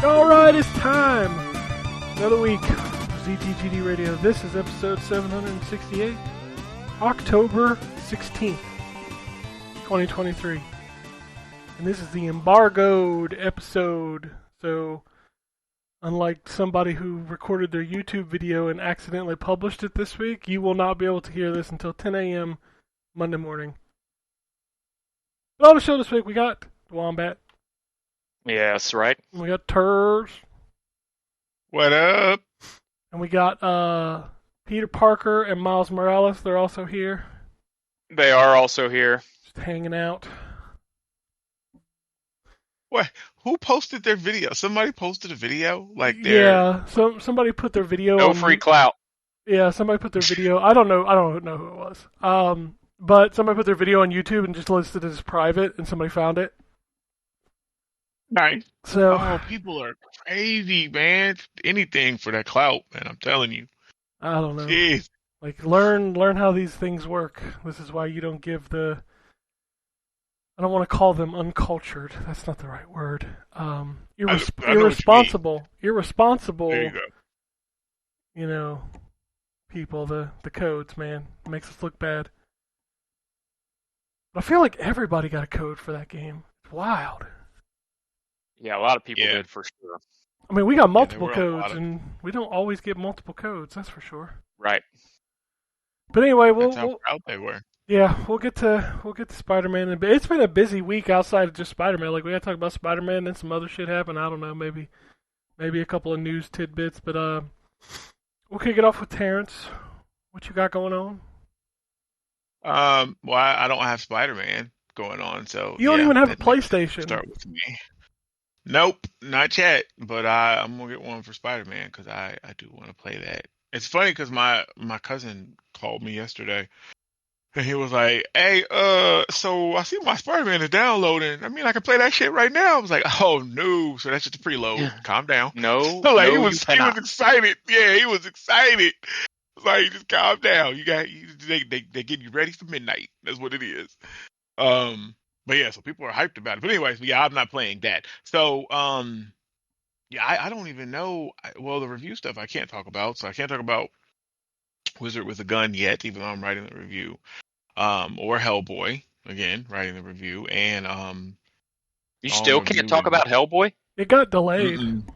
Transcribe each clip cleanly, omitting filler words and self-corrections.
Alright, it's time! Another week, ZTGD Radio. This is episode 768, October 16th, 2023. And this is the embargoed episode. So, unlike somebody who recorded their YouTube video and accidentally published it this week, you will not be able to hear this until 10 a.m. Monday morning. But on the show this week, we got the Wombat. Yes, right. We got Turs. What up? And we got Peter Parker and Miles Morales. They're also here. They are also here. Just hanging out. What? Who posted their video? Somebody posted a video? Yeah, somebody put their video No on... free clout. Yeah, somebody put their video... I don't know who it was. But somebody put their video on YouTube and just listed it as private, and somebody found it. Nice. So, oh, people are crazy, man. Anything for that clout, man. I'm telling you. I don't know. Jeez. Like, learn how these things work. This is why you don't give the... I don't want to call them uncultured. That's not the right word. Irresponsible. Irresponsible. There you go. You know, people, the codes, man. It makes us look bad. But I feel like everybody got a code for that game. It's wild. Yeah, a lot of people did for sure. I mean, we got multiple codes, and we don't always get multiple codes. That's for sure. Right. But anyway, That's how proud they were. Yeah, we'll get to Spider-Man. It's been a busy week outside of just Spider-Man. Like, we got to talk about Spider-Man, and some other shit happened. I don't know, maybe a couple of news tidbits. But we'll kick it off with Terrence. What you got going on? Well, I don't have Spider-Man going on, so you don't even have a PlayStation. Start with me. Nope, not yet. But I'm gonna get one for Spider-Man because I do want to play that. It's funny because my cousin called me yesterday, and he was like, "Hey, so I see my Spider-Man is downloading. I mean, I can play that shit right now." I was like, "Oh no, so that's just a preload. Yeah. Calm down." No, like he was excited. Yeah, he was excited. Like, just calm down. They get you ready for midnight. That's what it is. But yeah, so people are hyped about it. But anyways, yeah, I'm not playing that. So, yeah, I don't even know. Well, the review stuff I can't talk about. So I can't talk about Wizard with a Gun yet, even though I'm writing the review. Or Hellboy, again, writing the review. And, you still can't talk about Hellboy? It got delayed. And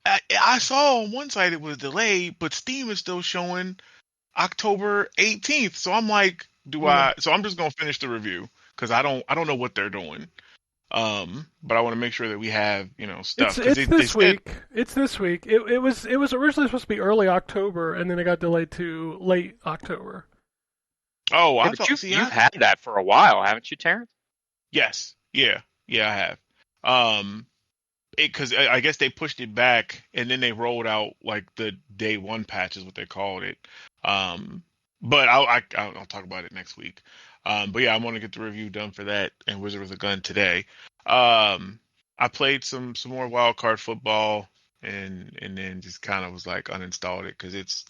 I saw on one site it was delayed, but Steam is still showing October 18th. So I'm like, so I'm just gonna finish the review because I don't know what they're doing. But I want to make sure that we have stuff. It's this week. It's this week. It was originally supposed to be early October, and then it got delayed to late October. Oh, I thought you've had that for a while, haven't you, Terrence? Yes. Yeah, I have. Because I guess they pushed it back, and then they rolled out like the day one patch is what they called it. But I'll talk about it next week. But yeah, I want to get the review done for that and Wizard with a Gun today. I played some more Wild Card Football and then just kind of was like uninstalled it because it's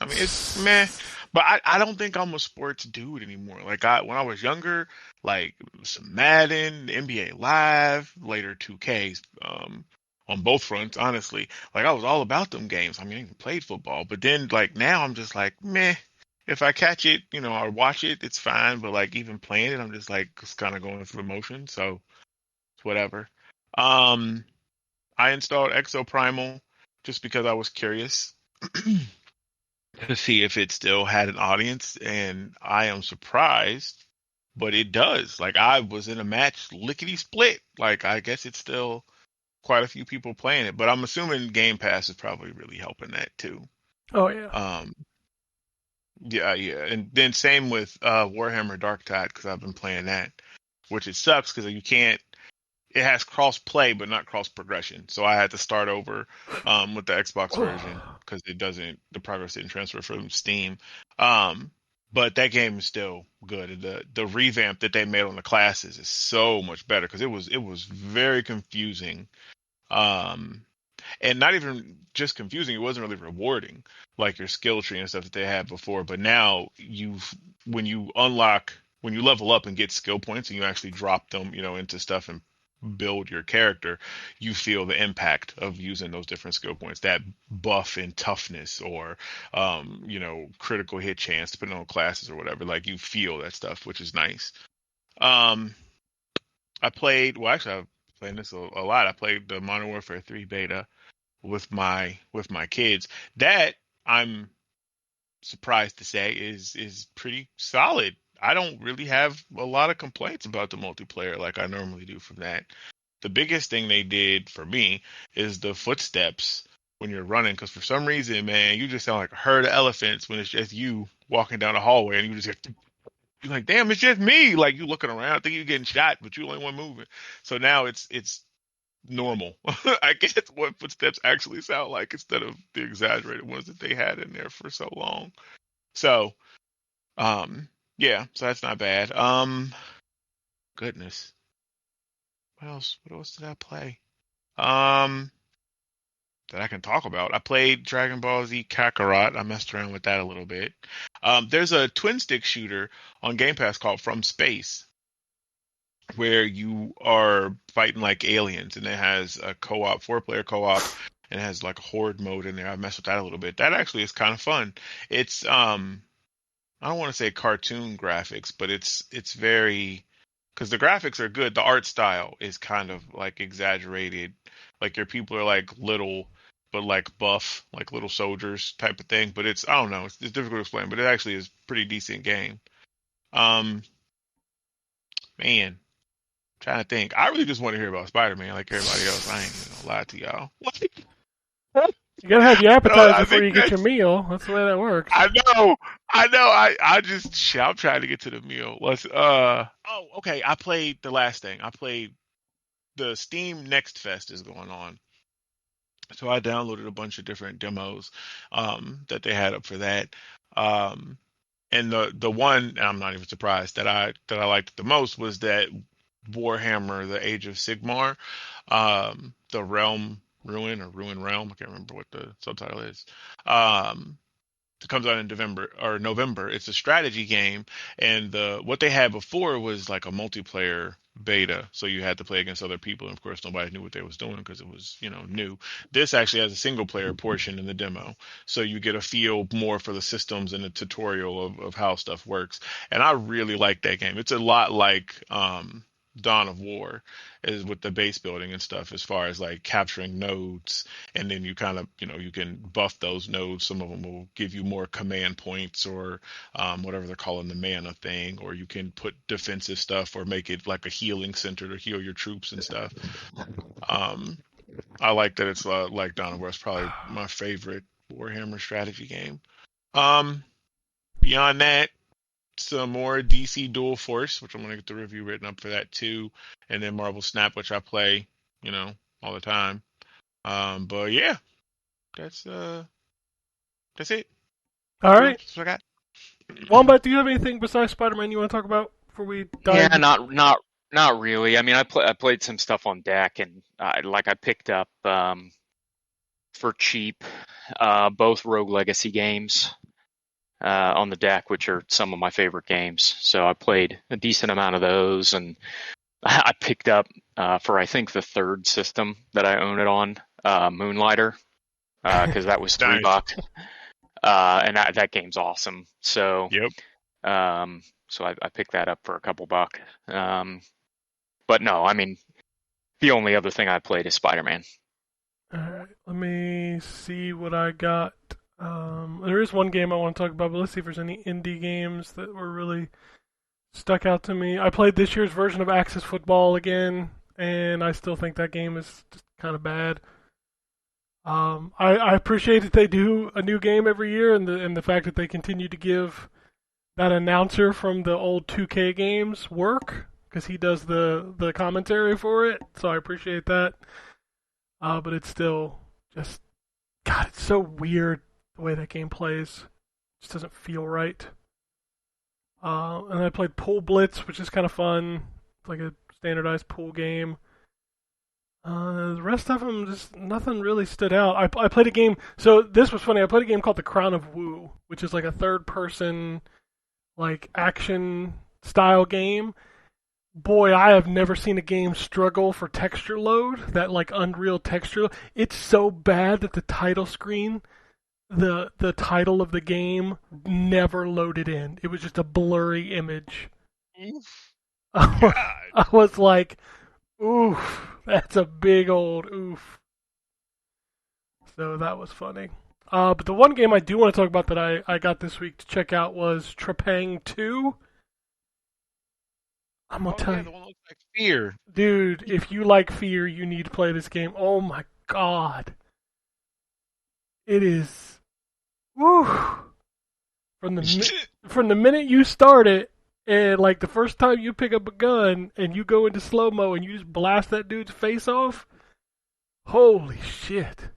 meh. But I don't think I'm a sports dude anymore. Like when I was younger, like some Madden, NBA Live, later 2Ks, on both fronts, honestly. Like I was all about them games. I mean, I even played football, but then like now I'm just like meh. If I catch it, or watch it, it's fine. But like even playing it, I'm just like kind of going through the motion. So it's whatever. I installed Exoprimal just because I was curious to see if it still had an audience, and I am surprised, but it does. Like I was in a match lickety split. Like I guess it's still quite a few people playing it, but I'm assuming Game Pass is probably really helping that too. Oh yeah. Yeah, and then same with Warhammer Dark Tide because I've been playing that, which it sucks because you can't. It has cross play but not cross progression, so I had to start over with the Xbox version because the progress didn't transfer from Steam. But that game is still good. The revamp that they made on the classes is so much better because it was very confusing. And not even just confusing, it wasn't really rewarding like your skill tree and stuff that they had before. But now when you level up and get skill points and you actually drop them, into stuff and build your character, you feel the impact of using those different skill points, that buff in toughness or, critical hit chance, depending on classes or whatever. Like you feel that stuff, which is nice. I've played this a lot. I played the Modern Warfare 3 beta with my kids. That I'm surprised to say is pretty solid. I don't really have a lot of complaints about the multiplayer like I normally do from that. The biggest thing they did for me is the footsteps when you're running, because for some reason, man, you just sound like a herd of elephants when it's just you walking down the hallway and you just get, you're like, damn, it's just me. Like you looking around, think you're getting shot, but you're the only one moving. So now it's normal. I guess what footsteps actually sound like instead of the exaggerated ones that they had in there for so long. So, yeah, so that's not bad. Goodness. What else did I play? That I can talk about. I played Dragon Ball Z Kakarot. I messed around with that a little bit. There's a twin stick shooter on Game Pass called From Space, where you are fighting like aliens, and it has a co-op, 4-player co-op, and it has like a horde mode in there. I messed with that a little bit. That actually is kind of fun. It's I don't want to say cartoon graphics, but it's very, because the graphics are good. The art style is kind of like exaggerated. Like your people are like little, but like buff, like little soldiers type of thing. But I don't know. It's difficult to explain, but it actually is a pretty decent game. Man, trying to think. I really just want to hear about Spider-Man like everybody else. I ain't gonna lie to y'all. You gotta have your appetizer No, before you get your meal. That's the way that works. I know. I'm trying to get to the meal. Okay. I played the last thing. I played the Steam Next Fest is going on. So I downloaded a bunch of different demos that they had up for that. And the one, and I'm not even surprised, that I liked the most was that Warhammer, the Age of Sigmar, the Realm Ruin or Ruin Realm. I can't remember what the subtitle is. It comes out in November. It's a strategy game, and what they had before was like a multiplayer beta, so you had to play against other people, and of course nobody knew what they was doing because it was new. This actually has a single player portion in the demo, so you get a feel more for the systems and the tutorial of how stuff works. And I really like that game. It's a lot like Dawn of War is with the base building and stuff, as far as like capturing nodes, and then you kind of you can buff those nodes. Some of them will give you more command points or whatever they're calling the mana thing, or you can put defensive stuff or make it like a healing center to heal your troops and stuff. I like that it's like Dawn of War. It's probably my favorite Warhammer strategy game. Beyond that, some more DC Dual Force, which I'm going to get the review written up for that too, and then Marvel Snap, which I play, all the time. But yeah, that's it. All right. That's what I got. Wombat, do you have anything besides Spider-Man you want to talk about before we dive? Yeah, not really. I mean, I played some stuff on deck, and I picked up for cheap both Rogue Legacy games. On the deck, which are some of my favorite games. So I played a decent amount of those, and I picked up for I think the third system that I own it on, Moonlighter, because that was $3, and that game's awesome. So yep. So I picked that up for a couple bucks. But no, I mean, the only other thing I played is Spider-Man. All right, let me see what I got. There is one game I want to talk about, but let's see if there's any indie games that were really stuck out to me. I played this year's version of Axis Football again, and I still think that game is just kind of bad. I appreciate that they do a new game every year, and the fact that they continue to give that announcer from the old 2K games work, because he does the commentary for it, so I appreciate that. But it's still just, God, it's so weird the way that game plays. It just doesn't feel right. And I played Pool Blitz, which is kind of fun. It's like a standardized pool game. The rest of them, just nothing really stood out. I played a game, so this was funny. I played a game called The Crown of Wu, which is like a third-person, like action-style game. boy, I have never seen a game struggle for texture load, that like Unreal texture. It's so bad that the title screen, the title of the game never loaded in. It was just a blurry image. Oof. I was like, oof, that's a big old oof. So that was funny. But the one game I do want to talk about that I got this week to check out was Trepang 2. I'm going to tell you. The one that looks like Fear. Dude, if you like Fear, you need to play this game. Oh my god. It is... Woo! From the minute you start it, and like the first time you pick up a gun and you go into slow-mo and you just blast that dude's face off, holy shit.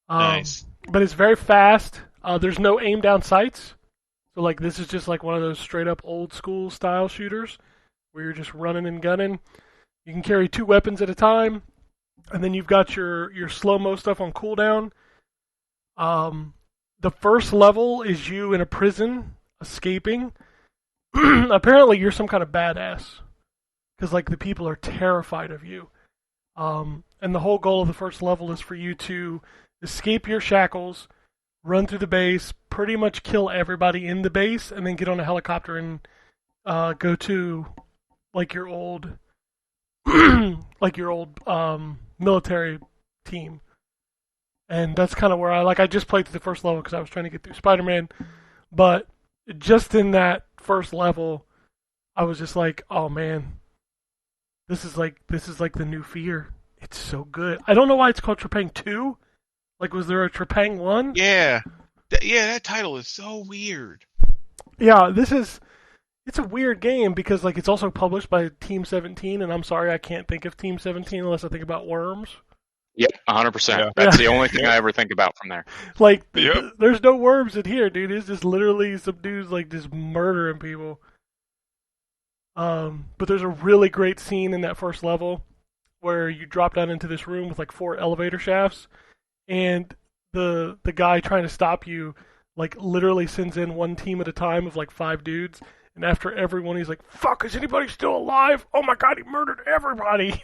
Nice. But it's very fast. There's no aim down sights. So like this is just like one of those straight up old school style shooters where you're just running and gunning. You can carry 2 weapons at a time, and then you've got your slow-mo stuff on cooldown. The first level is you in a prison escaping. Apparently you're some kind of badass because like the people are terrified of you. And the whole goal of the first level is for you to escape your shackles, run through the base, pretty much kill everybody in the base, and then get on a helicopter and go to like your old military team. And that's kind of where I just played through the first level because I was trying to get through Spider-Man, but just in that first level, I was just like, oh man, this is like the new Fear. It's so good. I don't know why it's called Trepang 2. Like, was there a Trepang 1? Yeah. That title is so weird. Yeah, it's a weird game because like it's also published by Team 17, and I'm sorry I can't think of Team 17 unless I think about Worms. Yep, 100%. Yeah. That's the only thing I ever think about from there. Like, Yep. there's no worms in here, dude. It's just literally some dudes like just murdering people. But there's a really great scene in that first level where you drop down into this room with like 4 elevator shafts, and the guy trying to stop you like literally sends in one team at a time of like 5 dudes, and after everyone he's like, "Fuck, is anybody still alive? Oh my god, he murdered everybody."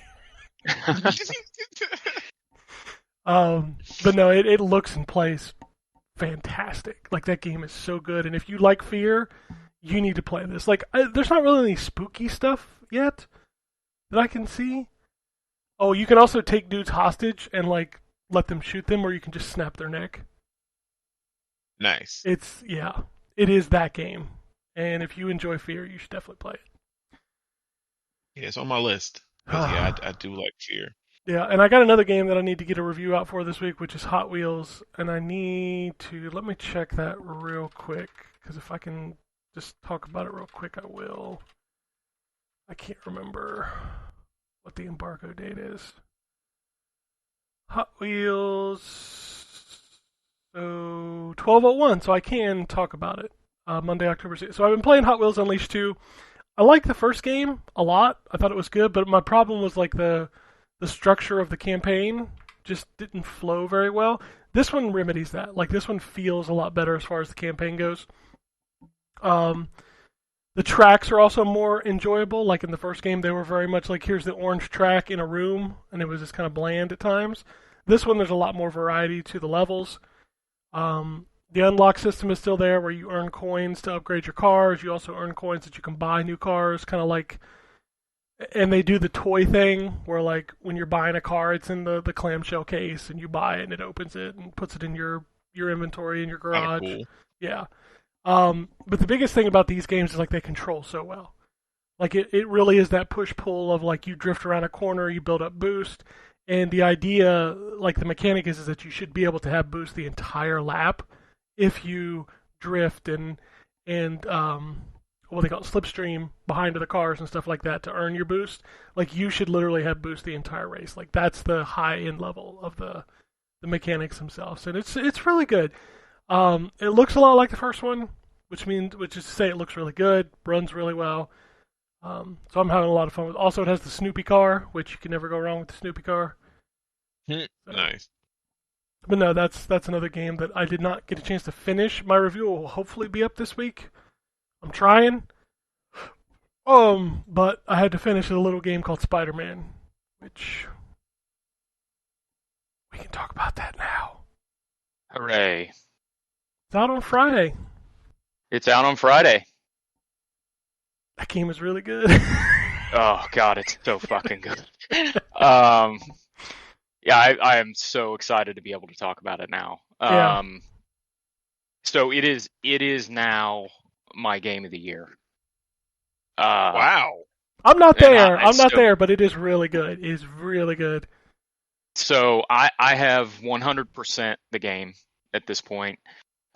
But no, it looks and plays fantastic. Like that game is so good, and if you like Fear, you need to play this. Like, there's not really any spooky stuff yet that I can see. Oh, you can also take dudes hostage and like let them shoot them, or you can just snap their neck. Nice. It is that game, and if you enjoy Fear, you should definitely play it. Yeah, it's on my list. 'Cause, yeah, I do like Fear. Yeah, and I got another game that I need to get a review out for this week, which is Hot Wheels, and I need to let me check that real quick because if I can just talk about it real quick, I will. I can't remember what the embargo date is. Hot Wheels, so 12/01, so I can talk about it. Monday, October 6th. So I've been playing Hot Wheels Unleashed 2. I liked the first game a lot. I thought it was good, but my problem was like the structure of the campaign just didn't flow very well. This one remedies that. Like this one feels a lot better as far as the campaign goes. The tracks are also more enjoyable. Like in the first game, they were very much like, here's the orange track in a room, and it was just kind of bland at times. This one, there's a lot more variety to the levels. The unlock system is still there where you earn coins to upgrade your cars. You also earn coins that you can buy new cars, kind of like... And they do the toy thing where, like, when you're buying a car, it's in the clamshell case, and you buy it, and it opens it and puts it in your inventory in your garage. Cool. Yeah. But the biggest thing about these games is, like, they control so well. Like, it really is that push-pull of, like, you drift around a corner, you build up boost, and the idea, like, the mechanic is that you should be able to have boost the entire lap if you drift and what they call it, slipstream behind the cars and stuff like that to earn your boost. Like, you should literally have boost the entire race. Like, that's the high-end level of the mechanics themselves. And it's really good. It looks a lot like the first one, which is to say it looks really good, runs really well. So I'm having a lot of fun with it. Also, it has the Snoopy car, which you can never go wrong with the Snoopy car. Nice. But no, that's another game that I did not get a chance to finish. My review will hopefully be up this week. I'm trying. But I had to finish a little game called Spider-Man, which we can talk about that now. Hooray. It's out on Friday. It's out on Friday. That game is really good. Oh, God, it's so fucking good. Yeah, I am so excited to be able to talk about it now. Yeah. So it is now my game of the year. Wow. I'm not there. I'm not so- there, but it is really good. It is really good. So I have 100% the game at this point.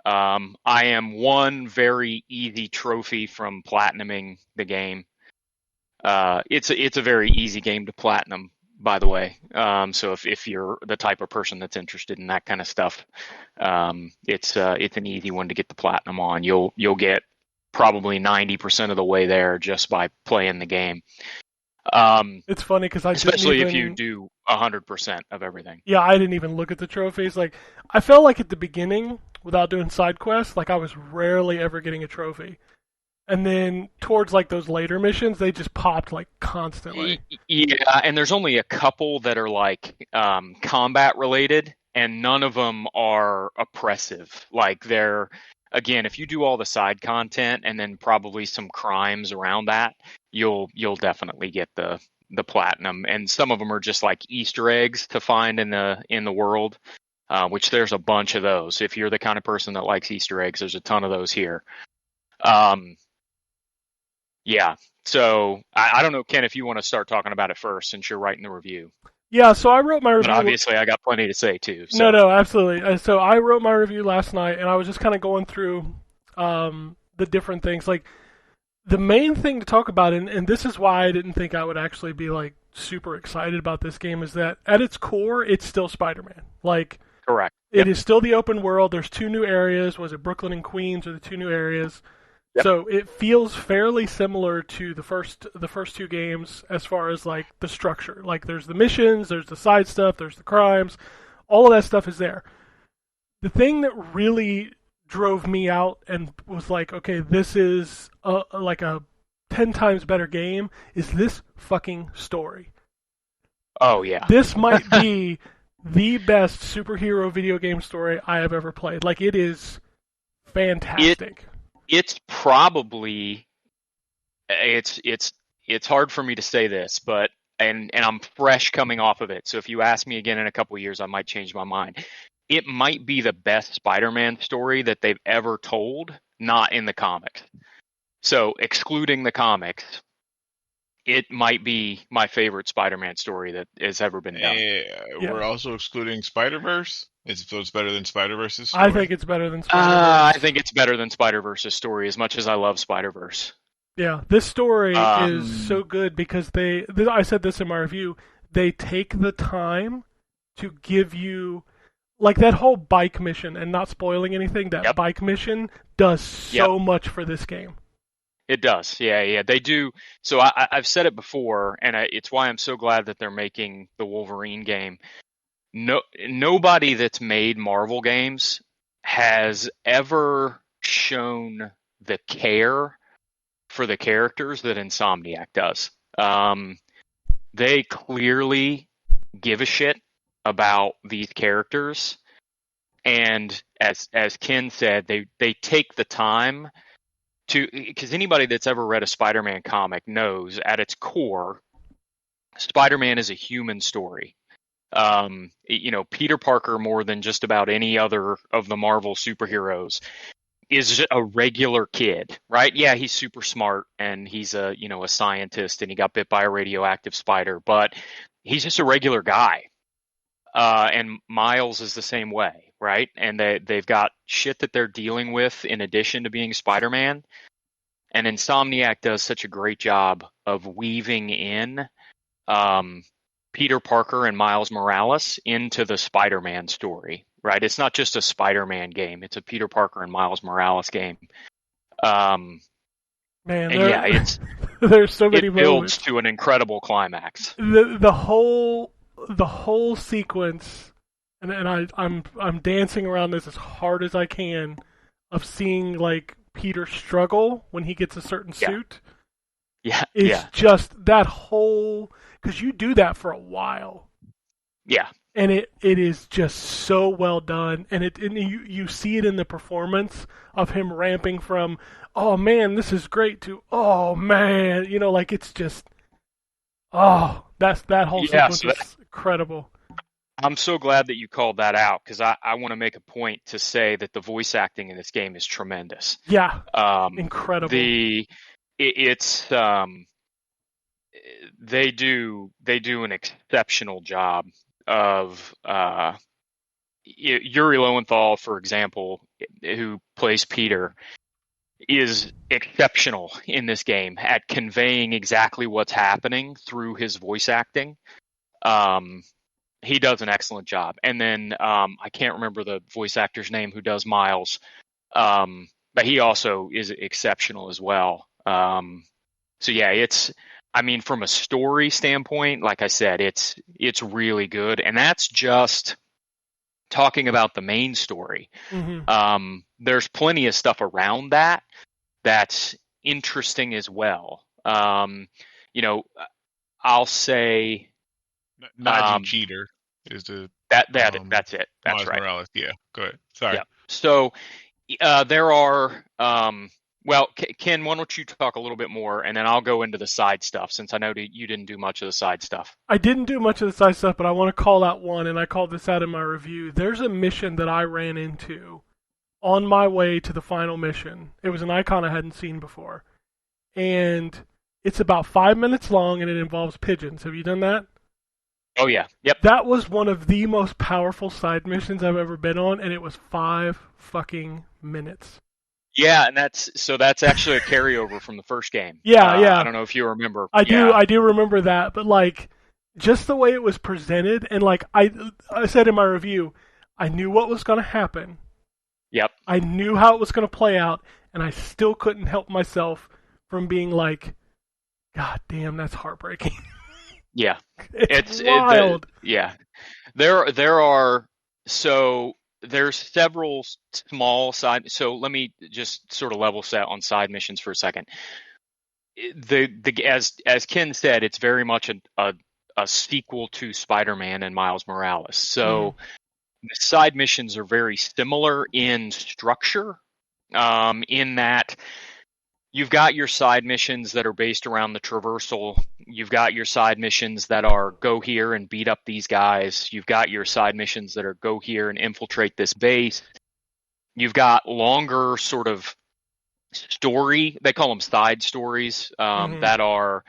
I am one very easy trophy from platinuming the game. It's a very easy game to platinum, by the way. So if you're the type of person that's interested in that kind of stuff, it's an easy one to get the platinum on. You'll get probably 90% of the way there just by playing the game. It's funny because especially if you do 100% of everything. Yeah, I didn't even look at the trophies. Like, I felt like at the beginning, without doing side quests, like I was rarely ever getting a trophy. And then towards like those later missions, they just popped like constantly. Yeah, and there's only a couple that are like combat related, and none of them are oppressive. Like they're, again, if you do all the side content and then probably some crimes around that, you'll definitely get the platinum. And some of them are just like Easter eggs to find in the world, which there's a bunch of those. If you're the kind of person that likes Easter eggs, there's a ton of those here. Yeah, so I don't know, Ken, if you want to start talking about it first since you're writing the review. Yeah, so I wrote my review. But obviously, I got plenty to say too. So. No, absolutely. So I wrote my review last night, and I was just kind of going through the different things. Like, the main thing to talk about, and this is why I didn't think I would actually be like super excited about this game, is that at its core, it's still Spider-Man. Like, correct. It is still the open world. There's two new areas. Was it Brooklyn and Queens, or the two new areas? Yep. So it feels fairly similar to the first two games as far as like the structure. Like there's the missions, there's the side stuff, there's the crimes, all of that stuff is there. The thing that really drove me out and was like, okay, this is like a 10 times better game is this fucking story. Oh yeah. This might be the best superhero video game story I have ever played. Like it is fantastic. It's probably it's hard for me to say this, but and I'm fresh coming off of it. So if you ask me again in a couple of years, I might change my mind. It might be the best Spider-Man story that they've ever told, not in the comics. So excluding the comics, it might be my favorite Spider-Man story that has ever been done. Yeah. We're also excluding Spider-Verse. So it's better than Spider-Verse's story? I think it's better than Spider-Verse. I think it's better than Spider-Verse's story, as much as I love Spider-Verse. Yeah, this story is so good because I said this in my review, they take the time to give you, like that whole bike mission, and not spoiling anything, that bike mission does so much for this game. It does, yeah. They do. So I've said it before, and it's why I'm so glad that they're making the Wolverine game. Nobody that's made Marvel games has ever shown the care for the characters that Insomniac does. They clearly give a shit about these characters, and as Ken said, they take the time to, because anybody that's ever read a Spider-Man comic knows at its core, Spider-Man is a human story. Peter Parker, more than just about any other of the Marvel superheroes, is a regular kid, right? Yeah, he's super smart and he's a scientist and he got bit by a radioactive spider, but he's just a regular guy. And Miles is the same way, right? And they've got shit that they're dealing with in addition to being Spider-Man. And Insomniac does such a great job of weaving in Peter Parker and Miles Morales into the Spider-Man story, right? It's not just a Spider-Man game. It's a Peter Parker and Miles Morales game. There's so many it builds moments. to an incredible climax. The whole sequence, and I'm dancing around this as hard as I can, of seeing like Peter struggle when he gets a certain suit. Yeah, It's just that whole, because you do that for a while. yeah. And it is just so well done, and you see it in the performance of him ramping from, oh man, this is great, to, oh man, like it's just, oh, that whole Yeah, sequence so is incredible. I'm so glad that you called that out because I want to make a point to say that the voice acting in this game is tremendous. Yeah, Um, incredible. it's they do an exceptional job of Yuri Lowenthal, for example, who plays Peter, is exceptional in this game at conveying exactly what's happening through his voice acting. Um, he does an excellent job. And then I can't remember the voice actor's name who does Miles, but he also is exceptional as well. So yeah, I mean, from a story standpoint, like I said, it's really good, and that's just talking about the main story. There's plenty of stuff around that's interesting as well. You know, I'll say Najee Cheater is the that's it. That's Miles right. Morales. Yeah, go ahead. Sorry. Yeah. So there are. Well, Ken, why don't you talk a little bit more, and then I'll go into the side stuff since I know you didn't do much of the side stuff. I didn't do much of the side stuff, but I want to call out one, and I called this out in my review. There's a mission that I ran into on my way to the final mission. It was an icon I hadn't seen before. And it's about 5 minutes long, and it involves pigeons. Have you done that? Oh, yeah. Yep. That was one of the most powerful side missions I've ever been on, and it was 5 fucking minutes. Yeah, and that's actually a carryover from the first game. Yeah. I don't know if you remember. I do remember that, but like just the way it was presented, and like I said in my review, I knew what was going to happen. Yep. I knew how it was going to play out, and I still couldn't help myself from being like, God damn, that's heartbreaking. Yeah. It's wild. There's several small side. So let me just sort of level set on side missions for a second. As Ken said, it's very much a sequel to Spider-Man and Miles Morales. So the side missions are very similar in structure, in that you've got your side missions that are based around the traversal. You've got your side missions that are go here and beat up these guys. You've got your side missions that are go here and infiltrate this base. You've got longer sort of story. They call them side stories that are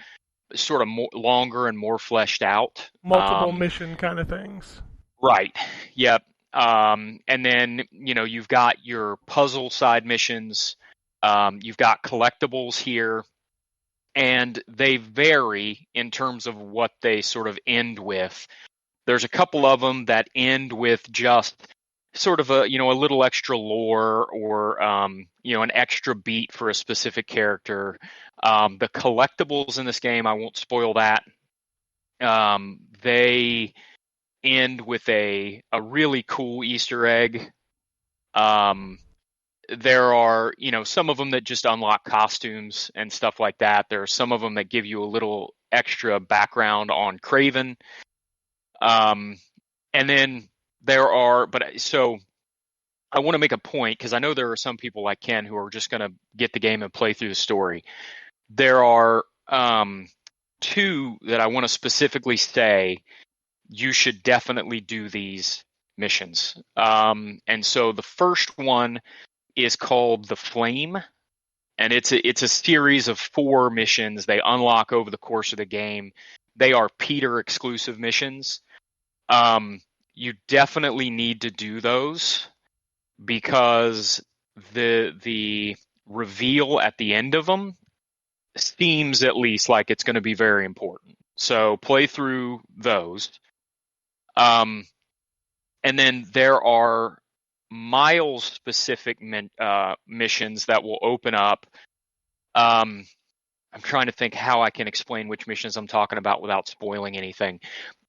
sort of more longer and more fleshed out. Multiple mission kind of things. Right. Yep. And then, you've got your puzzle side missions. You've got collectibles here, and they vary in terms of what they sort of end with. There's a couple of them that end with just sort of a little extra lore or an extra beat for a specific character. The collectibles in this game, I won't spoil that. They end with a really cool Easter egg. There are, some of them that just unlock costumes and stuff like that. There are some of them that give you a little extra background on Kraven. And then so I want to make a point because I know there are some people like Ken who are just going to get the game and play through the story. There are two that I want to specifically say you should definitely do these missions. And so the first one is called The Flame, and it's a series of 4 missions they unlock over the course of the game. They are Peter exclusive missions. You definitely need to do those because the reveal at the end of them seems at least like it's going to be very important. So play through those. And then there are Miles specific missions that will open up. I'm trying to think how I can explain which missions I'm talking about without spoiling anything.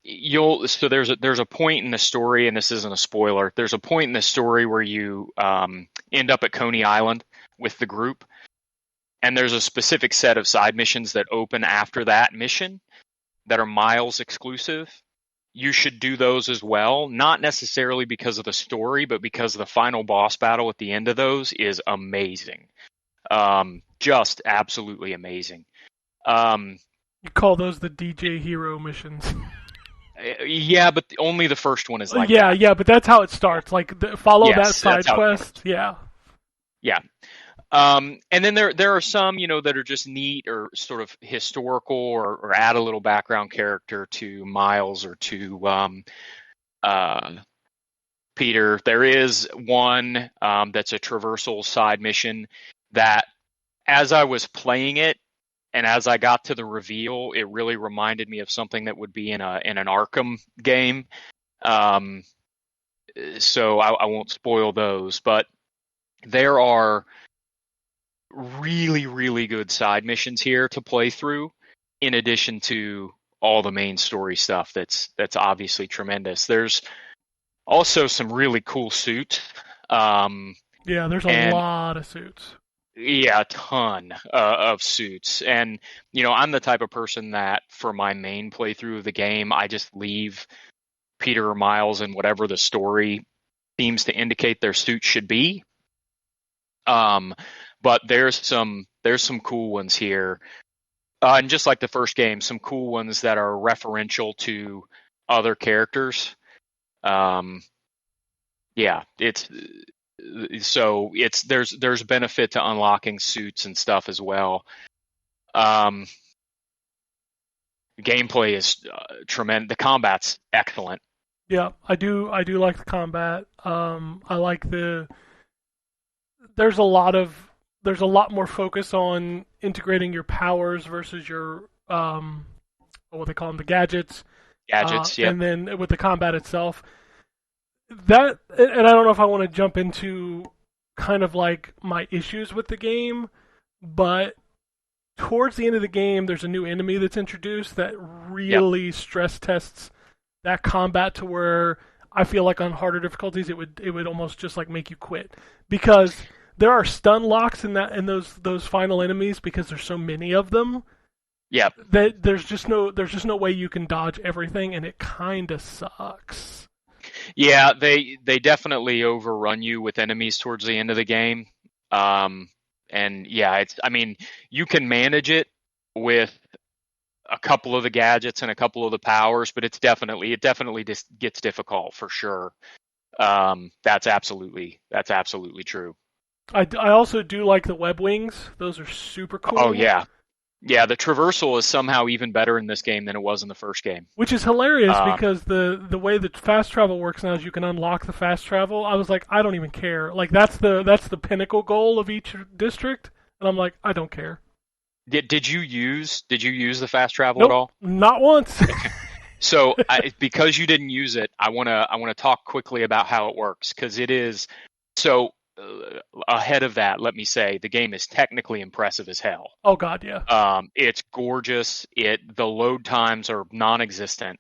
So there's a point in the story, and this isn't a spoiler. There's a point in the story where you end up at Coney Island with the group, and there's a specific set of side missions that open after that mission that are Miles exclusive. You should do those as well, not necessarily because of the story, but because the final boss battle at the end of those is amazing. Just absolutely amazing. You call those the DJ Hero missions. Yeah, but only the first one is like yeah, that. Yeah, but that's how it starts. Like, follow Yes, that side quest. Yeah. Yeah. And then there are some, that are just neat or sort of historical or add a little background character to Miles or to Peter. There is one that's a traversal side mission that, as I was playing it and as I got to the reveal, it really reminded me of something that would be in an Arkham game. So I won't spoil those, but there are really, really good side missions here to play through, in addition to all the main story stuff that's obviously tremendous. There's also some really cool suits. Yeah, there's a lot of suits. Yeah, a ton of suits. And, I'm the type of person that for my main playthrough of the game, I just leave Peter or Miles in whatever the story seems to indicate their suit should be. But there's some cool ones here. And just like the first game, some cool ones that are referential to other characters. Yeah, there's benefit to unlocking suits and stuff as well. Gameplay is tremendous. The combat's excellent. Yeah, I do like the combat. I like there's a lot more focus on integrating your powers versus your what they call them, the gadgets. Gadgets, yeah. And then with the combat itself, and I don't know if I want to jump into kind of like my issues with the game, but towards the end of the game, there's a new enemy that's introduced that really stress tests that combat to where I feel like on harder difficulties it would almost just like make you quit, because there are stun locks in those final enemies because there's so many of them. Yeah. That there's just no way you can dodge everything, and it kind of sucks. Yeah, they definitely overrun you with enemies towards the end of the game. And yeah, you can manage it with a couple of the gadgets and a couple of the powers, but it definitely just gets difficult for sure. That's absolutely true. I also do like the web wings. Those are super cool. Oh yeah. Yeah, the traversal is somehow even better in this game than it was in the first game. Which is hilarious because the way that fast travel works now is you can unlock the fast travel. I was like, I don't even care. Like that's the pinnacle goal of each district, and I'm like, I don't care. Did you use the fast travel Nope, at all? Not once. So because you didn't use it, I want to talk quickly about how it works, because it is so. Ahead of that, let me say the game is technically impressive as hell. Oh god, yeah. It's gorgeous. The load times are non-existent.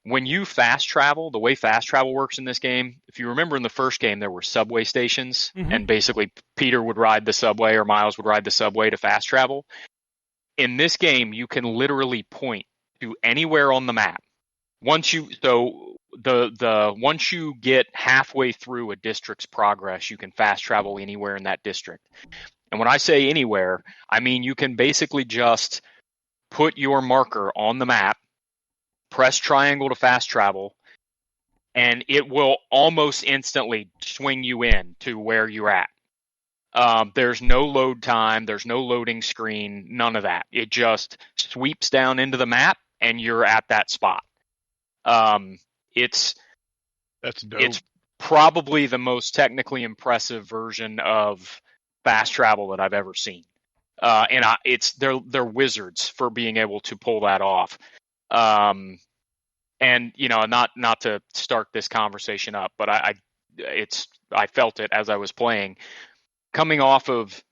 When you fast travel, the way fast travel works in this game, if you remember in the first game, there were subway stations, and basically Peter would ride the subway or Miles would ride the subway to fast travel. In this game, you can literally point to anywhere on the map. Once you get halfway through a district's progress, you can fast travel anywhere in that district. And when I say anywhere, I mean you can basically just put your marker on the map, press triangle to fast travel, and it will almost instantly swing you in to where you're at. There's no load time, there's no loading screen, none of that. It just sweeps down into the map and you're at that spot. That's dope. It's probably the most technically impressive version of fast travel that I've ever seen. And they're wizards for being able to pull that off. And not to start this conversation up, but I felt it as I was playing. Coming off of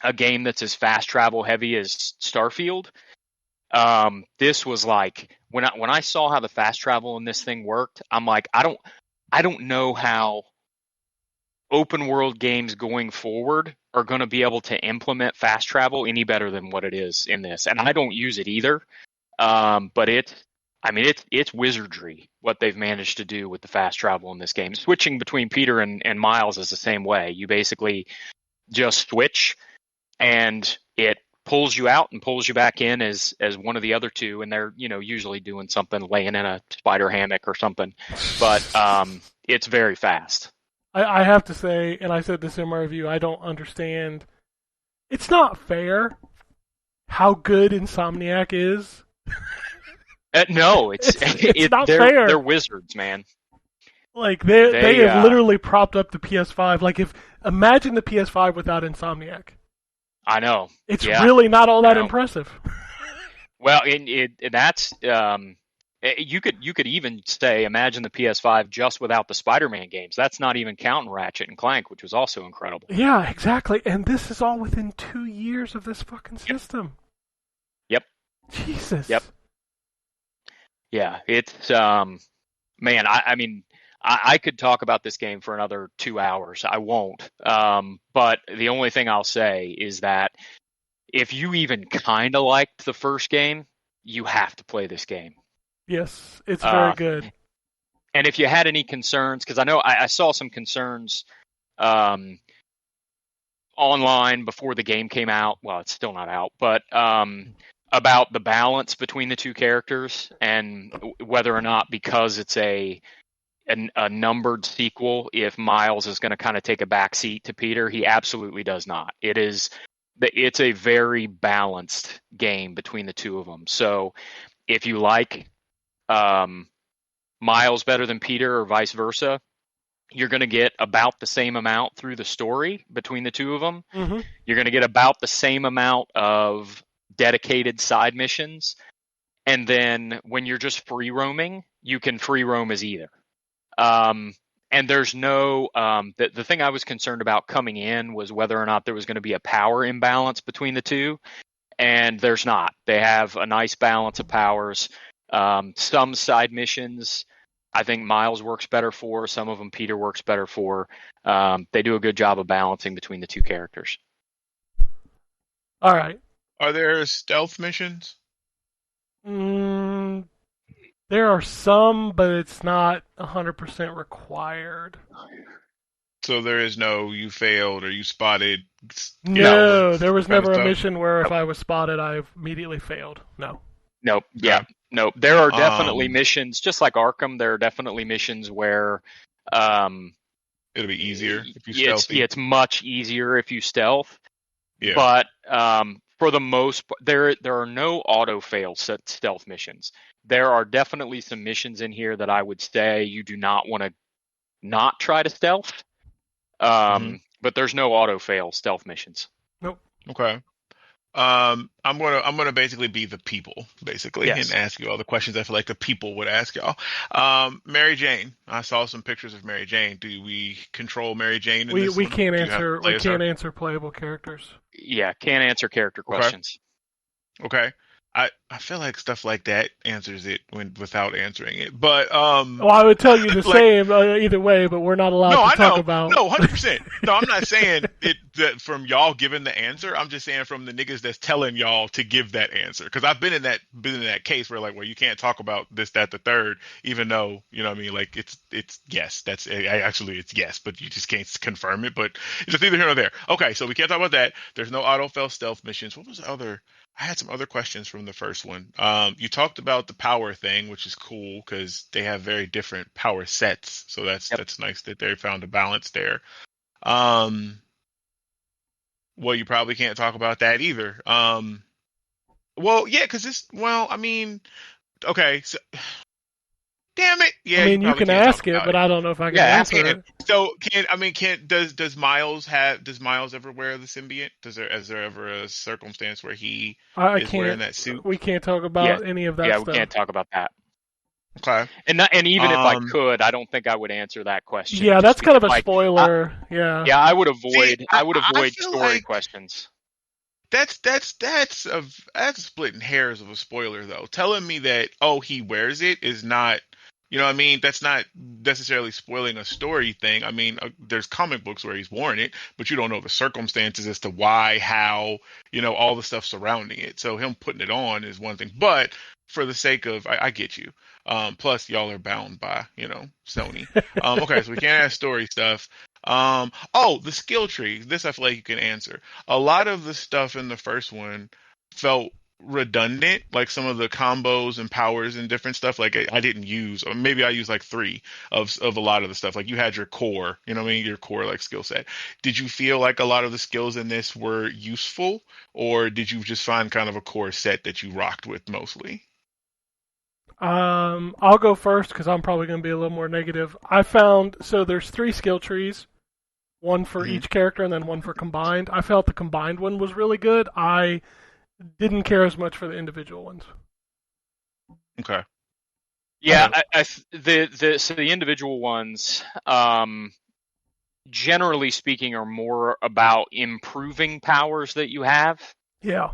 a game that's as fast travel heavy as Starfield, this was like when I saw how the fast travel in this thing worked, I'm like, I don't know how open world games going forward are going to be able to implement fast travel any better than what it is in this. And I don't use it either. But it's wizardry what they've managed to do with the fast travel in this game. Switching between Peter and Miles is the same way. You basically just switch, and it pulls you out and pulls you back in as one of the other two, and they're usually doing something, laying in a spider hammock or something. But it's very fast. I have to say, and I said this in my review, I don't understand. It's not fair how good Insomniac is. No, it's not fair. They're wizards, man. Like they have literally propped up the PS5. Like imagine the PS5 without Insomniac. I know. It's really not all that impressive. Well, that's you could even say imagine the PS5 just without the Spider-Man games. That's not even counting Ratchet and Clank, which was also incredible. Yeah, exactly. And this is all within 2 years of this fucking system. Yep. Jesus. Yep. Yeah, it's man. I could talk about this game for another 2 hours. I won't. But the only thing I'll say is that if you even kind of liked the first game, you have to play this game. Yes, it's very good. And if you had any concerns, because I know I saw some concerns online before the game came out. Well, it's still not out, but about the balance between the two characters and whether or not, because it's a numbered sequel, if Miles is going to kind of take a backseat to Peter. He absolutely does not. It's a very balanced game between the two of them. So if you like Miles better than Peter or vice versa, you're going to get about the same amount through the story between the two of them. Mm-hmm. You're going to get about the same amount of dedicated side missions. And then when you're just free roaming, you can free roam as either. And there's no, the thing I was concerned about coming in was whether or not there was going to be a power imbalance between the two. And there's not. They have a nice balance of powers. Some side missions, I think Miles works better for. Some of them Peter works better for. They do a good job of balancing between the two characters. All right. Are there stealth missions? There are some, but it's not 100% required. So there is no you failed or you spotted? No, there was never a mission where if I was spotted, I immediately failed. No. Nope. Yeah. Nope. There are definitely missions, just like Arkham. There are definitely missions where it'll be easier if you stealth. It's much easier if you stealth. Yeah. But for the most part, there are no auto fail stealth missions. There are definitely some missions in here that I would say you do not want to not try to stealth. But there's no auto fail stealth missions. Nope. Okay. I'm gonna basically be the people, Yes. and ask you all the questions I feel like the people would ask y'all. Mary Jane. I saw some pictures of Mary Jane. Do we control Mary Jane in this We one? can't answer. We can't answer playable characters. Yeah, can't answer character questions. Okay. I feel like stuff like that answers it without answering it. But well, I would tell you the same either way, but we're not allowed to talk about. No, 100%. No, I'm not saying it that from y'all giving the answer. I'm just saying from the niggas that's telling y'all to give that answer. Because I've been in that case where you can't talk about this, that, the third, even though you know what I mean. Like it's yes, it's yes, but you just can't confirm it. But it's just neither here nor there. Okay, so we can't talk about that. There's no auto fail stealth missions. What was the other? I had some other questions from the first one. You talked about the power thing, which is cool because they have very different power sets. So that's nice that they found a balance there. Well, you probably can't talk about that either. Well, yeah, because okay, so damn it. Yeah, you can ask it, but I don't know if I can answer it. So does Miles ever wear the symbiote? Is there ever a circumstance where he is wearing that suit? We can't talk about any of that stuff. Yeah, we can't talk about that. Okay. And even if I could, I don't think I would answer that question. Yeah, that's kind of a spoiler. Yeah, I would avoid story questions. That's splitting hairs of a spoiler though. Telling me that he wears it is not You know what I mean? That's not necessarily spoiling a story thing. I mean, there's comic books where he's worn it, but you don't know the circumstances as to why, how, all the stuff surrounding it. So him putting it on is one thing. But for the sake of, I get you. Plus, y'all are bound by, Sony. Okay, so we can't ask story stuff. The skill tree. This I feel like you can answer. A lot of the stuff in the first one felt redundant, like some of the combos and powers and different stuff. Like I didn't use, or maybe I used like three of a lot of the stuff. Like you had your core, your core like skill set. Did you feel like a lot of the skills in this were useful, or did you just find kind of a core set that you rocked with mostly? I'll go first because I'm probably going to be a little more negative. I found so there's 3 skill trees, one for Mhm. each character and then one for combined. I felt the combined one was really good. I didn't care as much for the individual ones. Okay. Yeah, Okay. the individual ones, generally speaking, are more about improving powers that you have. Yeah.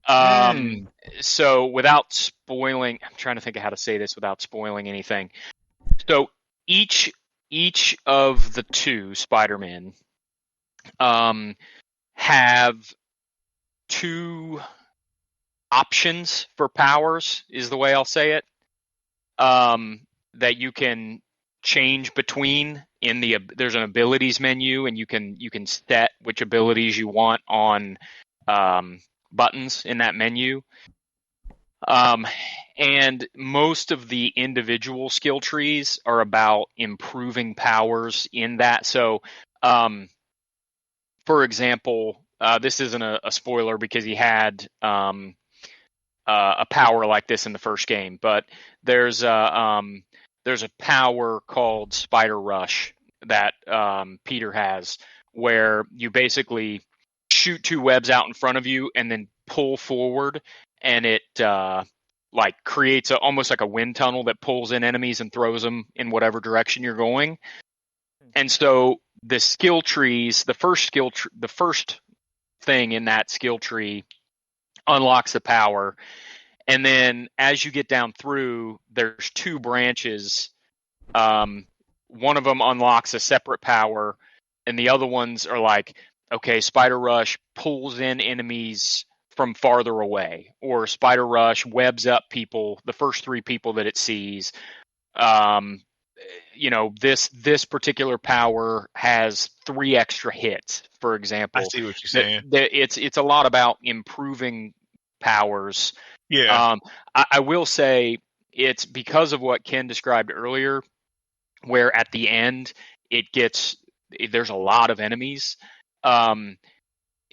Mm. So without spoiling, I'm trying to think of how to say this without spoiling anything. So each of the 2 Spider-Men have 2 options for powers, is the way I'll say it, that you can change between in there's an abilities menu, and you can set which abilities you want on buttons in that menu. And most of the individual skill trees are about improving powers in that. So, for example, this isn't a spoiler because he had a power like this in the first game, but there's a power called Spider Rush that Peter has, where you basically shoot 2 webs out in front of you and then pull forward, and it like creates almost like a wind tunnel that pulls in enemies and throws them in whatever direction you're going. And so the skill trees, the first thing in that skill tree unlocks the power. And then as you get down through, there's 2 branches. One of them unlocks a separate power, and the other ones are like, okay, Spider Rush pulls in enemies from farther away, or Spider Rush webs up people, the first 3 people that it sees. Um, this particular power has 3 extra hits, for I example. see what you're saying. It's a lot about improving powers. Yeah. I will say it's because of what Ken described earlier, where at the end there's a lot of enemies. Um,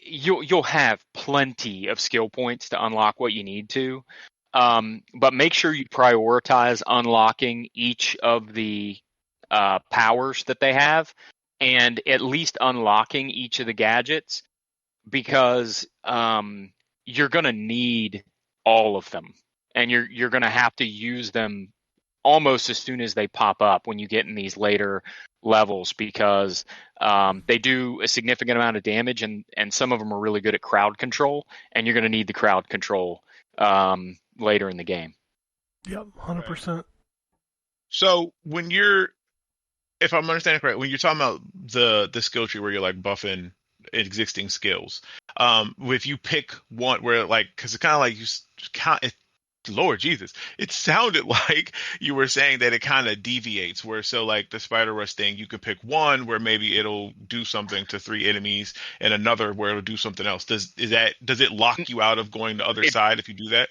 you'll have plenty of skill points to unlock what you need to, but make sure you prioritize unlocking each of the powers that they have, and at least unlocking each of the gadgets, because you're going to need all of them, and you're going to have to use them almost as soon as they pop up when you get in these later levels, because they do a significant amount of damage, and some of them are really good at crowd control, and you're going to need the crowd control later in the game. Yep. 100%. So if I'm understanding correct, when you're talking about the skill tree where you're like buffing existing skills, if you pick one where like, because it's kind of like Lord Jesus, it sounded like you were saying that it kind of deviates where, so like the Spider Rush thing, you could pick one where maybe it'll do something to 3 enemies and another where it'll do something else. Does it lock you out of going the other It side if you do that?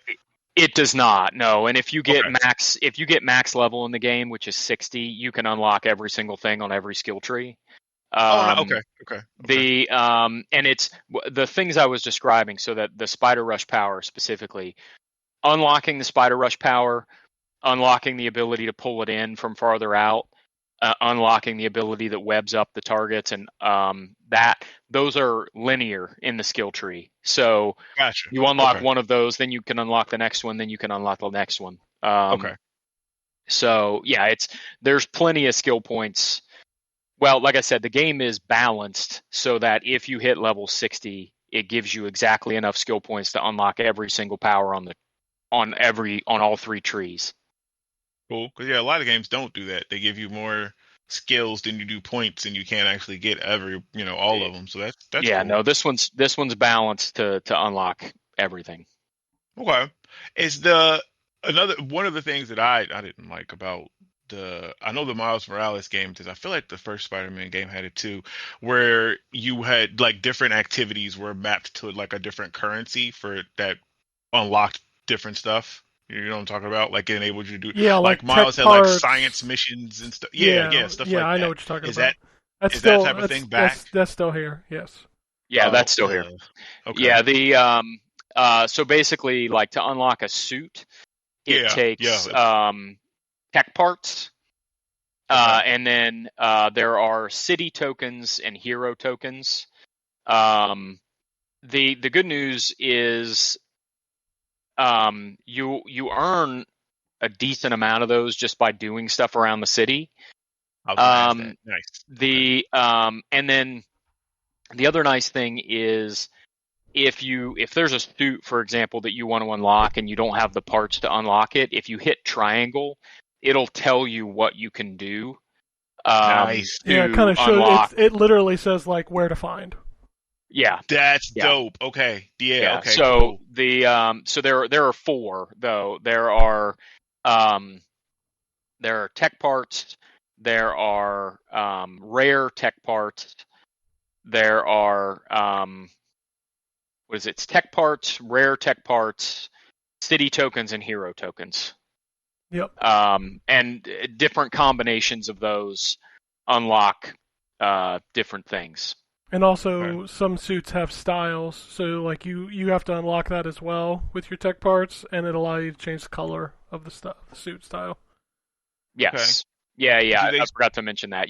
it does not, no. And if you get Okay. max level in the game, which is 60, you can unlock every single thing on every skill tree. Oh, no. Okay. Okay. And it's the things I was describing. So that the Spider Rush power specifically, unlocking the Spider Rush power, unlocking the ability to pull it in from farther out, unlocking the ability that webs up the targets, and those are linear in the skill tree. So Gotcha. you unlock Okay. one of those, then you can unlock the next one, then you can unlock the next one. Okay. So yeah, there's plenty of skill points. Well, like I said, the game is balanced so that if you hit level 60, it gives you exactly enough skill points to unlock every single power on all 3 trees. Cool. Because yeah, a lot of games don't do that. They give you more skills than you do points, and you can't actually get all Eh, of them. So that's Yeah, cool. no, this one's balanced to unlock everything. Okay. Is the another one of the things that I didn't like about I know the Miles Morales game is I feel like the first Spider-Man game had it too, where you had like different activities were mapped to like a different currency for that unlocked different stuff. You know what I'm talking about? Like it enabled you to do Yeah, like like Miles tech had like science parts. missions and stuff. Yeah, Yeah, yeah, stuff yeah, like I know that. what you're talking Is that about. That's is that still type of that's thing that's back? that's still here. Yes. Yeah, Oh, that's still here. okay. Yeah, so basically, like to unlock a suit, it Yeah, yeah. takes tech parts, Okay. and then there are city tokens and hero tokens. Um, the good news is you earn a decent amount of those just by doing stuff around the city. I was gonna ask that. Um, Nice. Okay. and then the other nice thing is if there's a suit, for example, that you want to unlock and you don't have the parts to unlock it, if you hit triangle, it'll tell you what you can do Nice. Yeah, it kind to of shows. unlock. It literally says like where to find. Yeah, That's yeah, dope. Okay. Yeah, yeah. okay, So cool. there are four though. Um, there are tech parts. There are rare tech parts. There are what is it? It's tech parts, rare tech parts, city tokens, and hero tokens. Yep. And different combinations of those unlock different things. And Okay. also, some suits have styles, so like you have to unlock that as well with your tech parts, and it allows you to change the color of the stuff, the suit style. Okay. Yes. Yeah, yeah. Do I they forgot to mention that.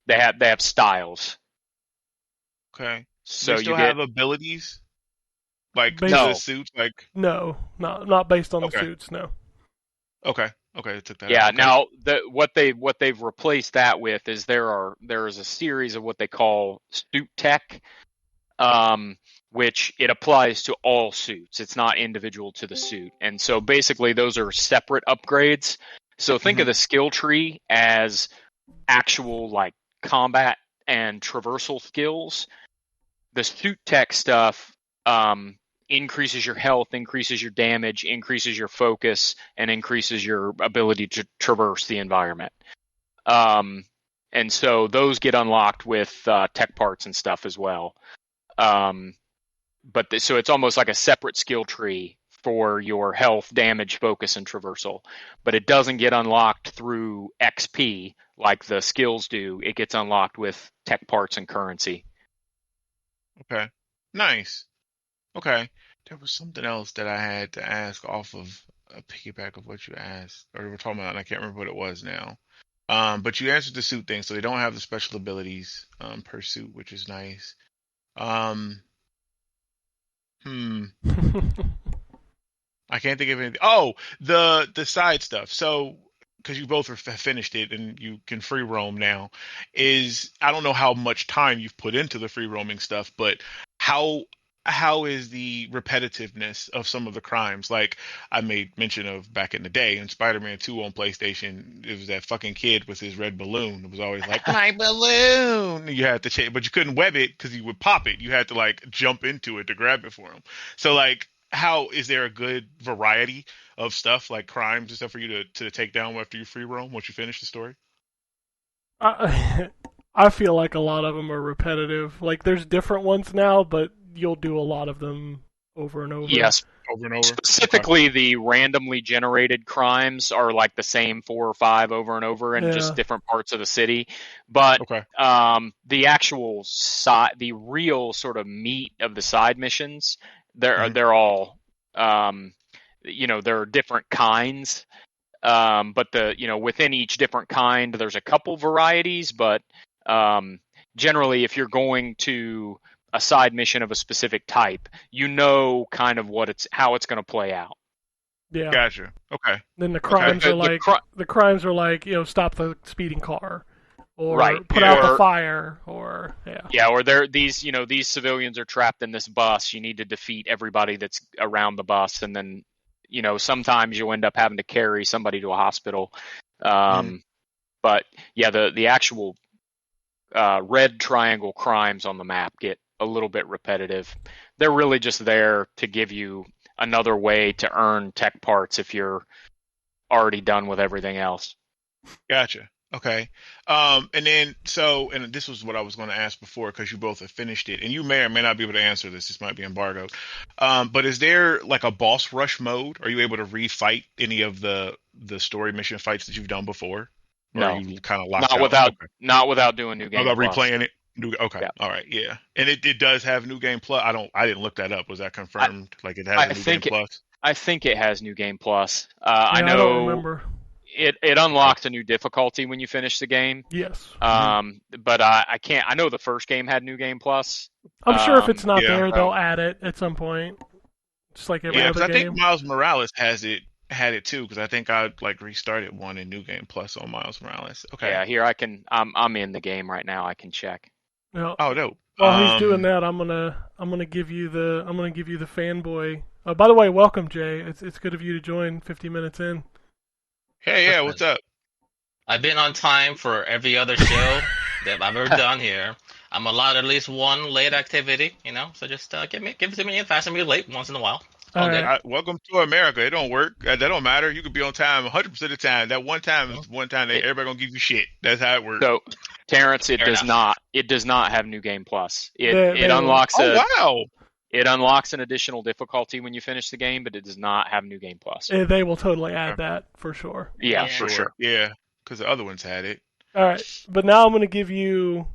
They have styles. okay. Do they So you still get have abilities like to Based, the no. suits? Like no, not based on the okay. suits. No. Okay. Okay, I took that out. Yeah. Okay. Now what they've replaced that with is there is a series of what they call suit tech, um, which it applies to all suits. It's not individual to the suit. And so basically those are separate upgrades. So think of Hmm. the skill tree as actual like combat and traversal skills. The suit tech stuff increases your health, increases your damage, increases your focus, and increases your ability to traverse the environment. Um, and so those get unlocked with tech parts and stuff as well. Um, so it's almost like a separate skill tree for your health, damage, focus, and traversal. But it doesn't get unlocked through XP like the skills do. It gets unlocked with tech parts and currency. Okay. Nice. Okay. There was something else that I had to ask off of a piggyback of what you asked, or we're talking about, and I can't remember what it was now. But you answered the suit thing, so they don't have the special abilities per suit, which is nice. Um, hmm. I can't think of anything. Oh, the side stuff. So, because you both have finished it and you can free roam now, I don't know how much time you've put into the free roaming stuff, but how how is the repetitiveness of some of the crimes? Like I made mention of back in the day in Spider-Man 2 on PlayStation, it was that fucking kid with his red balloon. It was always like my balloon. You had to change, but you couldn't web it because you would pop it. You had to like jump into it to grab it for him. So like how is there a good variety of stuff like crimes and stuff for you to take down after you free roam once you finish the story? I, I feel like a lot of them are repetitive. Like there's different ones now, but you'll do a lot of them over and over. Yes, Over and over. Okay. specifically the randomly generated crimes are like the same four or five over and over in just Yeah. different parts of the city. But Okay. the actual side, the real sort of meat of the side missions, Hmm. they're all, um, there are different kinds. But within each different kind, there's a couple varieties, but um, generally, if you're going to a side mission of a specific type, you know kind of how it's going to play out. Yeah. Gotcha. Okay. Then Okay. But the crimes are like, stop the speeding car right, or put out Yeah. the or fire or yeah. yeah, or these civilians are trapped in this bus. You need to defeat everybody that's around the bus, and then sometimes you end up having to carry somebody to a hospital. But yeah, the actual red triangle crimes on the map get a little bit repetitive. They're really just there to give you another way to earn tech parts if you're already done with everything else. Gotcha. Okay. And this was what I was going to ask before, because you both have finished it, and you may or may not be able to answer this. This might be embargoed. But is there like a boss rush mode? Are you able to refight any of the story mission fights that you've done before? Or No, are you kind of locked not out? not without doing New Game Without Plus. replaying it. Okay. Yeah. All right. Yeah. And it does have New Game Plus. I didn't look that up. Was that confirmed? It has a New Game Plus? I think it has New Game Plus. I know. I don't remember. It unlocks a new difficulty when you finish the game. Yes. But I can't. I know the first game had New Game Plus. I'm sure if it's not there, they'll add it at some point. Just like every other game. I think Miles Morales had it too, because I think I restarted one in New Game Plus on Miles Morales. Okay. Yeah, here I'm in the game right now. I can check. No. Oh, dope. While he's doing that, I'm gonna give you the fanboy. By the way, welcome, Jay. It's good of you to join 50 minutes in. Hey, yeah, what's up? I've been on time for every other show that I've ever done here. I'm allowed at least one late activity, so just give it to me and fasten me late once in a while. Welcome to America. It don't work. That don't matter. You could be on time 100% of the time. That one time is one time that everybody gonna give you shit. That's how it works. So, Terrence, it does not have New Game Plus. It unlocks It unlocks an additional difficulty when you finish the game, but it does not have New Game Plus. They will totally add that for sure. Yeah, for sure. Yeah, because the other ones had it. All right, but now I'm going to give you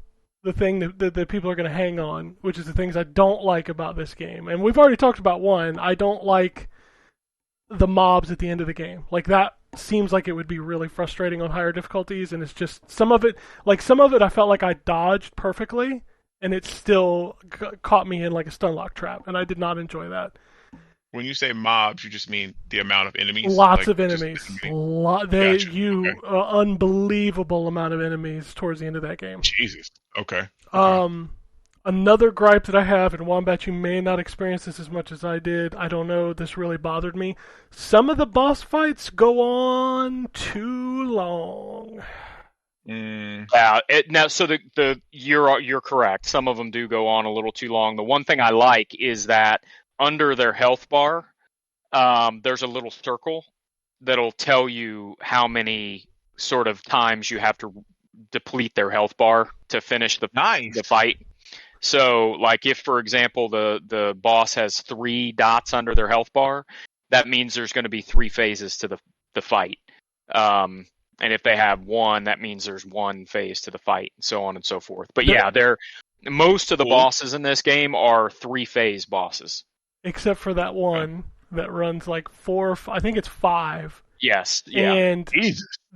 the thing that people are going to hang on, which is the things I don't like about this game. And we've already talked about one. I don't like the mobs at the end of the game. That seems like it would be really frustrating on higher difficulties, and it's just some of it I felt like I dodged perfectly, and it still caught me in a stun lock trap, and I did not enjoy that. When you say mobs, you just mean the amount of enemies? Lots of enemies. Gotcha. Unbelievable amount of enemies towards the end of that game. Jesus. Okay. Another gripe that I have, and Wombat, you may not experience this as much as I did. I don't know. This really bothered me. Some of the boss fights go on too long. Yeah. You're correct. Some of them do go on a little too long. The one thing I like is that under their health bar, there's a little circle that'll tell you how many sort of times you have to deplete their health bar to finish the fight. So, if, for example, the boss has 3 dots under their health bar, that means there's going to be 3 phases to the fight. And if they have 1, that means there's 1 phase to the fight, and so on and so forth. But most of the bosses in this game are 3-phase bosses. Except for that one that runs 4, I think it's 5. Yes, yeah. And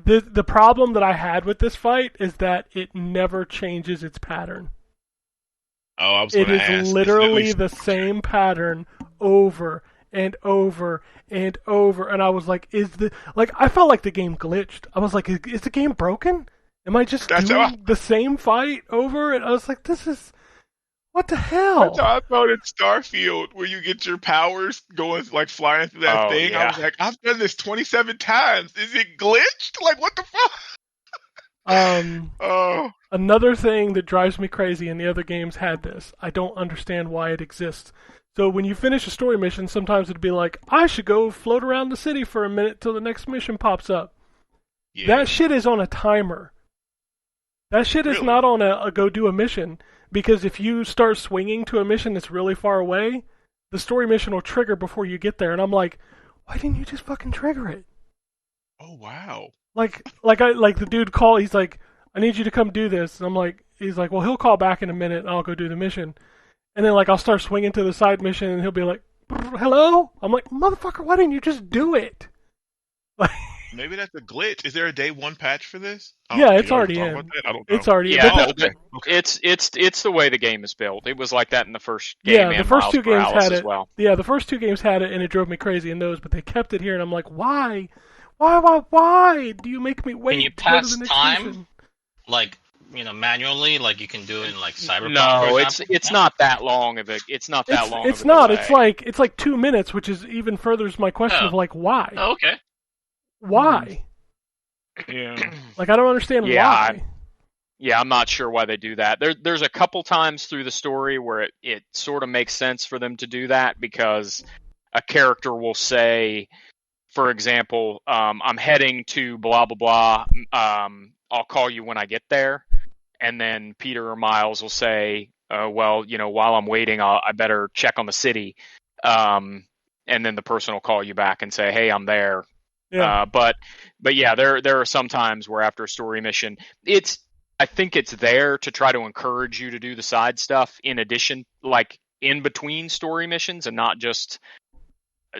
the problem that I had with this fight is that it never changes its pattern. Oh, I was going to ask. It is literally the same pattern over and over and over, and I was like, I felt like the game glitched. I was like, is the game broken? Am I just doing the same fight over? And I was like, what the hell? That's how I felt in Starfield, where you get your powers going, flying through that thing. Yeah. I was like, I've done this 27 times. Is it glitched? What the fuck? Another thing that drives me crazy, and the other games had this. I don't understand why it exists. So when you finish a story mission, sometimes it'd be like, I should go float around the city for a minute till the next mission pops up. Yeah. That shit is on a timer. That shit is not on a go do a mission. Because if you start swinging to a mission that's really far away, the story mission will trigger before you get there. And I'm like, why didn't you just fucking trigger it? Oh, wow. The dude called, he's like, I need you to come do this. And he's like, well, he'll call back in a minute and I'll go do the mission. And then I'll start swinging to the side mission and he'll be like, hello? I'm like, motherfucker, why didn't you just do it? Maybe that's a glitch. Is there a day 1 patch for this? Yeah, it's already in. I don't know. It's already in. Yeah, okay. It's the way the game is built. It was like that in the first game. Yeah, the first 2 games had it. Well. Yeah, the first 2 games had it, and it drove me crazy in those. But they kept it here, and I'm like, why? Why do you make me wait? Can you pass time? manually, like you can do in like Cyberpunk? No, for it's example? not that long of a it's not that long It's of a not. delay. It's like 2 minutes, which is even furthers my question Oh. of like why? Oh, okay. Why? Yeah. Like I don't understand Yeah, why. Yeah, I'm not sure why they do that. There's a couple times through the story where it sort of makes sense for them to do that because a character will say, for example, I'm heading to blah blah blah. I'll call you when I get there, and then Peter or Miles will say, well, while I'm waiting, I better check on the city, and then the person will call you back and say, hey, I'm there. Yeah. But yeah, there are some times where after a story mission, I think it's there to try to encourage you to do the side stuff in addition, like in between story missions, and not just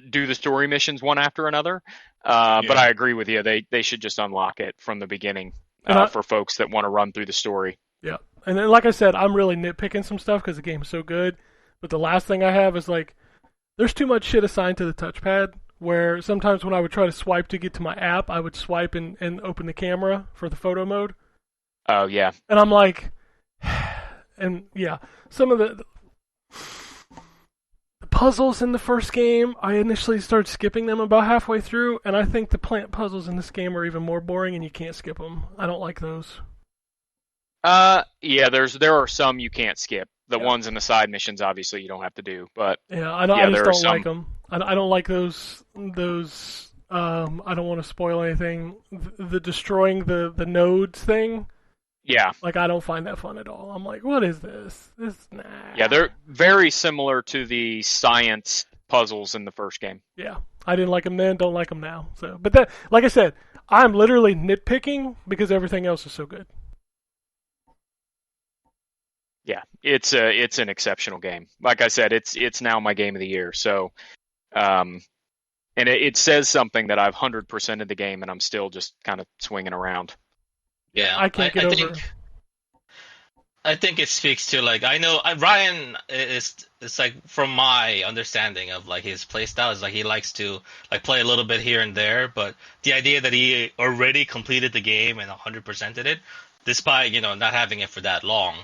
do the story missions one after another. But I agree with you; they should just unlock it from the beginning for folks that want to run through the story. Yeah, and then like I said, I'm really nitpicking some stuff because the game's so good. But the last thing I have is like, there's too much shit assigned to the touchpad. Where sometimes when I would try to swipe to get to my app, I would swipe and open the camera for the photo mode. Oh yeah, and I'm like, and yeah, some of the puzzles in the first game, I initially started skipping them about halfway through, and I think the plant puzzles in this game are even more boring, and you can't skip them. I don't like those. Yeah, there are some you can't skip. The ones in the side missions, obviously, you don't have to do. But yeah, I just don't like them. I don't like those. I don't want to spoil anything. The destroying the nodes thing. Yeah. Like, I don't find that fun at all. I'm like, what is this? Nah. Yeah, they're very similar to the science puzzles in the first game. Yeah. I didn't like them then, don't like them now. So, but that, like I said, I'm literally nitpicking because everything else is so good. Yeah, it's an exceptional game. Like I said, it's now my game of the year. So, and it says something that I've 100%ed the game, and I'm still just kind of swinging around. Yeah, I can't get over it. I think it speaks to, like, I know Ryan is like, from my understanding of like his play style, is like he likes to like play a little bit here and there, but the idea that he already completed the game and 100%ed it, despite not having it for that long,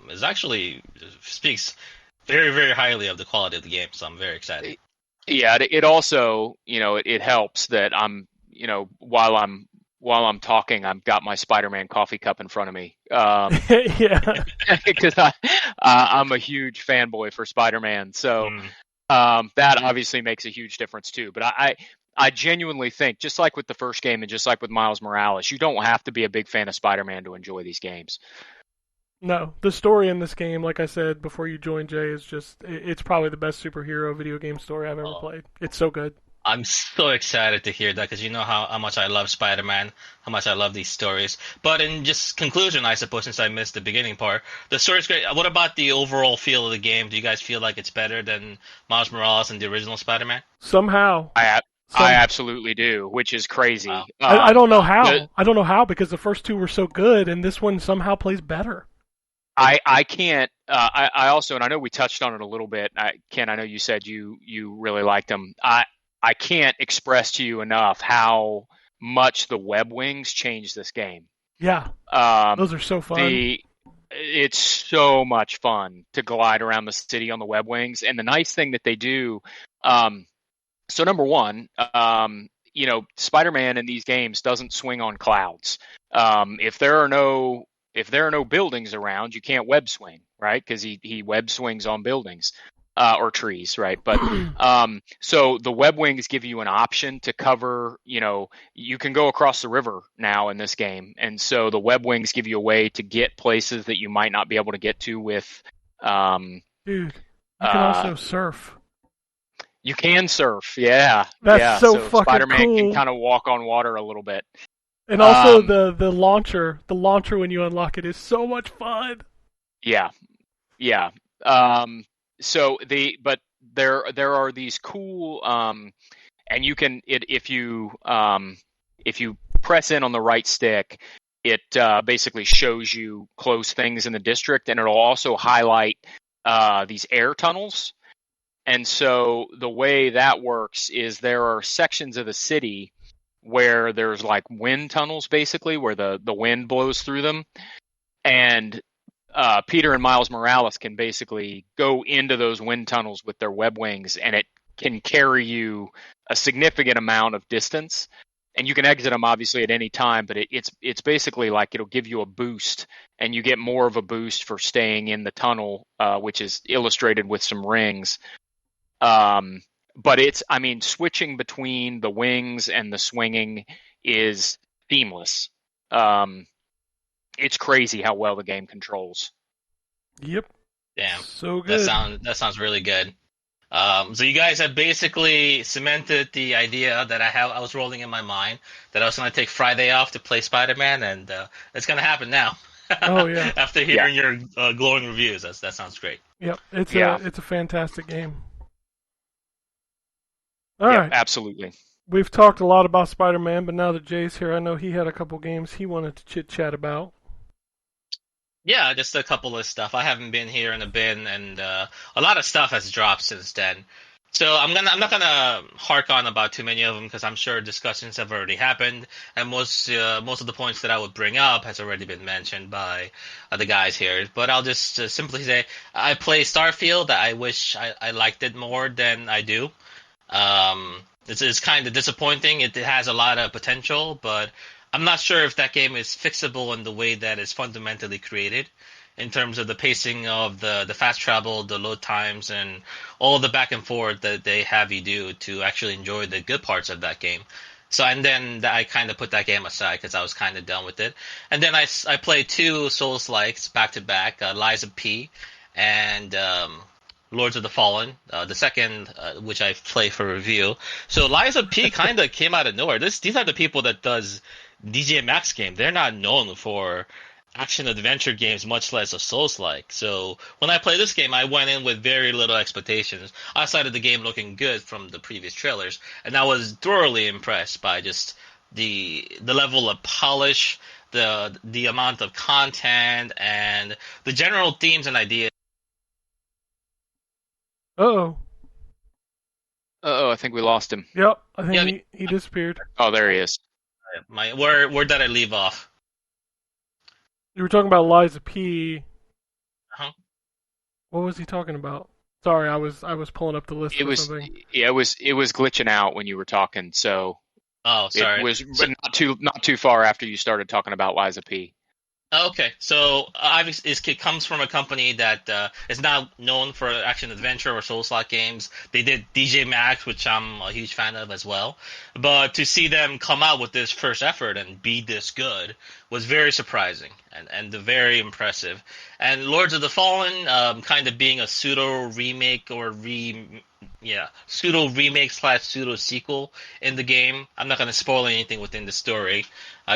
is actually speaks very, very highly of the quality of the game. So I'm very excited. Yeah, it also it helps that I'm while I'm talking, I've got my Spider-Man coffee cup in front of me. Yeah, because I'm a huge fanboy for Spider-Man, so that obviously makes a huge difference too. But I genuinely think, just like with the first game and just like with Miles Morales, you don't have to be a big fan of Spider-Man to enjoy these games. No, the story in this game, like I said before you joined, Jay, is it's probably the best superhero video game story I've ever played. It's so good. I'm so excited to hear that because you know how much I love Spider-Man, how much I love these stories. But in just conclusion, I suppose, since I missed the beginning part, the story's great. What about the overall feel of the game? Do you guys feel like it's better than Miles Morales and the original Spider-Man? Somehow. I absolutely do, which is crazy. Wow. I don't know how. I don't know how, because the first two were so good, and this one somehow plays better. I can't. I also, and I know we touched on it a little bit. Ken, I know you said you really liked them. I can't express to you enough how much the web wings changed this game. Yeah, those are so fun. It's so much fun to glide around the city on the web wings, and the nice thing that they do. So number one, Spider-Man in these games doesn't swing on clouds. If there are no buildings around, you can't web swing, right? Because he web swings on buildings. Or trees, right? But so the web wings give you an option to cover. You can go across the river now in this game, and so the web wings give you a way to get places that you might not be able to get to with. Dude, you can also surf. You can surf, yeah. That's so fucking Spider-Man cool. can kind of walk on water a little bit. And also the launcher when you unlock it is so much fun. Yeah. But there are these cool and you can if you press in on the right stick, it basically shows you close things in the district, and it'll also highlight these air tunnels. And so the way that works is there are sections of the city where there's like wind tunnels, basically, where the wind blows through them. and Peter and Miles Morales can basically go into those wind tunnels with their web wings, and it can carry you a significant amount of distance. And you can exit them obviously at any time, but it's basically like it'll give you a boost, and you get more of a boost for staying in the tunnel, which is illustrated with some rings. But switching between the wings and the swinging is seamless. It's crazy how well the game controls. Yep. Damn. So good. That sounds really good. So you guys have basically cemented the idea that I was rolling in my mind that I was going to take Friday off to play Spider-Man, and it's going to happen now. Oh yeah. After hearing your glowing reviews, that sounds great. Yep. It's a fantastic game. All right. Absolutely. We've talked a lot about Spider-Man, but now that Jay's here, I know he had a couple games he wanted to chit-chat about. Yeah, just a couple of stuff. I haven't been here in a bit, and a lot of stuff has dropped since then. So I'm not gonna hark on about too many of them because I'm sure discussions have already happened, and most of the points that I would bring up has already been mentioned by the guys here. But I'll just simply say I play Starfield. I wish I liked it more than I do. It's kind of disappointing. It has a lot of potential, but I'm not sure if that game is fixable in the way that it's fundamentally created, in terms of the pacing of the fast travel, the load times, and all the back and forth that they have you do to actually enjoy the good parts of that game. So, and then I kind of put that game aside because I was kind of done with it. And then I played two Souls-likes back-to-back, Lies of P and Lords of the Fallen, the second, which I play for review. So Lies of P kind of came out of nowhere. These are the people that does DJ Max game. They're not known for action-adventure games, much less a Souls-like. So when I played this game, I went in with very little expectations, outside of the game looking good from the previous trailers, and I was thoroughly impressed by just the level of polish, the amount of content, and the general themes and ideas. Uh-oh. I think we lost him. Yep, I think he disappeared. Oh, there he is. Where did I leave off? You were talking about Liza P. Uh-huh. What was he talking about? Sorry, I was pulling up the list. It was glitching out when you were talking. So sorry. It was not too far after you started talking about Liza P. Okay, so obviously it comes from a company that is not known for action-adventure or Souls-like games. They did DJ Max, which I'm a huge fan of as well. But to see them come out with this first effort and be this good was very surprising and very impressive. And Lords of the Fallen, kind of being a pseudo remake or pseudo remake / pseudo sequel in the game. I'm not going to spoil anything within the story,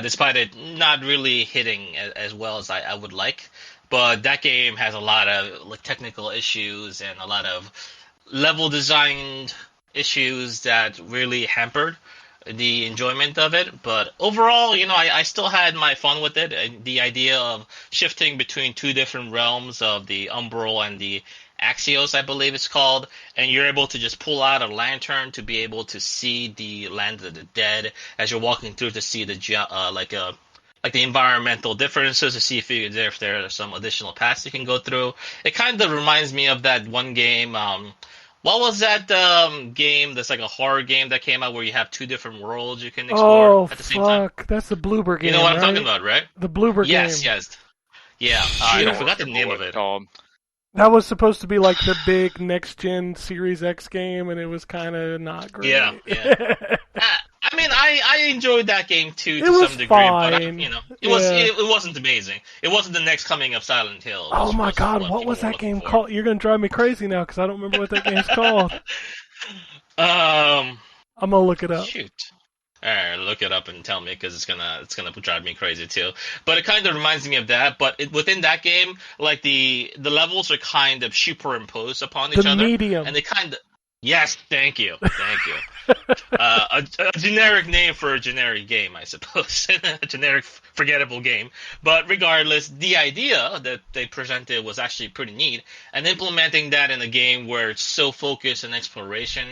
despite it not really hitting as well as I would like. But that game has a lot of technical issues and a lot of level design issues that really hampered the enjoyment of it. But overall, I still had my fun with it. The idea of shifting between two different realms of the Umbral and the Axios, I believe it's called, and you're able to just pull out a lantern to be able to see the land of the dead as you're walking through, to see the the environmental differences, to see if there are some additional paths you can go through. It kind of reminds me of that one game. What was that game that's like a horror game that came out where you have two different worlds you can explore at the same time? That's the Bloober game. You know what I'm right? talking about, right? The Bloober game. Yes. Yeah, I forgot the name of it. That was supposed to be like the big next-gen Series X game, and it was kind of not great. Yeah. I mean, I enjoyed that game too to some degree, fine. but it wasn't amazing. It wasn't the next coming of Silent Hill. Oh my God, what was that game called? You're gonna drive me crazy now because I don't remember what that game's called. I'm gonna look it up. Shoot. All right, look it up and tell me, because it's gonna drive me crazy too. But it kind of reminds me of that. But within that game, like the levels are kind of superimposed upon each other. The medium. And they kind of. Yes, thank you. A generic name for a generic game, I suppose. A generic, forgettable game. But regardless, the idea that they presented was actually pretty neat. And implementing that in a game where it's so focused on exploration,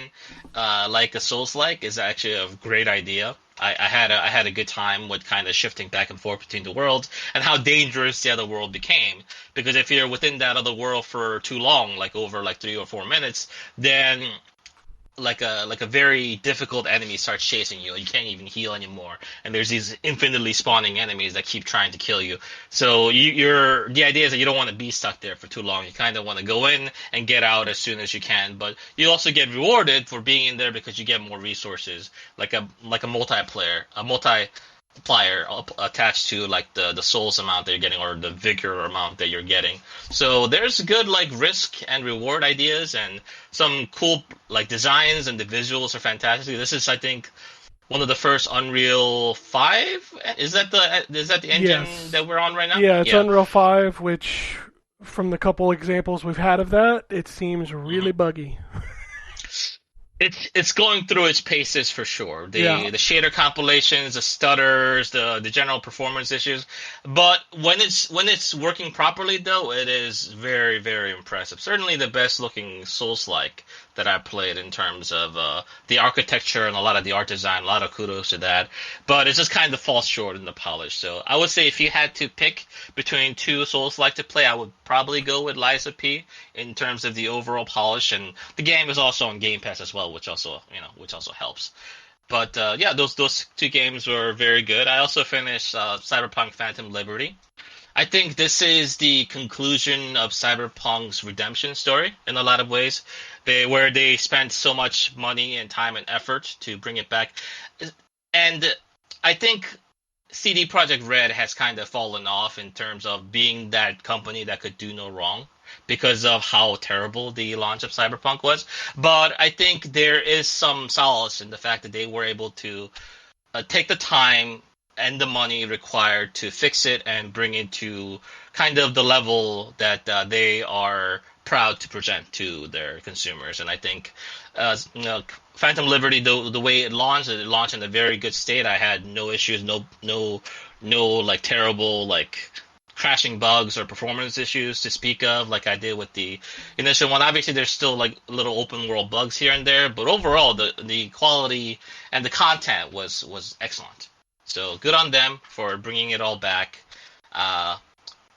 like a Souls-like, is actually a great idea. I had a good time with kind of shifting back and forth between the worlds and how dangerous the other world became. Because if you're within that other world for too long, like over like 3 or 4 minutes, then like a very difficult enemy starts chasing you. You can't even heal anymore, and there's these infinitely spawning enemies that keep trying to kill you. So the idea is that you don't want to be stuck there for too long. You kind of want to go in and get out as soon as you can, but you also get rewarded for being in there because you get more resources, like a multiplier attached to like the souls amount that you're getting or the vigor amount that you're getting. So there's good like risk and reward ideas and some cool like designs, and the visuals are fantastic. This is, I think, one of the first Unreal 5. Is that the engine Yes. that we're on right now? Yeah, it's Unreal 5, which from the couple examples we've had of that, it seems really buggy. It's going through its paces for sure. The shader compilations, the stutters, the general performance issues. But when it's working properly though, it is very, very impressive. Certainly the best looking Souls-like that I played in terms of the architecture and a lot of the art design. A lot of kudos to that. But it just kind of falls short in the polish. So I would say if you had to pick between two Souls-like to play, I would probably go with Lies of P in terms of the overall polish, and the game is also on Game Pass as well, which also helps. But those two games were very good. I also finished Cyberpunk Phantom Liberty. I think this is the conclusion of Cyberpunk's redemption story in a lot of ways, where they spent so much money and time and effort to bring it back. And I think CD Projekt Red has kind of fallen off in terms of being that company that could do no wrong because of how terrible the launch of Cyberpunk was. But I think there is some solace in the fact that they were able to take the time and the money required to fix it and bring it to kind of the level that they are proud to present to their consumers. And I think Phantom Liberty, the way it launched in a very good state. I had no issues, no like terrible like crashing bugs or performance issues to speak of like I did with the initial one. Obviously there's still like little open world bugs here and there, but overall the quality and the content was excellent. So good on them for bringing it all back.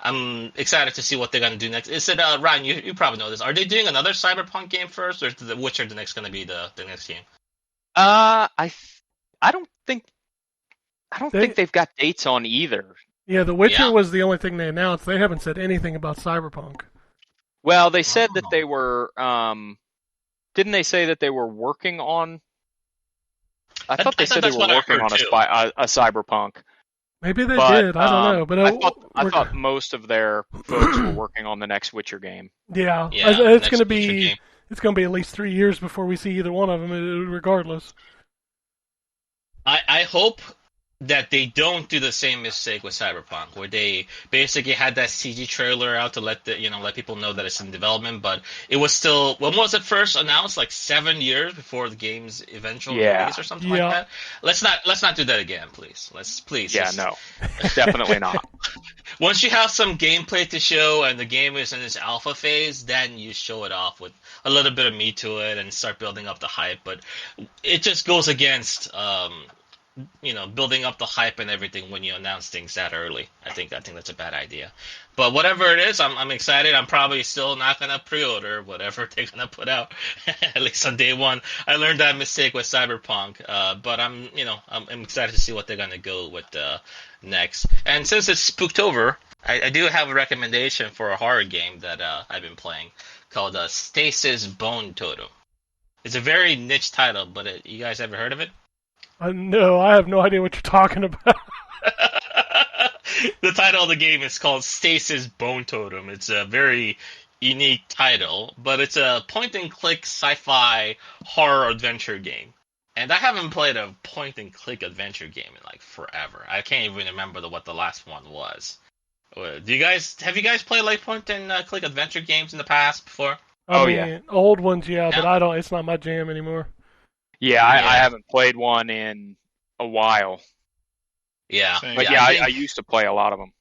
I'm excited to see what they're going to do next. Is it Ryan? You probably know this. Are they doing another Cyberpunk game first, or is The Witcher the next going to be the next game? I don't think they've got dates on either. Yeah, The Witcher was the only thing they announced. They haven't said anything about Cyberpunk. Well, they said that they were. Didn't they say that they were working on? I thought they said they were working on a Cyberpunk. Maybe they did. I don't know. But I thought most of their folks were working on the next Witcher game. Yeah, it's going to be at least 3 years before we see either one of them, regardless. I hope that they don't do the same mistake with Cyberpunk, where they basically had that CG trailer out to let people know that it's in development, but it was still, when was it first announced? Like 7 years before the game's eventual release or something like that. Let's not do that again, please. No, definitely not. Once you have some gameplay to show and the game is in its alpha phase, then you show it off with a little bit of meat to it and start building up the hype. But it just goes against building up the hype and everything when you announce things that early. I think that's a bad idea. But whatever it is, I'm excited. I'm probably still not gonna pre-order whatever they're gonna put out, at least on day one. I learned that mistake with Cyberpunk, but I'm excited to see what they're gonna go with next. And since it's Spooktober, I do have a recommendation for a horror game that I've been playing called Stasis Bone Totem. It's a very niche title, but you guys ever heard of it? No, I have no idea what you're talking about. The title of the game is called Stasis Bone Totem. It's a very unique title, but it's a point-and-click sci-fi horror adventure game. And I haven't played a point-and-click adventure game in like forever. I can't even remember what the last one was. Have you guys played like point-and-click adventure games in the past before? I mean, old ones, but it's not my jam anymore. Yeah, I haven't played one in a while. Yeah, but I used to play a lot of them.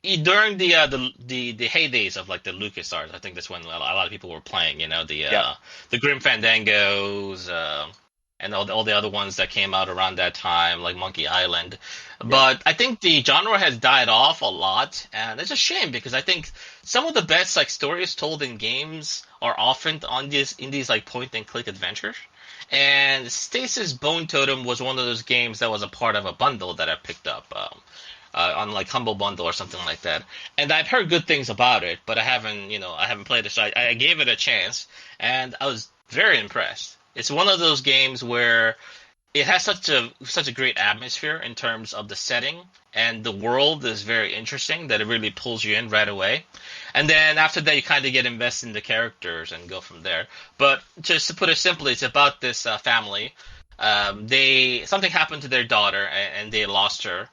During the heydays of like the LucasArts, I think that's when a lot of people were playing. The Grim Fandangos and all the other ones that came out around that time, like Monkey Island. But I think the genre has died off a lot, and it's a shame because I think some of the best like stories told in games are often on these like point and click adventures. And Stasis Bone Totem was one of those games that was a part of a bundle that I picked up. On like Humble Bundle or something like that. And I've heard good things about it, but I haven't played it. So I gave it a chance, and I was very impressed. It's one of those games where it has such a great atmosphere in terms of the setting, and the world is very interesting that it really pulls you in right away. And then after that, you kind of get invested in the characters and go from there. But just to put it simply, it's about this family. Something happened to their daughter, and they lost her,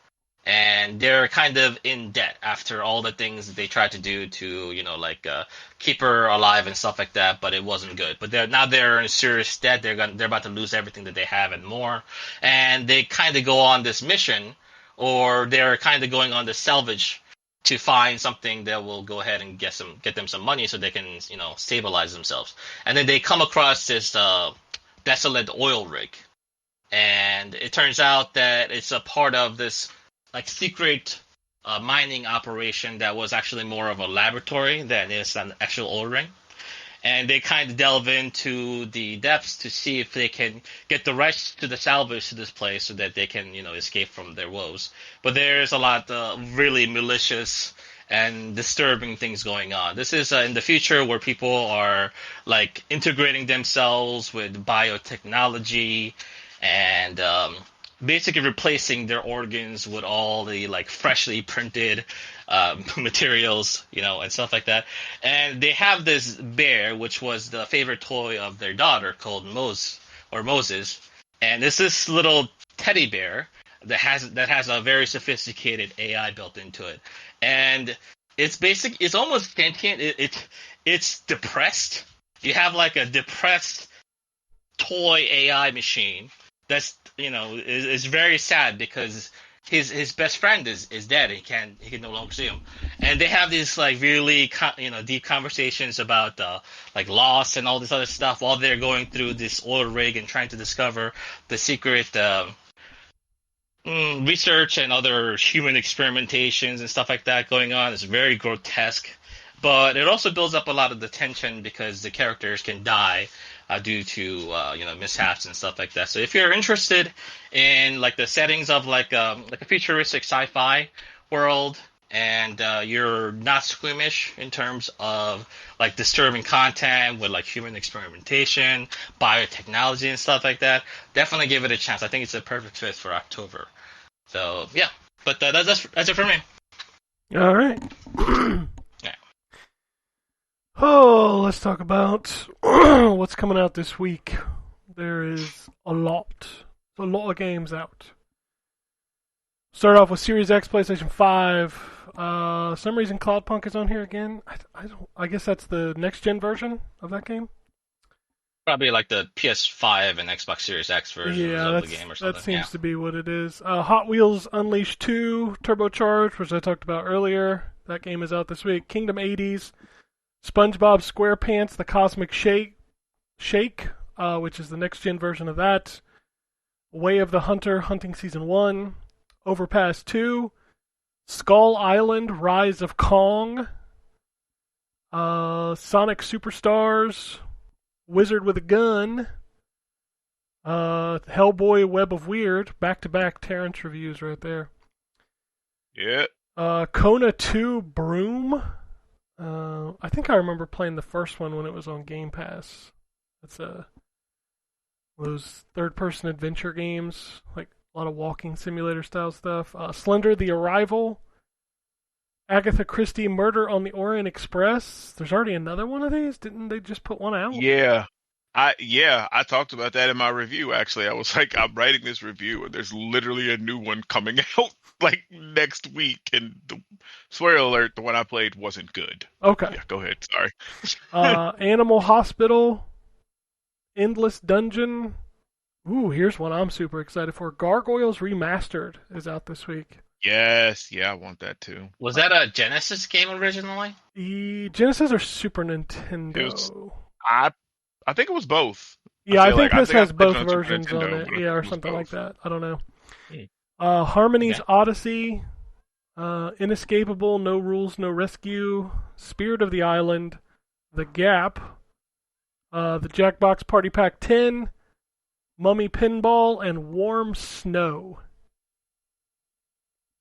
and they're kind of in debt after all the things that they tried to do to, keep her alive and stuff like that, but it wasn't good. But they're in serious debt. They're about to lose everything that they have and more, and they kind of go on this mission, or they're kind of going on this salvage to find something that will go ahead and get them some money so they can, stabilize themselves. And then they come across this desolate oil rig, and it turns out that it's a part of this like secret mining operation that was actually more of a laboratory than is an actual oil ring. And they kind of delve into the depths to see if they can get the rights to the salvage to this place so that they can, escape from their woes. But there's a lot of really malicious and disturbing things going on. This is in the future where people are like integrating themselves with biotechnology and basically replacing their organs with all the like freshly printed materials, and stuff like that. And they have this bear, which was the favorite toy of their daughter, called Moses. And this little teddy bear that has a very sophisticated AI built into it. And it's almost sentient. It's depressed. You have like a depressed toy AI machine that's is very sad because his best friend is dead. He can no longer see him, and they have these like really deep conversations about like loss and all this other stuff while they're going through this oil rig and trying to discover the secret research and other human experimentations and stuff like that going on. It's very grotesque, but it also builds up a lot of the tension because the characters can die due to mishaps and stuff like that. So if you're interested in like the settings of like a futuristic sci-fi world, and you're not squeamish in terms of like disturbing content with like human experimentation, biotechnology and stuff like that, definitely give it a chance. I think it's a perfect fit for October. So yeah, but that's it for me. All right. Yeah. Oh, let's talk about what's coming out this week. There is a lot of games out. Start off with Series X, PlayStation 5. Some reason Cloudpunk is on here again. I guess that's the next gen version of that game. Probably like the PS5 and Xbox Series X version of the game or something. That seems to be what it is. Hot Wheels Unleashed 2 Turbocharged, which I talked about earlier. That game is out this week. Kingdom 80s. SpongeBob SquarePants, The Cosmic Shake, which is the next-gen version of that. Way of the Hunter, Hunting Season 1. Overpass 2. Skull Island, Rise of Kong. Sonic Superstars. Wizard with a Gun. Hellboy, Web of Weird. Back-to-back Terrence reviews right there. Yeah. Kona 2 Broom. I think I remember playing the first one when it was on Game Pass. That's those third-person adventure games, like a lot of walking simulator style stuff. Slender: The Arrival, Agatha Christie: Murder on the Orient Express. There's already another one of these. Didn't they just put one out? Yeah. I talked about that in my review. Actually, I was like, I'm writing this review, and there's literally a new one coming out like next week. And spoiler alert, the one I played wasn't good. Okay. Yeah, go ahead. Sorry. Animal Hospital, Endless Dungeon. Ooh, here's one I'm super excited for. Gargoyles Remastered is out this week. Yes, yeah, I want that too. Was that a Genesis game originally? Genesis or Super Nintendo? I think it was both. Yeah, I think this has I played both it on Super versions on Nintendo, it. but I Yeah, think or it was something like both. that. I don't know. Hmm. Harmony's Okay. Odyssey, Inescapable, No Rules, No Rescue, Spirit of the Island, The Gap, the Jackbox Party Pack 10, Mummy Pinball, and Warm Snow.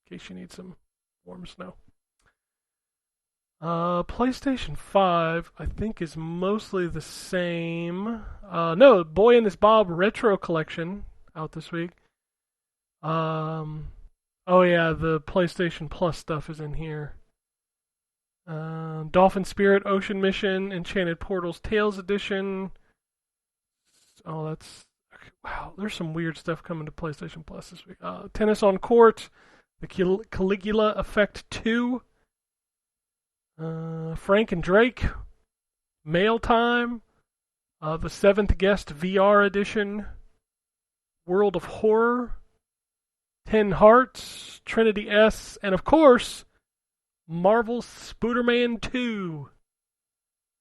In case you need some warm snow. PlayStation 5, I think, is mostly the same. No, Boy and His Bob Retro Collection out this week. Oh yeah, the PlayStation Plus stuff is in here. Dolphin Spirit Ocean Mission, Enchanted Portals Tales Edition. Oh, that's wow. There's some weird stuff coming to PlayStation Plus this week. Tennis on Court, the Caligula Effect 2, Frank and Drake, Mail Time, the Seventh Guest VR Edition, World of Horror, 10 Hearts, Trinity S, and of course, Marvel's Spider-Man 2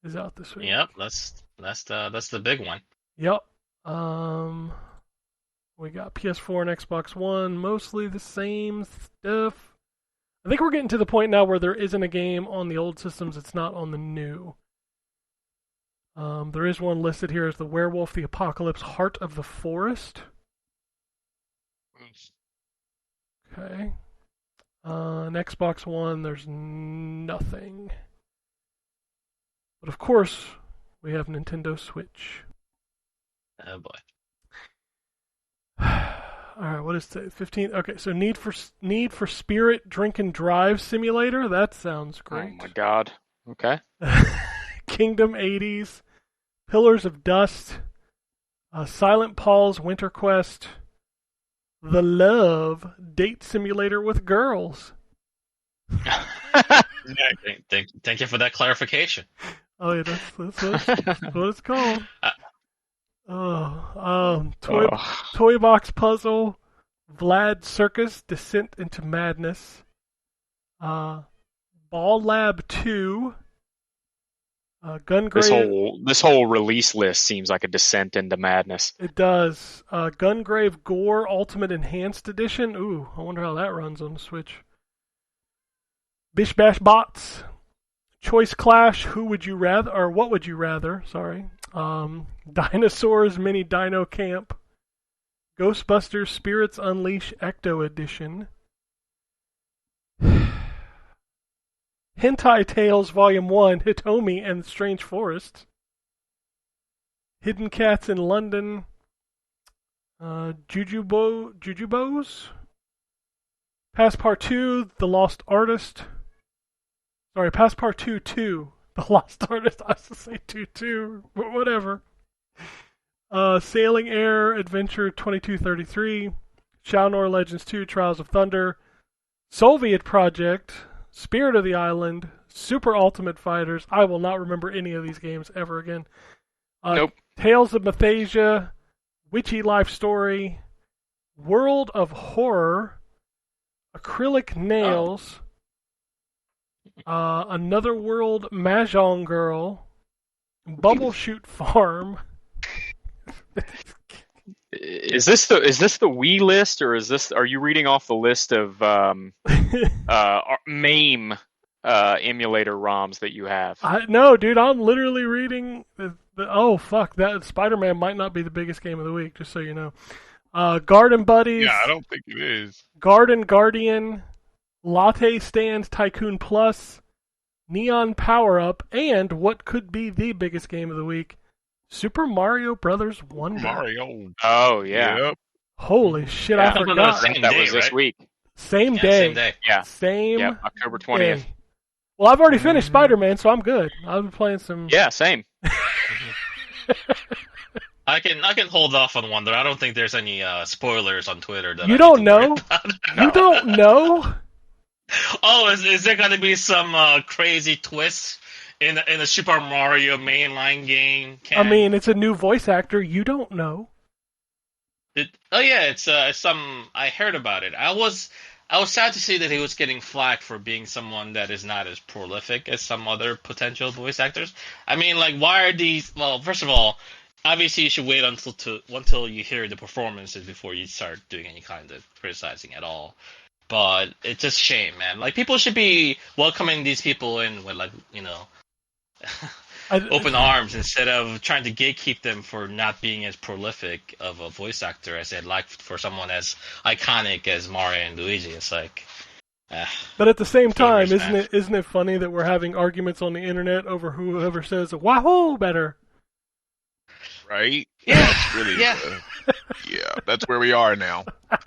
is out this week. Yep, that's the big one. Yep. We got PS4 and Xbox One, mostly the same stuff. I think we're getting to the point now where there isn't a game on the old systems that's not on the new. There is one listed here as the Werewolf the Apocalypse Heart of the Forest. Okay. On Xbox One, there's nothing. But of course, we have Nintendo Switch. Oh boy. All right, what is it? 15. Okay, so Need for Spirit Drink and Drive Simulator. That sounds great. Oh my god. Okay. Kingdom 80s, Pillars of Dust, Silent Paul's Winter Quest, The Love Date Simulator with Girls. Thank you for that clarification. Oh yeah, that's what it's called. Toy Box Puzzle, Vlad Circus Descent into Madness, Ball Lab 2, Gungrave. This whole release list seems like a descent into madness. It does. Gungrave Gore Ultimate Enhanced Edition. Ooh, I wonder how that runs on the Switch. Bish Bash Bots, Choice Clash. Who would you rather, or what would you rather? Sorry. Dinosaurs Mini Dino Camp, Ghostbusters Spirits Unleash Ecto Edition, Hentai Tales Volume 1, Hitomi and the Strange Forest, Hidden Cats in London, Jujubos, Passepartout, The Lost Artist, sorry, Passepartout 2, The Lost Artist, I was to say 2-2, but whatever. Sailing Air Adventure 2233, Shaonor Legends 2 Trials of Thunder, Soviet Project, Spirit of the Island, Super Ultimate Fighters. I will not remember any of these games ever again. Nope. Tales of Mathasia, Witchy Life Story, World of Horror, Acrylic Nails, Another World Mahjong Girl, Bubble Shoot Farm. Is this the Wii list, or are you reading off the list of MAME emulator ROMs that you have? No, dude, I'm literally reading oh fuck, that Spider-Man might not be the biggest game of the week, just so you know. Garden Buddies. Yeah, I don't think it is. Garden Guardian, Latte Stand Tycoon Plus, Neon Power Up, and what could be the biggest game of the week, Super Mario Brothers Wonder. Mario. Oh yeah. Yep. Holy shit, Yeah. I forgot. Same That day, was this right? week. Same Yeah, day. same day. Yeah. Same Yeah. October 20th. day. Well, I've already finished Spider-Man, so I'm good. I've been playing some. Yeah, same. I can hold off on Wonder. I don't think there's any spoilers on Twitter that You I don't need to worry know? about. You don't know? Oh, is there going to be some crazy twist in a Super Mario mainline game? I mean, it's a new voice actor. You don't know. It's some. I heard about it. I was sad to see that he was getting flack for being someone that is not as prolific as some other potential voice actors. I mean, like, why are these? Well, first of all, obviously you should wait until you hear the performances before you start doing any kind of criticizing at all. But it's just a shame, man. Like, people should be welcoming these people in with, like, open arms instead of trying to gatekeep them for not being as prolific of a voice actor as they'd like for someone as iconic as Mario and Luigi. It's like, but at the same time, man. isn't it funny that we're having arguments on the internet over whoever says "Wahoo" better? Right? Yeah, That's really, yeah, that's where we are now.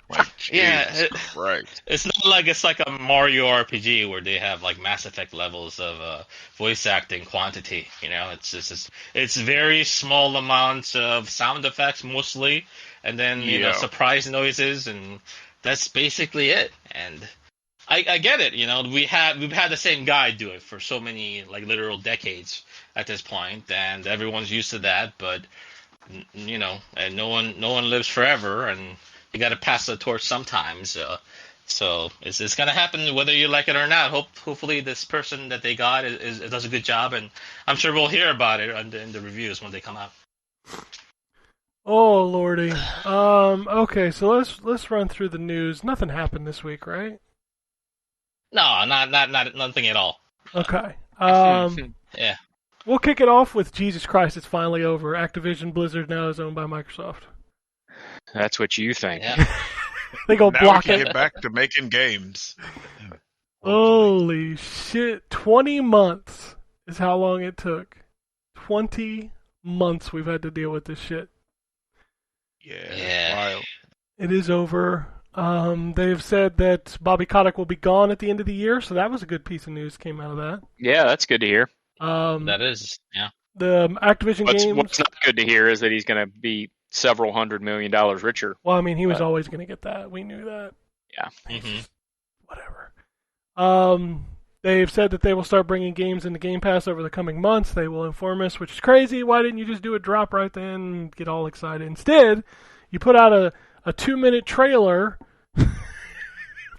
Like, Jesus Christ. It's not like it's like a Mario RPG where they have like Mass Effect levels of voice acting quantity. It's very small amounts of sound effects mostly, and then surprise noises, and that's basically it. And I get it. We've had the same guy do it for so many like literal decades at this point, and everyone's used to that. But and no one lives forever, and you got to pass the torch sometimes. So it's gonna happen whether you like it or not. Hopefully this person that they got does a good job, and I'm sure we'll hear about it in the reviews when they come out. Oh lordy. Okay, so let's run through the news. Nothing happened this week, right? No, not nothing at all. Okay. Yeah. We'll kick it off with Jesus Christ, it's finally over. Activision Blizzard now is owned by Microsoft. That's what you think. Yeah. They go Now block we can it. get back to making games. Holy shit. 20 months is how long it took. 20 months we've had to deal with this shit. Yeah. Wild. It is over. They've said that Bobby Kotick will be gone at the end of the year, so that was a good piece of news came out of that. Yeah, that's good to hear. That is, yeah. The Activision games. What's not good to hear is that he's going to be several $100 million richer. Well, I mean, he was always going to get that. We knew that. Yeah. Mm-hmm. Whatever. They've said that they will start bringing games into Game Pass over the coming months. They will inform us, which is crazy. Why didn't you just do a drop right then and get all excited? Instead, you put out a 2-minute trailer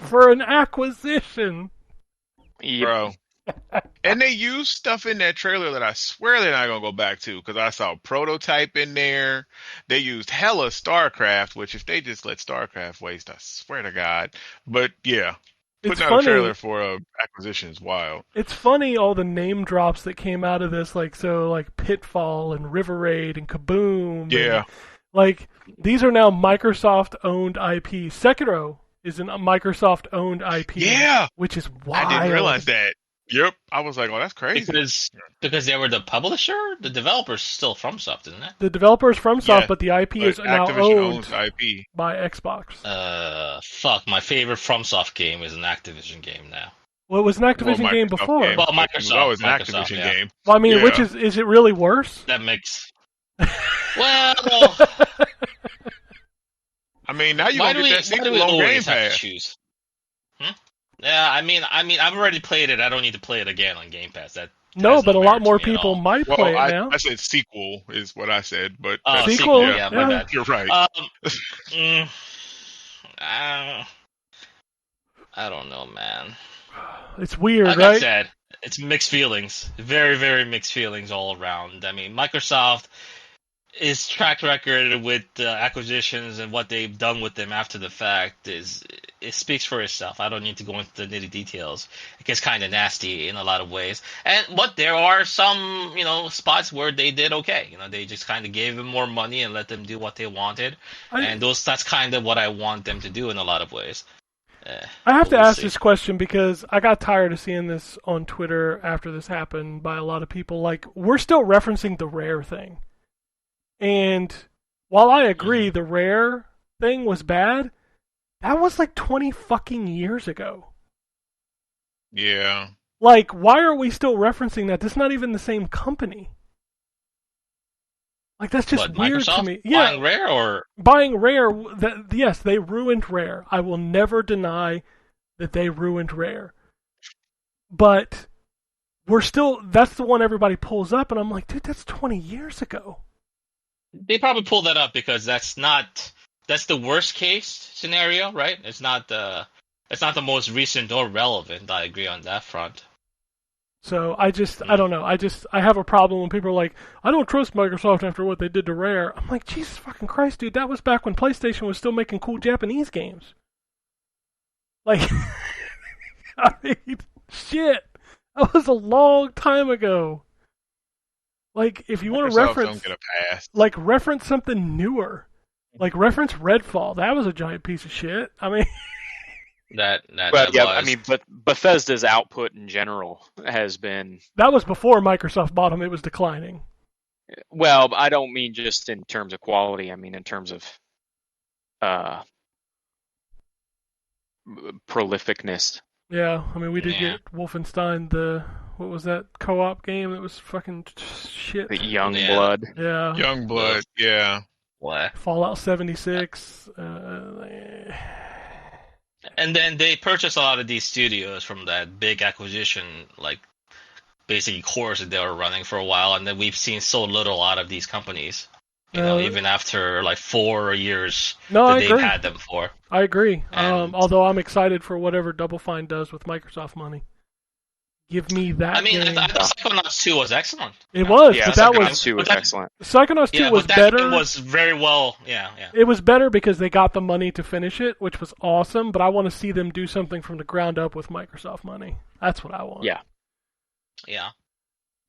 for an acquisition. Yep. Bro. And they use stuff in that trailer that I swear they're not going to go back to, because I saw Prototype in there. They used hella StarCraft, which if they just let StarCraft waste, I swear to God. But yeah, putting out a trailer for acquisition is wild. It's funny all the name drops that came out of this, like Pitfall and River Raid and Kaboom. Yeah. And, these are now Microsoft-owned IP. Sekiro is a Microsoft-owned IP. Yeah. Which is wild. I didn't realize that. Yep. I was like, oh, that's crazy. Because they were the publisher? The developer's still FromSoft, isn't it? The developer's FromSoft, but the IP is now owned IP. by Xbox. Fuck, my favorite FromSoft game is an Activision game now. Well, it was an Activision game before. Game. Well, Microsoft. It was always an Microsoft, Activision yeah. game. Well, I mean, which is it really worse? That makes... Well... I mean, now you're going to get that sequel on Game Pass. Choose? Yeah, I mean, I've already played it. I don't need to play it again on Game Pass. No, but a lot more people might play it now. I said sequel is what I said, but sequel. Yeah, my bad. You're right. I don't know, man. It's weird, like right? I said, it's mixed feelings. Very, very mixed feelings all around. I mean, Microsoft is track record with acquisitions and what they've done with them after the fact it speaks for itself. I don't need to go into the nitty details. It gets kind of nasty in a lot of ways. But there are some, spots where they did okay. They just kind of gave them more money and let them do what they wanted. That's kind of what I want them to do in a lot of ways. I have to ask this question because I got tired of seeing this on Twitter after this happened by a lot of people. Like, we're still referencing the Rare thing. And while I agree the Rare thing was bad, that was like 20 fucking years ago. Yeah. Like, why are we still referencing that? That's not even the same company. Like, that's just weird Microsoft to me. Yeah. Buying Rare or... Buying Rare, yes, they ruined Rare. I will never deny that they ruined Rare. But that's the one everybody pulls up, and I'm like, dude, that's 20 years ago. They probably pulled that up because that's the worst case scenario, right? It's not the most recent or relevant. I agree on that front. So I don't know. I have a problem when people are like, I don't trust Microsoft after what they did to Rare. I'm like, Jesus fucking Christ, dude, that was back when PlayStation was still making cool Japanese games. Like, I mean, shit, that was a long time ago. Like, if you want to Microsoft reference, don't get a pass. like, reference something newer. Like, reference Redfall. That was a giant piece of shit. I mean, That But yeah, was. I mean, but Bethesda's output in general has been, that was before Microsoft bought them. It was declining. well, I don't mean just in terms of quality. I mean in terms of prolificness. Yeah, I mean, we did Yeah. get Wolfenstein, what was that co-op game that was fucking shit? The young Yeah. blood. Yeah. Youngblood, yeah. What? Fallout 76. And then they purchased a lot of these studios from that big acquisition, like basically course that they were running for a while, and then we've seen so little out of these companies. You know, even after like 4 years No, that I they've agree. had them for. I agree. And- Although I'm excited for whatever Double Fine does with Microsoft money. Give me that I mean, game. I thought Psychonauts 2 was excellent. It was, Yeah, but that Psychonauts was 2 was but that- excellent. Psychonauts 2 Yeah, was but that better. game was very well. Yeah. It was better because they got the money to finish it, which was awesome. But I want to see them do something from the ground up with Microsoft money. That's what I want. Yeah. Yeah.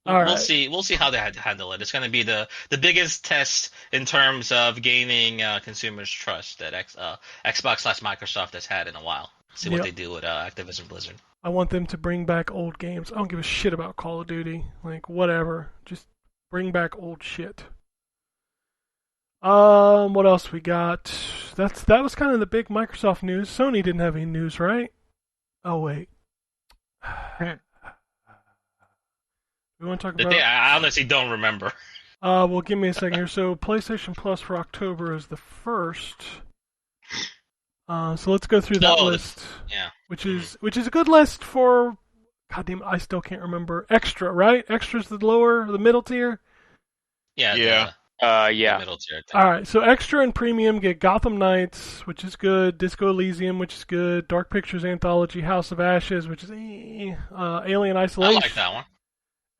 All We'll right. see. We'll see how they handle it. It's going to be the biggest test in terms of gaining consumers' trust that Xbox/Microsoft has had in a while. See what Yep. they do with Activision Blizzard. I want them to bring back old games. I don't give a shit about Call of Duty. Like, whatever. Just bring back old shit. What else we got? That was kind of the big Microsoft news. Sony didn't have any news, right? Oh wait. We want to talk The about. thing, I honestly don't remember. Well, give me a second here. So, PlayStation Plus for October is the 1st. So let's go through that Oh, list. Yeah. Which is a good list for. God damn, I still can't remember. Extra, right? Extra's the middle tier. Yeah. Yeah. The Yeah. middle tier. All right, so extra and premium get Gotham Knights, which is good. Disco Elysium, which is good. Dark Pictures Anthology, House of Ashes, which is Alien I Isolation. like that one.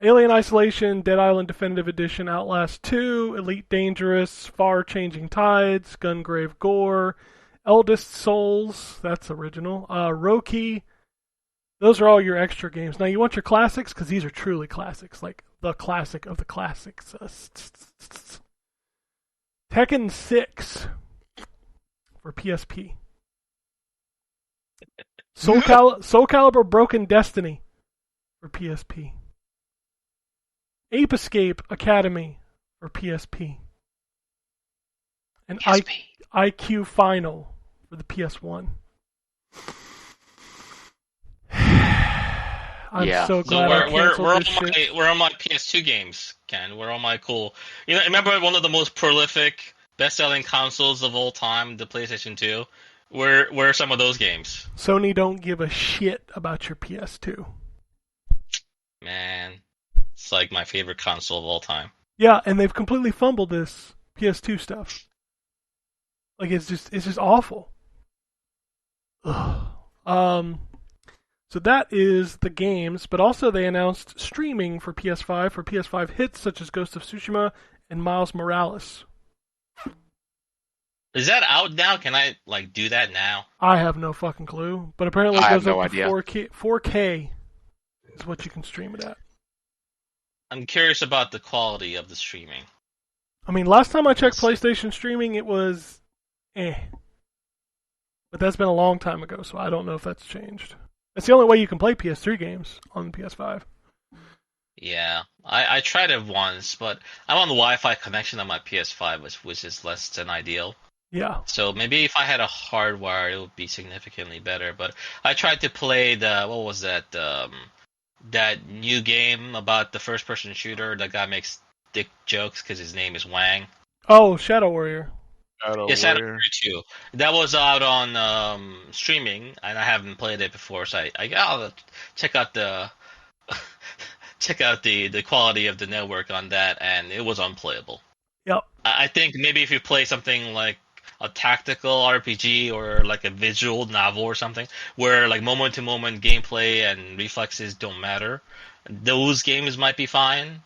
Alien Isolation, Dead Island Definitive Edition, Outlast 2, Elite Dangerous, Far Changing Tides, Gungrave Gore, Eldest Souls, that's original, Roki. Those are all your extra games. Now you want your classics, because these are truly classics, like the classic of the classics. Tekken 6 for PSP. Soul Calibur Broken Destiny for PSP. Ape Escape Academy for PSP. And IQ Final for the PS1. I'm Yeah. so So glad I canceled this shit. we're on my PS2 games, Ken. We're on my cool. You know, remember one of the most prolific, best-selling consoles of all time, the PlayStation 2. Where are some of those games? Sony don't give a shit about your PS2. Man, it's like my favorite console of all time. Yeah, and they've completely fumbled this PS2 stuff. Like it's just awful. Ugh. So that is the games, but also they announced streaming for PS5 for PS5 hits such as Ghost of Tsushima and Miles Morales. Is that out now? Can I do that now? I have no fucking clue, but apparently it I have goes no up to idea. 4K is what you can stream it at. I'm curious about the quality of the streaming. I mean, last time I checked PlayStation streaming, it was But that's been a long time ago, so I don't know if that's changed. That's the only way you can play PS3 games on the PS5. Yeah, I tried it once, but I'm on the Wi-Fi connection on my PS5, which is less than ideal. Yeah. So maybe if I had a hardwire, it would be significantly better. But I tried to play what was that? That new game about the first-person shooter. That guy makes dick jokes because his name is Wang. Oh, Shadow Warrior. Yes, Shadow Warrior 2. That was out on streaming, and I haven't played it before, so I'll check out the the quality of the network on that, and it was unplayable. Yep. I think maybe if you play something like a tactical RPG or like a visual novel or something, where like moment to moment gameplay and reflexes don't matter, those games might be fine.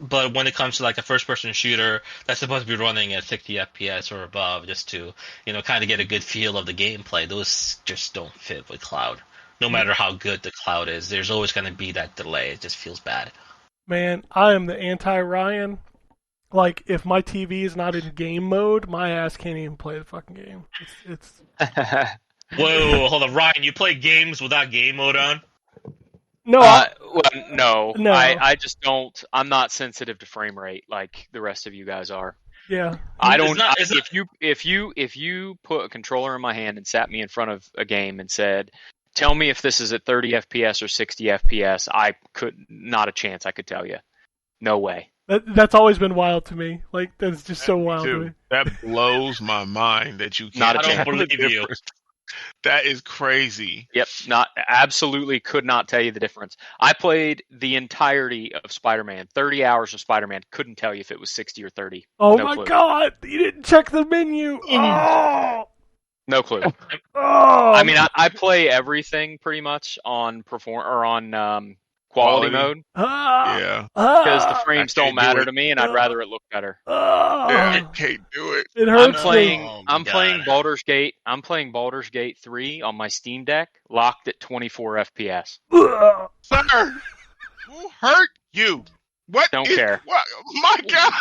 But when it comes to like a first person shooter that's supposed to be running at 60 FPS or above, just to kind of get a good feel of the gameplay, those just don't fit with cloud. No matter how good the cloud is, there's always going to be that delay. It just feels bad. Man, I am the anti-Ryan. Like, if my TV is not in game mode, my ass can't even play the fucking game. It's Whoa, hold on, Ryan, you play games without game mode on? No, no. No. I just don't. I'm not sensitive to frame rate like the rest of you guys are. Yeah. I don't. If you put a controller in my hand and sat me in front of a game and said, "Tell me if this is at 30 FPS or 60 FPS," I could not a chance. I could tell you, no way. That's always been wild to me. Like, that's just so wild to me. That blows my mind that you can't. Not a I don't believe you. That is crazy. Yep, absolutely could not tell you the difference. I played the entirety of Spider-Man, 30 hours of Spider-Man. Couldn't tell you if it was 60 or 30. Oh no my clue. God! You didn't check the menu. Oh. No clue. Oh. I mean, I play everything pretty much on quality mode Yeah. because the frames don't matter to me, and I'd rather it look better. Yeah, I can't do it. It hurts I'm playing Baldur's Gate. I'm playing Baldur's Gate 3 on my Steam Deck, locked at 24 FPS. Sir, who hurt you? What? Don't care. What? My God.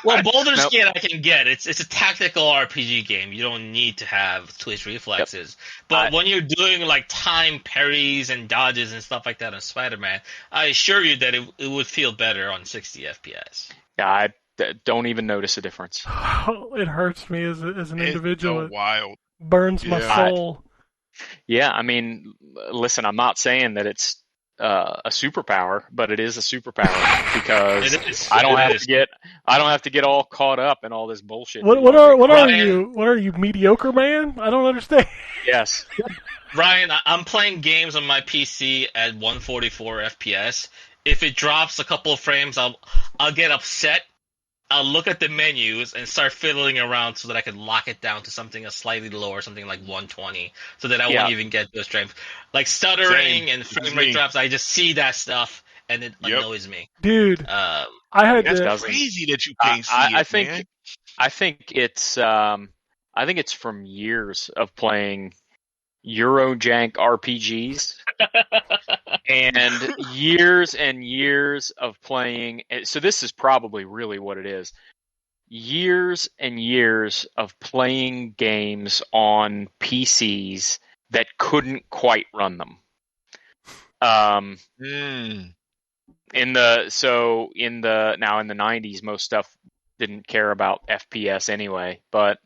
Well, Baldur's Gate I can get. It's a tactical RPG game. You don't need to have twitch reflexes. Yep. But when you're doing like time parries and dodges and stuff like that on Spider-Man, I assure you that it would feel better on 60 FPS. Yeah, I don't even notice a difference. It hurts me as an individual. So wild. It burns my soul. Yeah, I mean, listen, I'm not saying that it's a superpower, but it is a superpower because I don't have to get all caught up in all this bullshit. What are you, mediocre man? I don't understand. Yes. Ryan, I'm playing games on my PC at 144 FPS. If it drops a couple of frames, I'll get upset. I'll look at the menus and start fiddling around so that I can lock it down to something slightly lower, something like 120, so that I won't even get those frames. Like stuttering and frame rate drops, I just see that stuff and it annoys me. Dude, That's crazy that you can't see it, man. I think it's from years of playing Eurojank RPGs and years of playing. So this is probably really what it is. Years and years of playing games on PCs that couldn't quite run them. In the 90s, most stuff didn't care about FPS anyway, but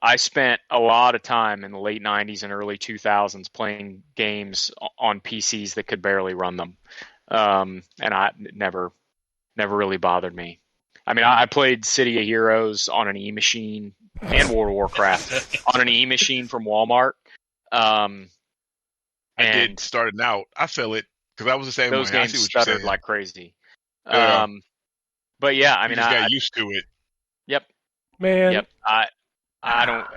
I spent a lot of time in the late 90s and early 2000s playing games on PCs that could barely run them. And it never really bothered me. I mean, I played City of Heroes on an E-machine and World of Warcraft on an E-machine from Walmart. I did starting out. I feel it because I was the same way. Those games stuttered like crazy. Yeah. But yeah, I mean, I got used to it. Yep. Man. Yep. I don't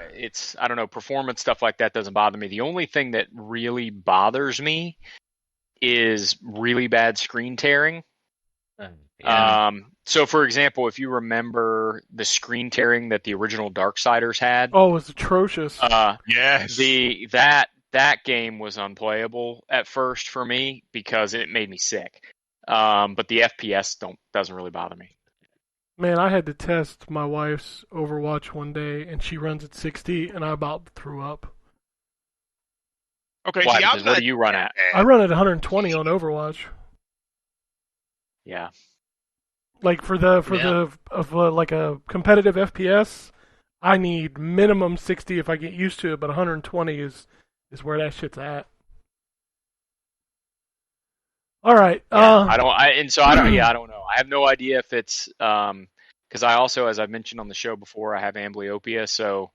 know, performance stuff like that doesn't bother me. The only thing that really bothers me is really bad screen tearing. So for example, if you remember the screen tearing that the original Darksiders had. Oh, it was atrocious. Yes. That game was unplayable at first for me because it made me sick. But the FPS doesn't really bother me. Man, I had to test my wife's Overwatch one day, and she runs at 60, and I about threw up. Okay, why? What do you run at? I run at 120 on Overwatch. Yeah. Like for like a competitive FPS, I need minimum 60 if I get used to it, but 120 is where that shit's at. All right. I don't know. I have no idea if it's because I also, as I've mentioned on the show before, I have amblyopia, so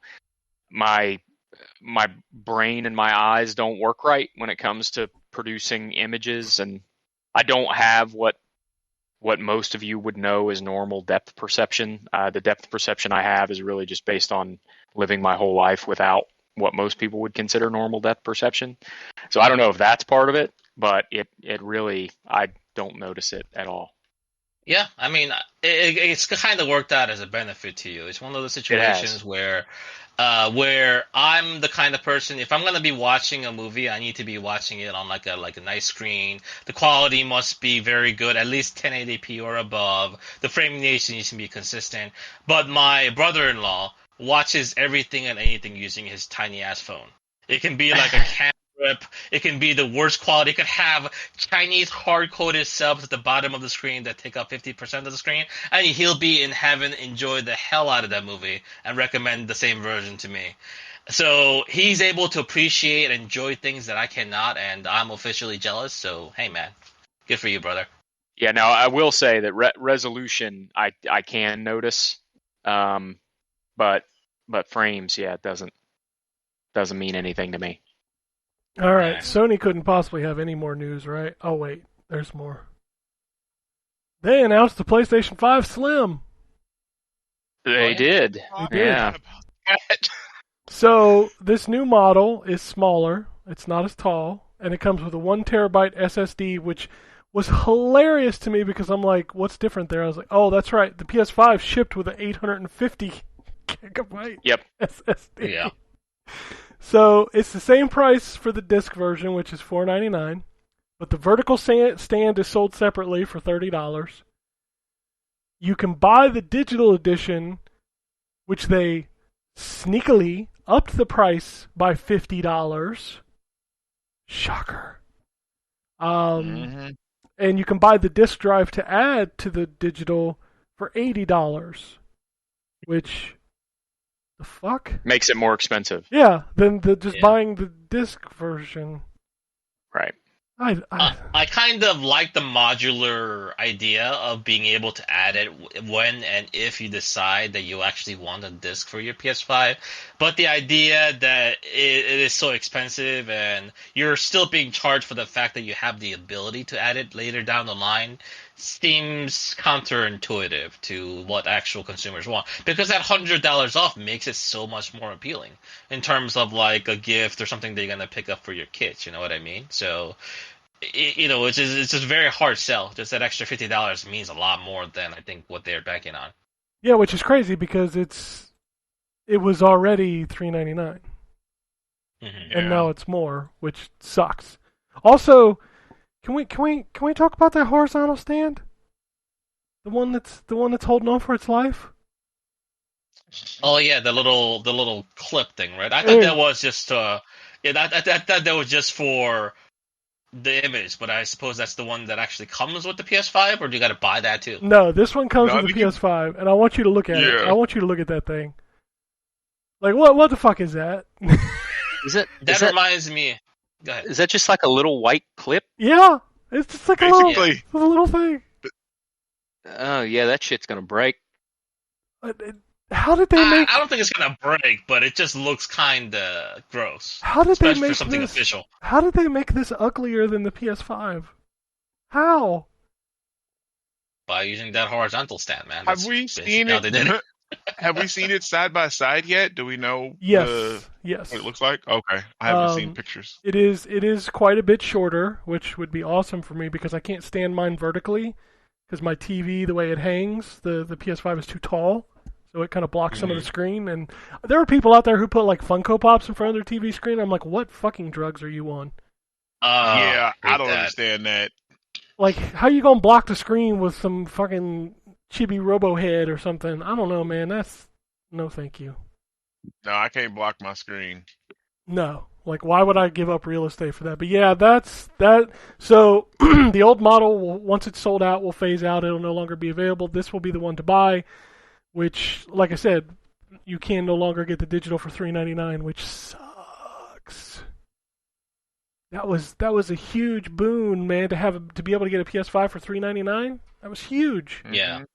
my brain and my eyes don't work right when it comes to producing images, and I don't have what what most of you would know is normal depth perception. The depth perception I have is really just based on living my whole life without what most people would consider normal depth perception. So I don't know if that's part of it, but it really, I don't notice it at all. Yeah, I mean, it's kind of worked out as a benefit to you. It's one of those situations where I'm the kind of person, if I'm gonna be watching a movie, I need to be watching it on like a nice screen. The quality must be very good, at least 1080p or above. The frame rate needs to be consistent. But my brother-in-law watches everything and anything using his tiny ass phone. It can be like a camera grip. It can be the worst quality. It could have Chinese hard-coded subs at the bottom of the screen that take up 50% of the screen, and he'll be in heaven, enjoy the hell out of that movie, and recommend the same version to me. So he's able to appreciate and enjoy things that I cannot, and I'm officially jealous. So hey, man, good for you, brother. Yeah, now I will say that resolution I can notice, but frames, yeah, it doesn't mean anything to me. All right, Sony couldn't possibly have any more news, right? Oh, wait, there's more. They announced the PlayStation 5 Slim. They did. Yeah. So this new model is smaller. It's not as tall, and it comes with a 1 terabyte SSD, which was hilarious to me because I'm like, what's different there? I was like, oh, that's right. The PS5 shipped with an 850 gigabyte SSD. Yeah. So it's the same price for the disc version, which is $4.99, but the vertical stand is sold separately for $30. You can buy the digital edition, which they sneakily upped the price by $50. Shocker. And you can buy the disc drive to add to the digital for $80, which... the fuck? Makes it more expensive. Yeah, than buying the disc version. Right. I kind of like the modular idea of being able to add it when and if you decide that you actually want a disc for your PS5. But the idea that it is so expensive and you're still being charged for the fact that you have the ability to add it later down the line seems counterintuitive to what actual consumers want. Because that $100 off makes it so much more appealing in terms of like a gift or something that you're going to pick up for your kids, you know what I mean? So... it's just a very hard sell. Just that extra $50 means a lot more than I think what they're banking on. Yeah, which is crazy because it was already $3.99, and now it's more, which sucks. Also, can we talk about that horizontal stand? The one that's holding on for its life. Oh yeah, the little clip thing, right? I thought that was just I thought that was just for the image, but I suppose that's the one that actually comes with the PS5, or do you got to buy that too? No, this one comes with the PS5, and I want you to look at it. I want you to look at that thing. Like, what the fuck is that? That reminds me. Go ahead. Is that just like a little white clip? Yeah, it's just like a little thing. Oh yeah, that shit's gonna break. How did they make? I don't think it's gonna break, but it just looks kind of gross. How did they make for something this official? How did they make this uglier than the PS5? How? By using that horizontal stand, man. Have we seen it? Have we seen it side by side yet? Do we know? Yes. What it looks like. Okay, I haven't seen pictures. It is quite a bit shorter, which would be awesome for me because I can't stand mine vertically because my TV, the way it hangs, the PS5 is too tall. So it kind of blocks some of the screen, and there are people out there who put like Funko Pops in front of their TV screen. I'm like, what fucking drugs are you on? Yeah, I don't understand that. Like, how you gonna block the screen with some fucking chibi robo head or something? I don't know, man. That's no, thank you. No, I can't block my screen. No, like, why would I give up real estate for that? But yeah, that's that. So the old model, once it's sold out, will phase out. It'll no longer be available. This will be the one to buy. Which, like I said, you can no longer get the digital for $3.99, which sucks. That was a huge boon, man, to be able to get a PS5 for $3.99. That was huge. Yeah.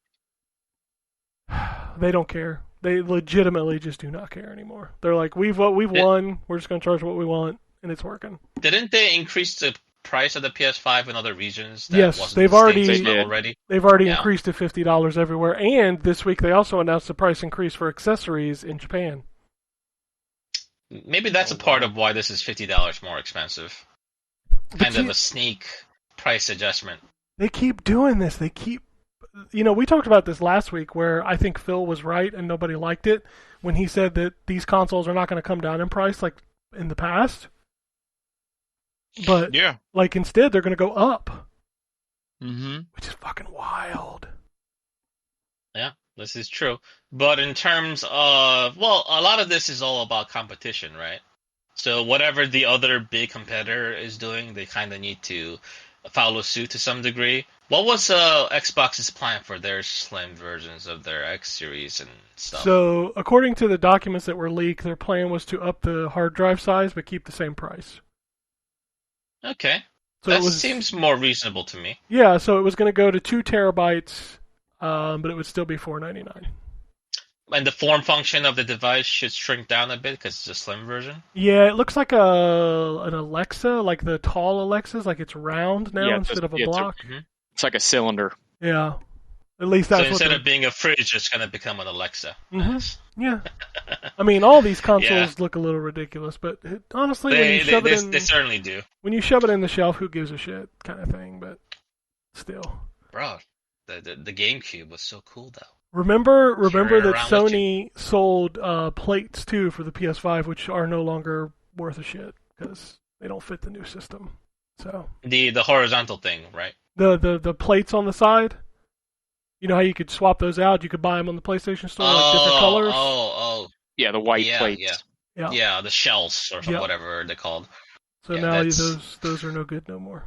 They don't care. They legitimately just do not care anymore. They're like, we've won. We're just gonna charge what we want, and it's working. Didn't they increase the price of the PS5 in other regions? That Yes, wasn't they've the States already- as well already. They've already Yeah. increased to $50 everywhere, and this week they also announced the price increase for accessories in Japan. Maybe that's a part of why this is $50 more expensive. But Kind of see, a sneak price adjustment. they keep doing this. They keep, we talked about this last week where I think Phil was right and nobody liked it when he said that these consoles are not going to come down in price like in the past. But Yeah. like instead they're going to go up, Mm-hmm. which is fucking wild. Yeah, this is true. But in terms of, well, a lot of this is all about competition, right? So whatever the other big competitor is doing, they kind of need to follow suit to some degree. What was Xbox's plan for their slim versions of their X series and stuff? So according to the documents that were leaked, their plan was to up the hard drive size but keep the same price. Okay, So that it was, seems more reasonable to me. yeah. So it was going to go to 2 terabytes, but it would still be $499. And the form function of the device should shrink down a bit because it's a slim version. Yeah, it looks like an Alexa, like the tall Alexas, like it's round now Yeah, instead of a it's a- block. It's like a cylinder. Yeah, at least So that's what. instead of being a fridge, it's going to become an Alexa. Mhm. Nice. Yeah, I mean, all these consoles Yeah. look a little ridiculous, but honestly, when They, you they, shove they, it in, they certainly do. when you shove it in the shelf, who gives a shit, kind of thing. But still, Bro, the GameCube was so cool, though. remember Carry it that around with Sony sold plates too for the PS5, which are no longer worth a shit because they don't fit the new system. So The horizontal thing, right? the plates on the side. You know how you could swap those out? You could buy them on the PlayStation Store, like different colors. Yeah, the white Yeah, plates. Yeah. Yeah, the shells or Yeah. whatever they're called. So Yeah, now that's- those are no good no more.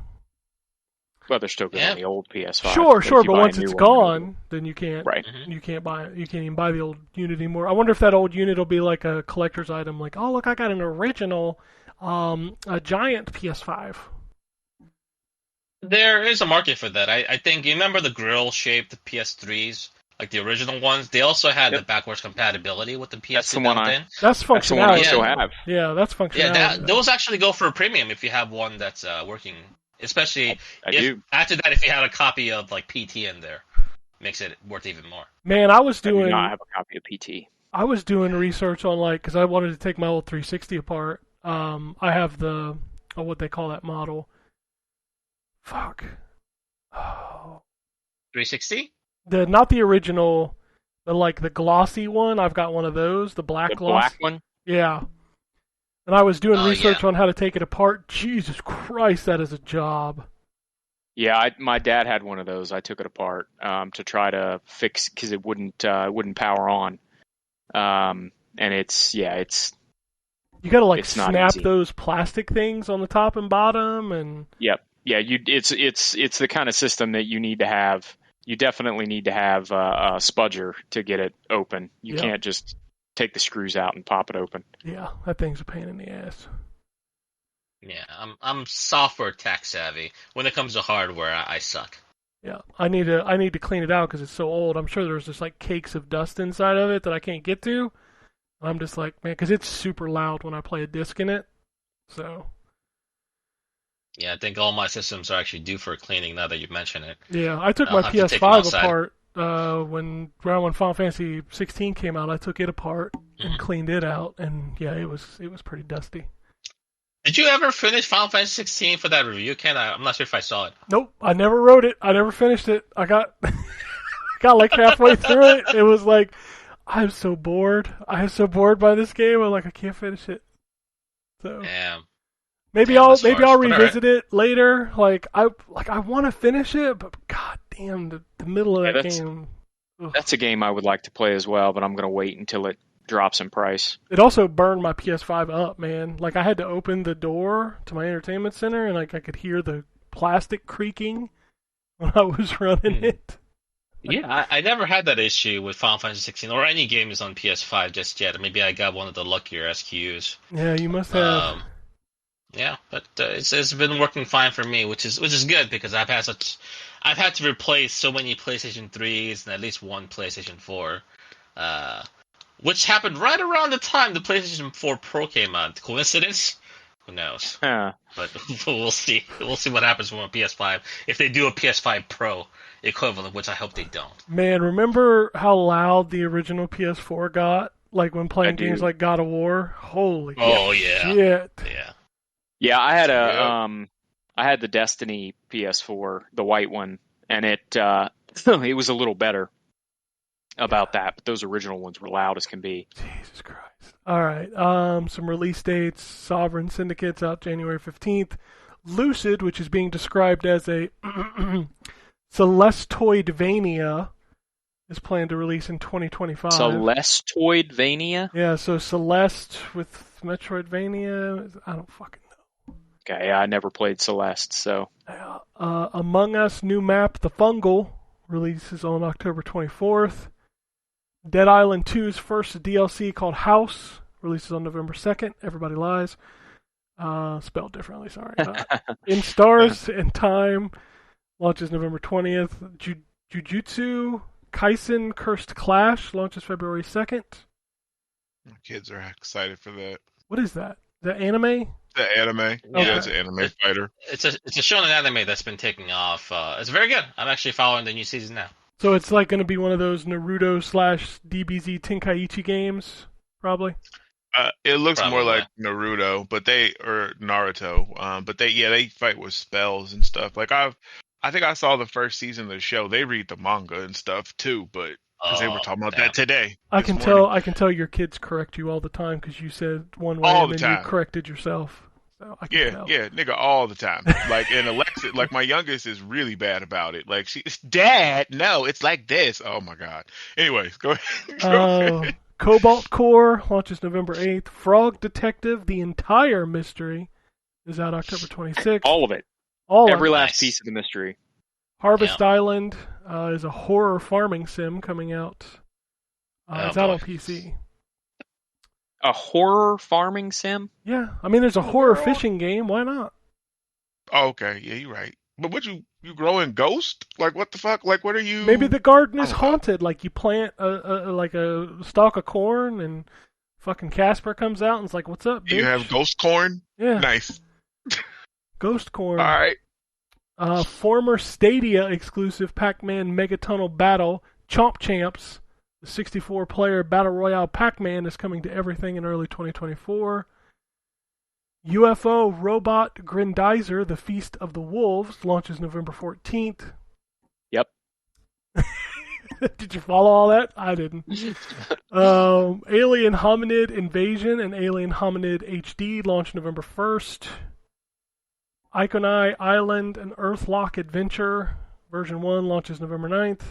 Well, they're still good Yeah. on the old PS5. Sure, if sure, you but buy a once new it's one, gone, then you can't. Right. Mhm. You can't even buy the old unit anymore. I wonder if that old unit will be like a collector's item, like, oh look, I got an original, a giant PS5. There is a market for that. I think you remember the grill-shaped PS3s, like the original ones. They also had Yep. the backwards compatibility with the PS2 That's the one built I- in. That's That's the one I functionality. still have. Yeah, that's functionality. Yeah, though. those actually go for a premium if you have one that's working. Especially I if do. after that, if you had a copy of like PT in there, makes it worth even more. Man, I was I do doing not have a copy of PT. research on like because I wanted to take my old 360 apart. I have the what they call that model. Fuck. Oh. 360? Not the original, but like the glossy one. I've got one of those, the black The gloss. black one? Yeah. And I was doing Oh, research yeah. on how to take it apart. Jesus Christ, that is a job. Yeah, my dad had one of those. I took it apart to try to fix because it wouldn't power on. And it's You gotta like It's not snap easy. those plastic things on the top and bottom, and yeah. It's the kind of system that you need to have. You definitely need to have a spudger to get it open. You Yep. can't just take the screws out and pop it open. yeah, that thing's a pain in the ass. Yeah, I'm software tech savvy. When it comes to hardware, I suck. Yeah, I need to clean it out because it's so old. I'm sure there's just like cakes of dust inside of it that I can't get to. I'm just like, man, because it's super loud when I play a disc in it. So Yeah, I think all my systems are actually due for cleaning now that you mention it. yeah, I took I'll my have to take them PS5 outside. apart when Final Fantasy 16 came out. I took it apart and Mhm. cleaned it out, and yeah, it was pretty dusty. Did you ever finish Final Fantasy 16 for that review, Ken? I'm not sure if I saw it. Nope, I never wrote it. I never finished it. I got got like halfway through it. It was like I'm so bored. I'm so bored by this game. I'm like I can't finish it. So Yeah. maybe Damn, I'll that's harsh, maybe I'll but all right. revisit it later. Like I want to finish it, but god damn the middle of Yeah, that that's- game. Ugh. That's a game I would like to play as well, but I'm going to wait until it drops in price. It also burned my PS5 up, man. Like I had to open the door to my entertainment center, and like I could hear the plastic creaking when I was running Hmm. it. Yeah, I never had that issue with Final Fantasy 16 or any games on PS5 just yet. Maybe I got one of the luckier SKUs. Yeah, you must have. Yeah, but it's been working fine for me, which is good because I've had to replace so many PlayStation 3s and at least one PlayStation 4, which happened right around the time the PlayStation 4 Pro came out. Coincidence? Who knows? Huh. But we'll see. We'll see what happens from a PS5 if they do a PS5 Pro equivalent, which I hope they don't. Man, remember how loud the original PS4 got? Like when playing games like God of War? Holy shit. Yeah, I had Yep. I had the Destiny PS4, the white one, and it it was a little better about that, but those original ones were loud as can be. Jesus Christ. All right. Some release dates. Sovereign Syndicate's out January 15th. Lucid, which is being described as a Celesteoidvania, is planned to release in 2025. Celesteoidvania? Yeah, so Celeste with Metroidvania. I don't fucking know. Okay, I never played Celeste, so. Among Us new map, The Fungal, releases on October 24th. Dead Island 2's first DLC called House releases on November 2nd. Everybody lies. Spelled differently, sorry. In Stars and Time launches November 20th. Jujutsu Kaisen Cursed Clash launches February 2nd. My kids are excited for that. What is that? The anime? The anime. Okay. Yeah, it's an anime fighter. It's a shonen anime that's been taking off. It's very good. I'm actually following the new season now. So it's like going to be one of those Naruto / DBZ Tenkaichi games, probably. It looks Probably. more like Naruto, or Naruto. But they fight with spells and stuff. Like I think I saw the first season of the show. They read the manga and stuff too, but because they were talking about that today. I can tell your kids correct you all the time because you said one way All and the then you time. corrected yourself. So I can tell. Yeah, nigga, all the time. Like, and Alexa, like my youngest is really bad about it. Like, Dad, no, it's like this. Oh my god. Anyways, go ahead. Cobalt Core launches November 8th. Frog Detective, the entire mystery, is out October 26th. All of it. Every last piece of the mystery. Harvest Island is a horror farming sim coming out. It's out on PC. A horror farming sim? Yeah, I mean, there's a horror fishing game. Why not? Oh, okay, yeah, you're right. But what you growing ghost? Like what the fuck? Like what are you? Maybe the garden is haunted. Like you plant a stalk of corn and fucking Casper comes out and it's like, "What's up, bitch?" You have ghost corn? Yeah, nice. Ghost corn. All right. Former Stadia exclusive Pac-Man Megatunnel Battle Chomp Champs. The 64-player Battle Royale Pac-Man is coming to everything in early 2024. UFO Robot Grendizer, The Feast of the Wolves, launches November 14th. Yep. Did you follow all that? I didn't. Alien Hominid Invasion and Alien Hominid HD launch November 1st. Iconai Island and Earthlock Adventure version 1 launches November 9th.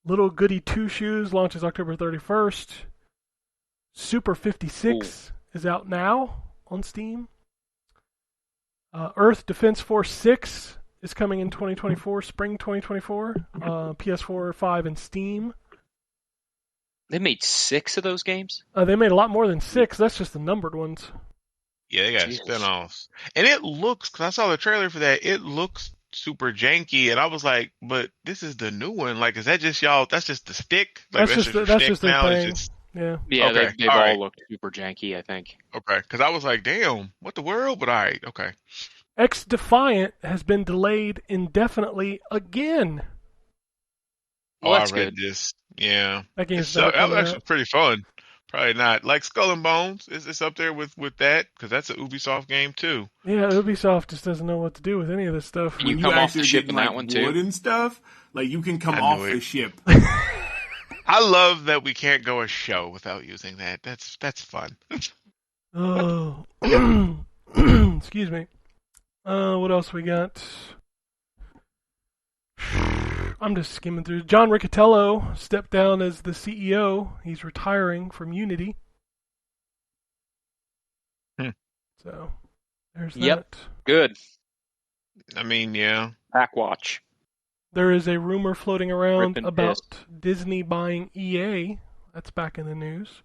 Little Goody Two Shoes launches October 31st. Super 56 is out now on Steam. Earth Defense Force 6 is coming in 2024, spring 2024. PS4, 5, and Steam. They made 6 of those games? They made a lot more than 6. That's just the numbered ones. Yeah, they got spin-offs. And it looks, because I saw the trailer for that, it looks super janky, and I was like, but this is the new one. Like, is that just y'all, that's just the stick? Like, that's just their thing. Yeah, okay. They've all looked super janky, I think. Okay, because I was like, damn, what the world? But all right, okay. X Defiant has been delayed indefinitely again. Oh, I read this. Yeah. That game's that was actually pretty fun. Probably not. Like Skull and Bones, is up there with that? Because that's an Ubisoft game, too. Yeah, Ubisoft just doesn't know what to do with any of this stuff. Can you come off the ship in that one, too? Wood and stuff? Like, you can come off the ship. I love that we can't go a show without using that. That's fun. Oh. Excuse me. What else we got? I'm just skimming through. John Riccatello stepped down as the CEO. He's retiring from Unity. So, there's that. Yep. Good. I mean, yeah. Backwatch. There is a rumor floating around about Disney buying EA. That's back in the news.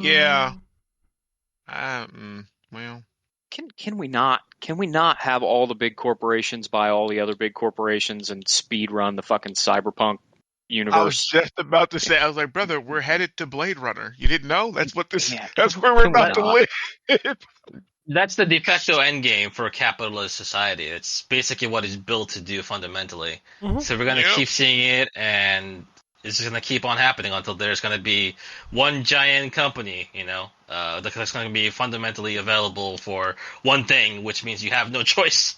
Yeah. Well. Can we not have all the big corporations buy all the other big corporations and speed run the fucking cyberpunk universe. I was just about to say, I was like, brother, we're headed to Blade Runner. You didn't know? That's what this. Yeah, That's where we're can we about to not? live. That's the de facto endgame for a capitalist society. It's basically what it's built to do fundamentally. Mhm. So we're going to Yep. keep seeing it, and it's going to keep on happening until there's going to be one giant company, that's going to be fundamentally available for one thing, which means you have no choice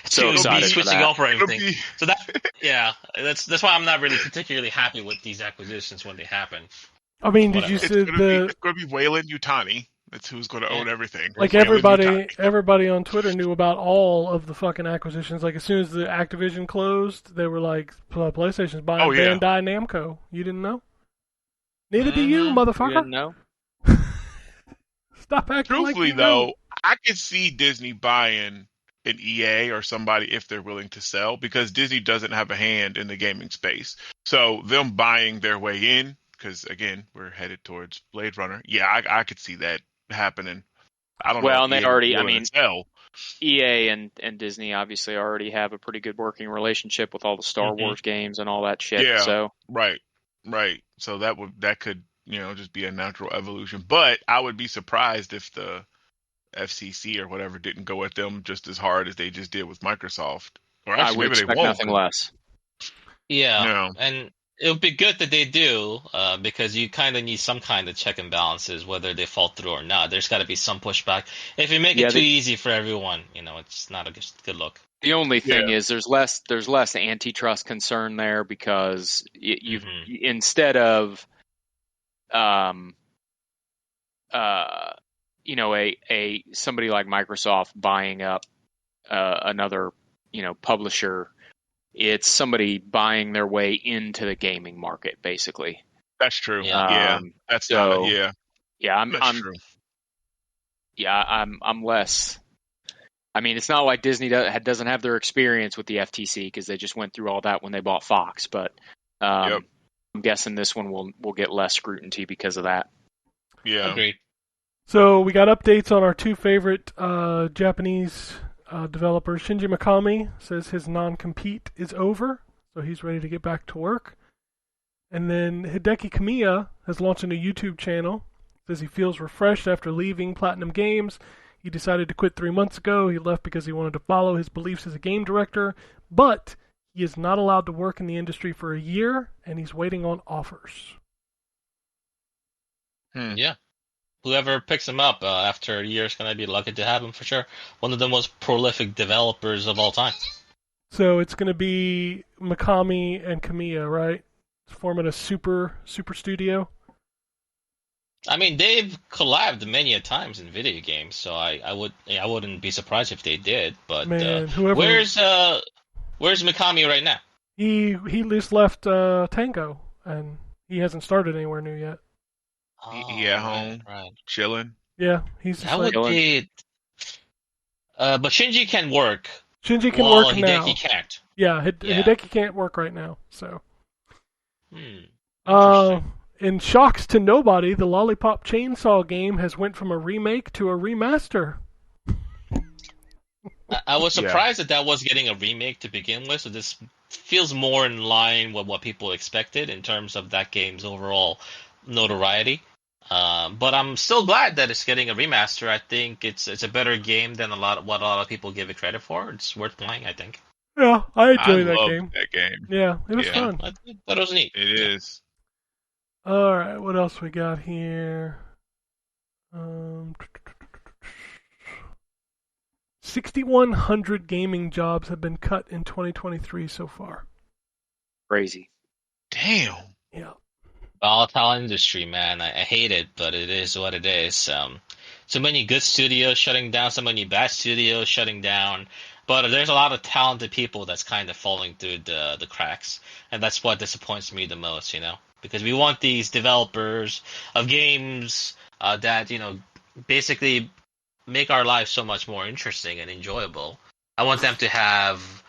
So to be excited for switching that. over It'll everything. be- So that's why I'm not really particularly happy with these acquisitions when they happen. I mean, did you Whatever. see the It's going to be Wayland Yutani. That's who's going to Yeah. own everything. like Wayland everybody Yutani. everybody on Twitter knew about all of the fucking acquisitions. Like as soon as the Activision closed, they were like, PlayStation's buying Oh, yeah. Bandai Namco. You didn't know? Neither do you, Mhm. You motherfucker. didn't know? Stop acting like Truthfully, you though, know. I could see Disney buying an EA or somebody if they're willing to sell, because Disney doesn't have a hand in the gaming space. So them buying their way in, because again, we're headed towards Blade Runner. Yeah, I could see that happening. I don't know Well, if and they EA would be already, I willing mean, to sell. EA and Disney obviously already have a pretty good working relationship with all the Star Mhm. Wars games and all that shit. Yeah. So Right. So that could just be a natural evolution. But I would be surprised if the FCC or whatever didn't go at them just as hard as they just did with Microsoft. Or I actually, would maybe they expect won't. nothing less. Yeah, No. and it would be good that they do, because you kind of need some kind of check and balances, whether they fall through or not. There's got to be some pushback. If you make Yeah, it too easy for everyone, it's not a good look. The only thing Yeah. is there's less antitrust concern there because you've Mhm. instead of a somebody like Microsoft buying up another publisher, it's somebody buying their way into the gaming market basically. That's true. Yeah. Yeah. That's So not yeah. yeah, That's true. I'm less. I mean, it's not like Disney doesn't have their experience with the FTC because they just went through all that when they bought Fox. But Yep. I'm guessing this one will get less scrutiny because of that. Yeah. Agreed. So we got updates on our two favorite Japanese developers. Shinji Mikami says his non-compete is over, so he's ready to get back to work. And then Hideki Kamiya has launched a new YouTube channel. Says he feels refreshed after leaving Platinum Games. He decided to quit 3 months ago. He left because he wanted to follow his beliefs as a game director, but he is not allowed to work in the industry for a year, and he's waiting on offers. Yeah. Whoever picks him up after a year is going to be lucky to have him for sure. One of the most prolific developers of all time. So it's going to be Mikami and Kamiya, right? Forming a super studio. I mean, they've collabed many a times in video games, so I wouldn't be surprised if they did. But Man, whoever where's Mikami right now? he just left Tango, and he hasn't started anywhere new yet. He at home. Right. Chilling. Yeah, he's just That like, would be. But Shinji can work. Shinji can while work now. Hideki can't. Yeah, Yeah. Hideki can't work right now. So, Interesting. in shocks to nobody, the Lollipop Chainsaw game has went from a remake to a remaster. I was Yeah. surprised that was getting a remake to begin with, so this feels more in line with what people expected in terms of that game's overall notoriety. But I'm still glad that it's getting a remaster. I think it's a better game than what a lot of people give it credit for. It's worth playing, I think. Yeah, I I enjoy that love game. that game. Yeah, it was Yeah. fun. I thought it was neat. It is. All right, what else we got here? 6,100 gaming jobs have been cut in 2023 so far. Crazy. Damn. Yeah. Volatile industry, man. I hate it, but it is what it is. So many good studios shutting down, so many bad studios shutting down. But there's a lot of talented people that's kind of falling through the cracks, and that's what disappoints me the most, because we want these developers of games that basically make our lives so much more interesting and enjoyable. I want them to have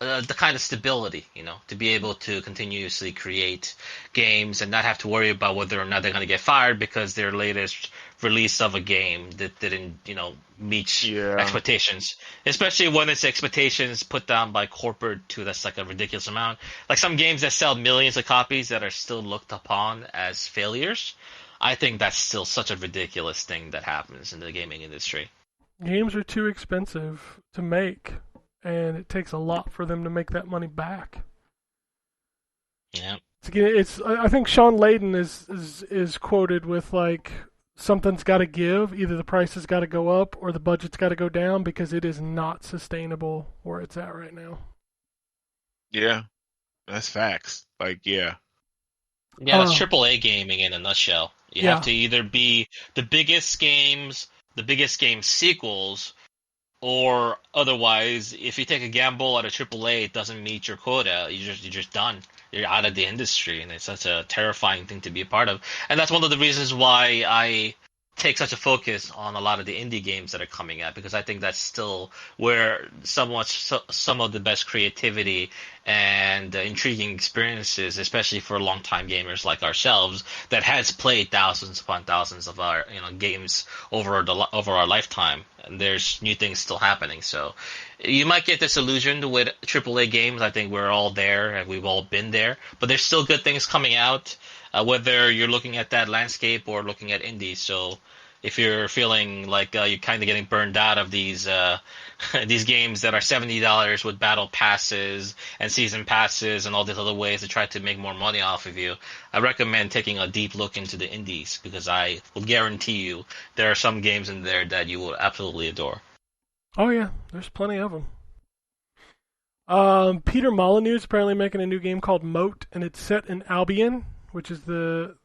the kind of stability, to be able to continuously create games and not have to worry about whether or not they're going to get fired because their latest release of a game that didn't, meet expectations. Especially when it's expectations put down by corporate too. That's like a ridiculous amount. Like some games that sell millions of copies that are still looked upon as failures. I think that's still such a ridiculous thing that happens in the gaming industry. Games are too expensive to make, and it takes a lot for them to make that money back. Yeah. I think Sean Layden is quoted with like, something's got to give. Either the price has got to go up or the budget's got to go down because it is not sustainable where it's at right now. Yeah, that's facts. Like, yeah. Yeah, that's AAA gaming in a nutshell. You have to either be the biggest game sequels, or otherwise, if you take a gamble at a AAA, it doesn't meet your quota, you're just done. You're out of the industry, and it's such a terrifying thing to be a part of. And that's one of the reasons why I take such a focus on a lot of the indie games that are coming out, because I think that's still where some of the best creativity and intriguing experiences, especially for long-time gamers like ourselves, that has played thousands upon thousands of our games over our lifetime, and there's new things still happening. So you might get disillusioned with AAA games. I think we're all there, and we've all been there, but there's still good things coming out. Whether you're looking at that landscape or looking at indies. So if you're feeling like you're kind of getting burned out of these these games that are $70 with battle passes and season passes and all these other ways to try to make more money off of you, I recommend taking a deep look into the indies, because I will guarantee you there are some games in there that you will absolutely adore. Oh yeah, there's plenty of them. Peter Molyneux is apparently making a new game called Moat, and it's set in Albion, which is the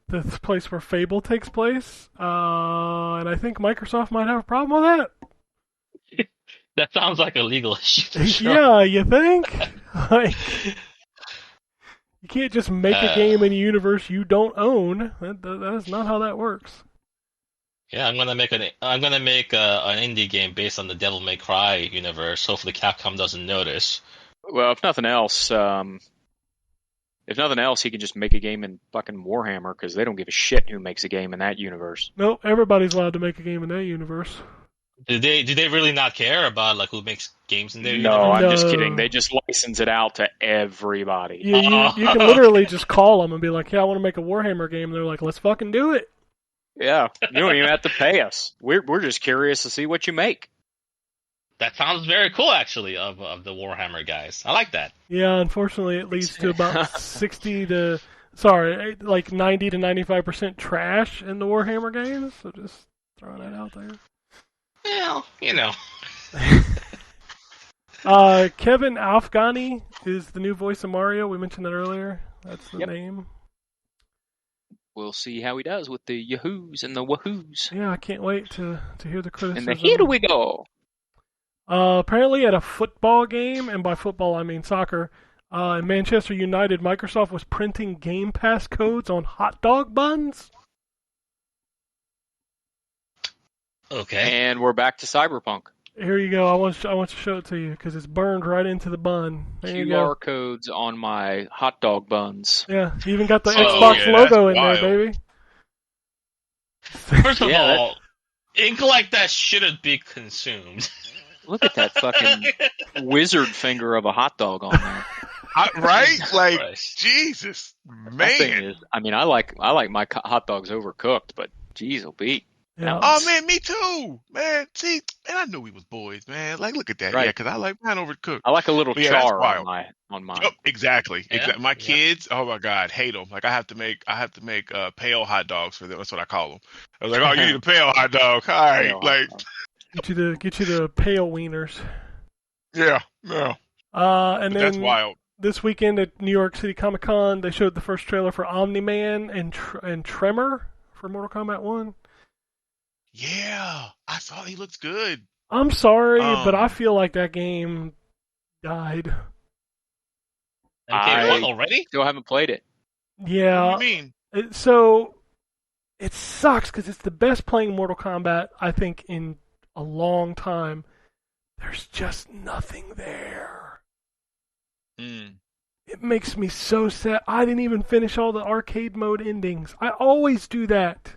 place where Fable takes place. And I think Microsoft might have a problem with that. That sounds like a legal issue. Sure. Yeah, you think? Like, you can't just make a game in a universe you don't own. That is not how that works. Yeah, I'm gonna make an indie game based on the Devil May Cry universe. Hopefully, Capcom doesn't notice. Well, if nothing else, he can just make a game in fucking Warhammer, because they don't give a shit who makes a game in that universe. Nope, everybody's allowed to make a game in that universe. Do they really not care about like who makes games in their universe? No, I'm just kidding. They just license it out to everybody. You can literally just call them and be like, "Yeah, I want to make a Warhammer game." And they're like, "Let's fucking do it." Yeah, you don't even have to pay us. We're just curious to see what you make. That sounds very cool, actually, of the Warhammer guys. I like that. Yeah, unfortunately, it leads to about 90 to 95% trash in the Warhammer games. So just throwing that out there. Well, Kevin Afghani is the new voice of Mario. We mentioned that earlier. That's the name. We'll see how he does with the yahoos and the wahoos. Yeah, I can't wait to hear the criticism. And here we go. Apparently at a football game, and by football I mean soccer, in Manchester United, Microsoft was printing Game Pass codes on hot dog buns. Okay. And we're back to Cyberpunk. Here you go. I want to show it to you because it's burned right into the bun. There you go. QR codes on my hot dog buns. Yeah, you even got the Xbox logo in there, baby. First of all, ink like that shouldn't be consumed. Look at that fucking wizard finger of a hot dog on there. Right? Like, Christ. Jesus, man. I like my hot dogs overcooked, but geez, be. Yeah. Oh man, me too, man. See, man, I knew we was boys, man. Like, look at that, right. Yeah, because I like mine overcooked. I like a little char on mine. Yep, exactly. Yeah. My kids, oh my god, hate them. Like, I have to make pale hot dogs for them. That's what I call them. I was like, oh, you need a pale hot dog. All right, like. Get you the pale wieners. Yeah. And then that's wild. This weekend at New York City Comic Con, they showed the first trailer for Omni-Man and Tremor for Mortal Kombat 1. Yeah, I saw he looks good. I'm sorry, but I feel like that game died. I already? Still haven't played it. Yeah. What do you mean? So it sucks because it's the best playing Mortal Kombat I think in a long time. There's just nothing there. Mm. It makes me so sad. I didn't even finish all the arcade mode endings. I always do that.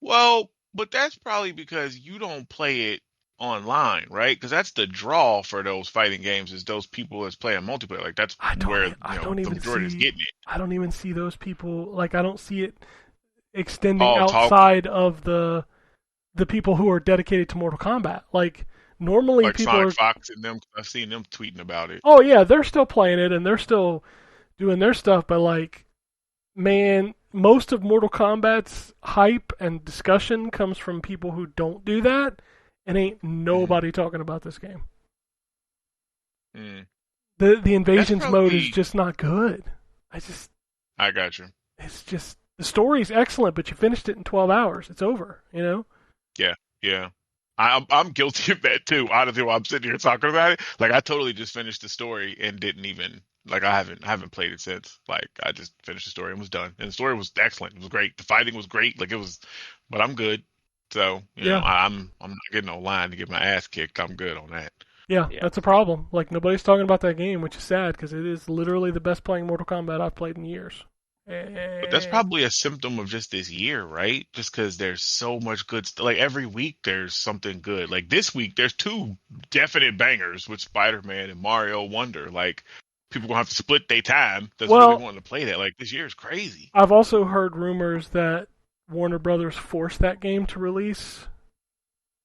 Well, but that's probably because you don't play it online, right? Because that's the draw for those fighting games is those people that's playing multiplayer. Like that's where I the don't even majority is see. getting it. I don't even see those people. Like I don't see it extending Oh, outside of the people who are dedicated to Mortal Kombat. Like normally like people Sonic are. Fox and them. I've seen them tweeting about it. Oh yeah, they're still playing it and they're still doing their stuff. But like, man, most of Mortal Kombat's hype and discussion comes from people who don't do that, and ain't nobody talking about this game. Mm. The invasions probably... mode is just not good. I got you. It's just the story's excellent, but you finished it in 12 hours. It's over, you know? Yeah. I'm guilty of that too. Honestly, while I'm sitting here talking about it, like I totally just finished the story and didn't even like I haven't played it since. Like I just finished the story and was done. And the story was excellent. It was great. The fighting was great. Like it was, but I'm good. So you know, I'm not getting online to get my ass kicked. I'm good on that. Yeah, that's a problem. Like nobody's talking about that game, which is sad because it is literally the best playing Mortal Kombat I've played in years. But that's probably a symptom of just this year, right? Just because there's so much good stuff. Like every week there's something good. Like this week there's 2 definite bangers with Spider-Man and Mario Wonder. Like people gonna have to split their time that's really wanting to play that. Like this year is crazy. I've also heard rumors that Warner Brothers forced that game to release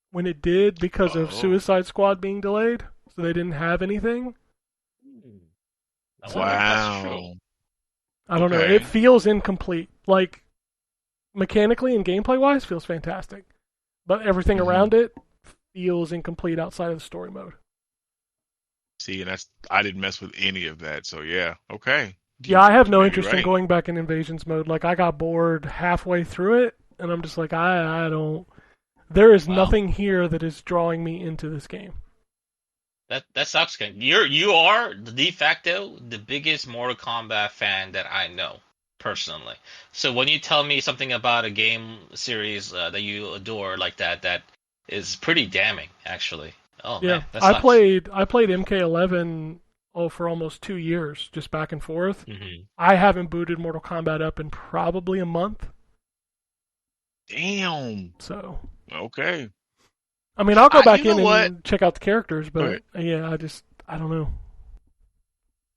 when it did because of Suicide Squad being delayed, so they didn't have anything. Wow. I don't know. It feels incomplete. Like, mechanically and gameplay-wise, feels fantastic. But everything around it feels incomplete outside of the story mode. See, and I didn't mess with any of that, so yeah. Okay. Yeah, I have no interest in going back in Invasions mode. Like, I got bored halfway through it, and I'm just like, I don't... There is nothing here that is drawing me into this game. That sucks. You are de facto the biggest Mortal Kombat fan that I know personally. So when you tell me something about a game series that you adore like that is pretty damning, actually. Oh yeah, man, that sucks. I played MK11 for almost 2 years, just back and forth. Mm-hmm. I haven't booted Mortal Kombat up in probably a month. Damn. So. Okay. I mean, I'll go back in and check out the characters, but yeah, I don't know.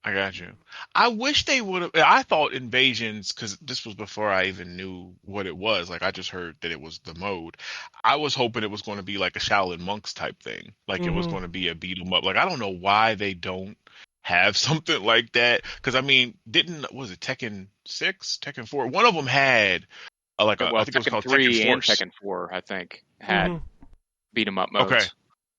I got you. I wish they would have. I thought Invasions, because this was before I even knew what it was. Like, I just heard that it was the mode. I was hoping it was going to be like a Shaolin Monks type thing. Like, it was going to be a beat 'em up. Like, I don't know why they don't have something like that. Because, I mean, was it Tekken 6? Tekken 4? One of them had, I think it was called 3 Tekken and Force. Tekken 4, I think, had beat 'em up modes. Okay.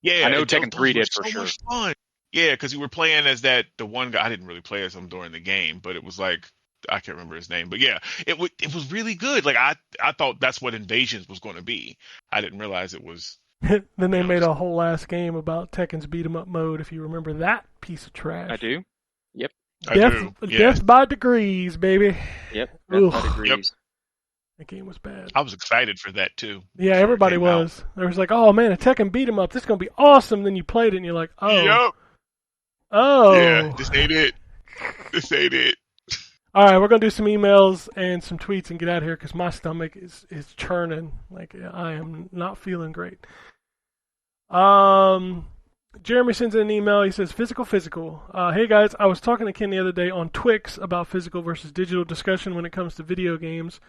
Yeah, I know Tekken 3 did for sure. Much fun. Yeah, because you were playing as the one guy. I didn't really play as him during the game, but it was like I can't remember his name. But yeah, it was really good. Like I thought that's what Invasions was going to be. I didn't realize it was. Then they made a whole ass game about Tekken's beat 'em up mode. If you remember that piece of trash. I do. Yep. Death by degrees, baby. Yep. Death by degrees. Yep. That game was bad. I was excited for that too. Yeah, everybody was. There was like, oh man, a Tekken beat 'em up. This is gonna be awesome. Then you played it and you're like, oh. Yep. Oh. Yeah, this ain't it. This ain't it. All right, we're going to do some emails and some tweets and get out of here because my stomach is churning. Like, I am not feeling great. Jeremy sends in an email. He says, physical. Hey, guys, I was talking to Ken the other day on Twix about physical versus digital discussion when it comes to video games.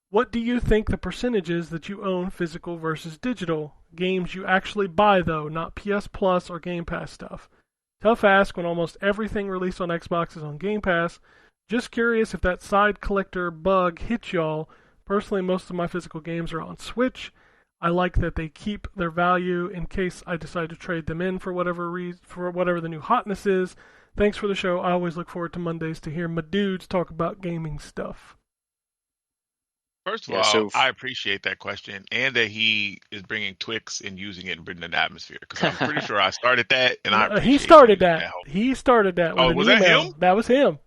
What do you think the percentage is that you own physical versus digital? Games you actually buy, though, not PS Plus or Game Pass stuff. Tough ask when almost everything released on Xbox is on Game Pass. Just curious if that side collector bug hits y'all. Personally, most of my physical games are on Switch. I like that they keep their value in case I decide to trade them in for whatever the new hotness is. Thanks for the show. I always look forward to Mondays to hear my dudes talk about gaming stuff. First of all, I appreciate that question and that he is bringing Twix and using it and bringing an atmosphere because I'm pretty sure I started that and he started that. He started that. Oh, was that him? That was him.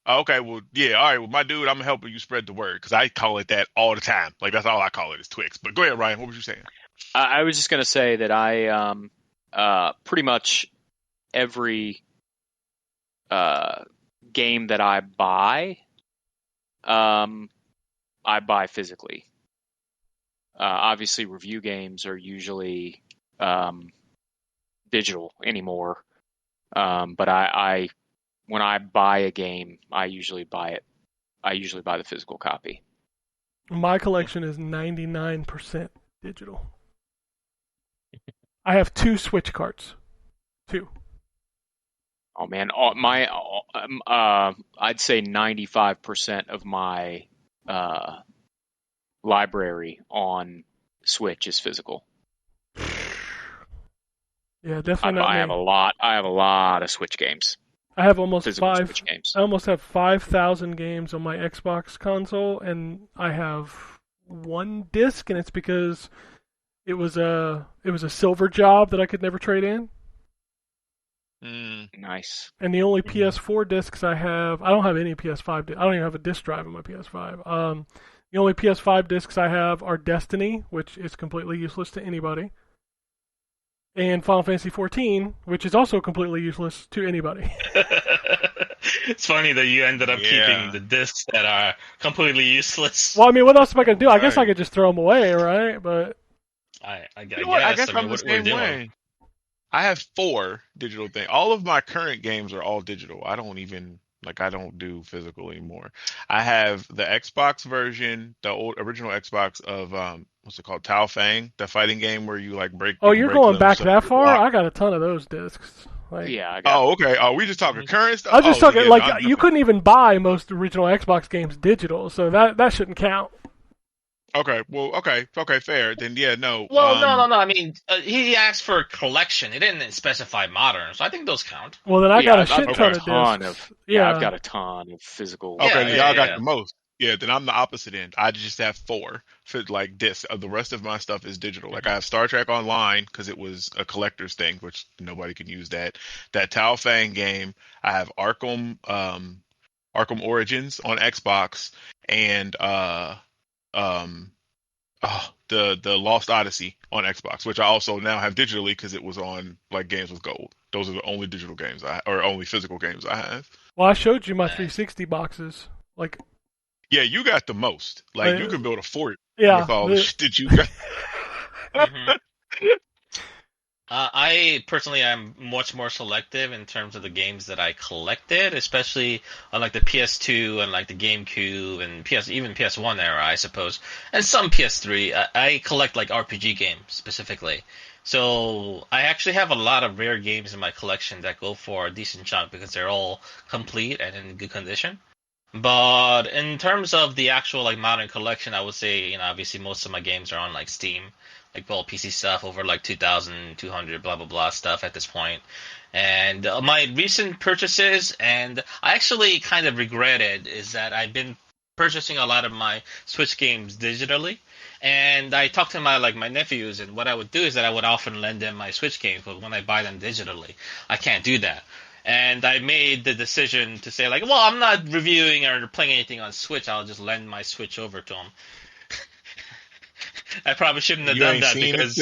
Okay, well, yeah, all right. Well, my dude, I'm helping you spread the word because I call it that all the time. Like that's all I call it is Twix. But go ahead, Ryan. What was you saying? I was just gonna say that I pretty much every game that I buy physically. Obviously, review games are usually digital anymore. But when I buy a game, I usually buy the physical copy. My collection is 99% digital. I have 2 Switch carts. 2. Oh man, I'd say 95% of my library on Switch is physical. Yeah, definitely not I me. have a lot of Switch games. I have almost Physical Switch games. I almost have 5,000 games on my Xbox console, and I have 1 disc, and it's because it was a silver job that I could never trade in. Nice. And the only PS4 discs I don't have any PS5. I don't even have a disc drive in my PS5. The only PS5 discs I have are Destiny, which is completely useless to anybody, and Final Fantasy XIV, which is also completely useless to anybody. It's funny that you ended up keeping the discs that are completely useless. Well, I mean, what else am I going to do? I guess I could just throw them away, right? But I guess I'm the same way. I have 4 digital things. All of my current games are all digital. I don't do physical anymore. I have the Xbox version, the original Xbox of what's it called, Tao Fang, the fighting game where you like break. Oh, you're going back that far? I got a ton of those discs. Yeah. Okay. Oh, we just talking current stuff. I was just talking you couldn't even buy most original Xbox games digital, so that shouldn't count. Okay, well, okay, fair. Then, no. Well, no. I mean, he asked for a collection. He didn't specify modern, so I think those count. Well, then I got a shit ton of discs. I've got a ton of physical. Okay, y'all got the most. Yeah, then I'm the opposite end. I just have 4 for like discs. The rest of my stuff is digital. Like I have Star Trek Online because it was a collector's thing, which nobody can use that. That Tao Fang game. I have Arkham Origins on Xbox, and the Lost Odyssey on Xbox, which I also now have digitally because it was on like Games with Gold. Those are the only digital games only physical games I have. Well, I showed you my 360 boxes. Yeah, you got the most. Like you can build a fort with all the shit that you got. I personally am much more selective in terms of the games that I collected, especially on like the PS2 and like the GameCube and even PS1 era, I suppose, and some PS3. I collect like RPG games specifically. So I actually have a lot of rare games in my collection that go for a decent chunk because they're all complete and in good condition. But in terms of the actual like modern collection, I would say, obviously most of my games are on like Steam, like all PC stuff over like 2,200 blah blah blah stuff at this point. And my recent purchases, and I actually kind of regret it, is that I've been purchasing a lot of my Switch games digitally. And I talked to my nephews, and what I would do is that I would often lend them my Switch games, but when I buy them digitally, I can't do that. And I made the decision to say, well, I'm not reviewing or playing anything on Switch. I'll just lend my Switch over to them. I probably shouldn't have done that because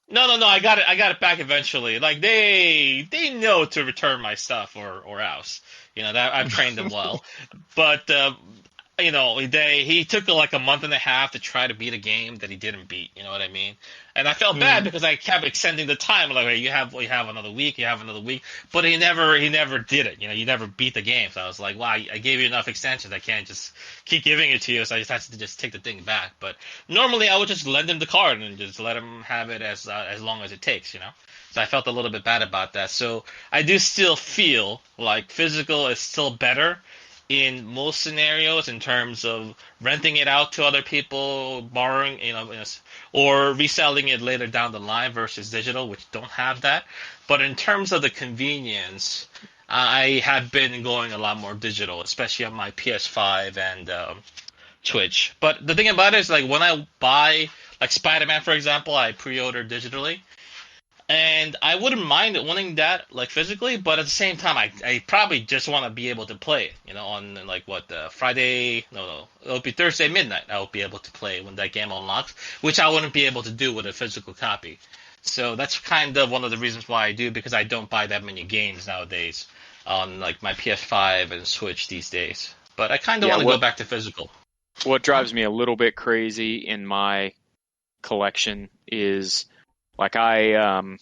no, I got it back eventually. Like they know to return my stuff or else. That I've trained them well. But he took like a month and a half to try to beat a game that he didn't beat. You know what I mean? And I felt bad because I kept extending the time. Like, hey, you have another week, but he never did it. You never beat the game. So I was like, wow, I gave you enough extensions. I can't just keep giving it to you. So I just had to just take the thing back. But normally I would just lend him the card and just let him have it as long as it takes. So I felt a little bit bad about that. So I do still feel like physical is still better in most scenarios in terms of renting it out to other people, borrowing, or reselling it later down the line versus digital, which don't have that. But in terms of the convenience, I have been going a lot more digital, especially on my PS5 and Twitch. But the thing about it is, when I buy, Spider-Man, for example, I pre-order digitally. And I wouldn't mind wanting that physically, but at the same time, I probably just want to be able to play it, on Friday, it'll be Thursday midnight. I'll be able to play when that game unlocks, which I wouldn't be able to do with a physical copy. So that's kind of one of the reasons why I do, because I don't buy that many games nowadays. on like my PS5 and Switch these days. But I kind of Yeah, want to go back to physical. What drives me a little bit crazy in my collection is like I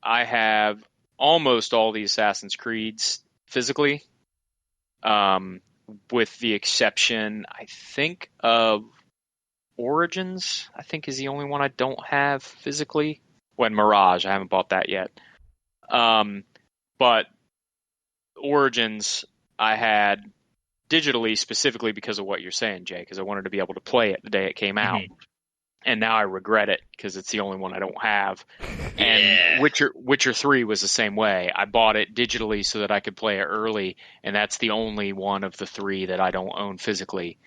have almost all the Assassin's Creeds physically, with the exception, I think, of Origins. I think is the only one I don't have physically. When Mirage, I haven't bought that yet. But Origins, I had digitally specifically because of what you're saying, Jay, because I wanted to be able to play it the day it came out. And now I regret it because it's the only one I don't have. And Witcher 3 was the same way. I bought it digitally so that I could play it early, and that's the only one of the three that I don't own physically.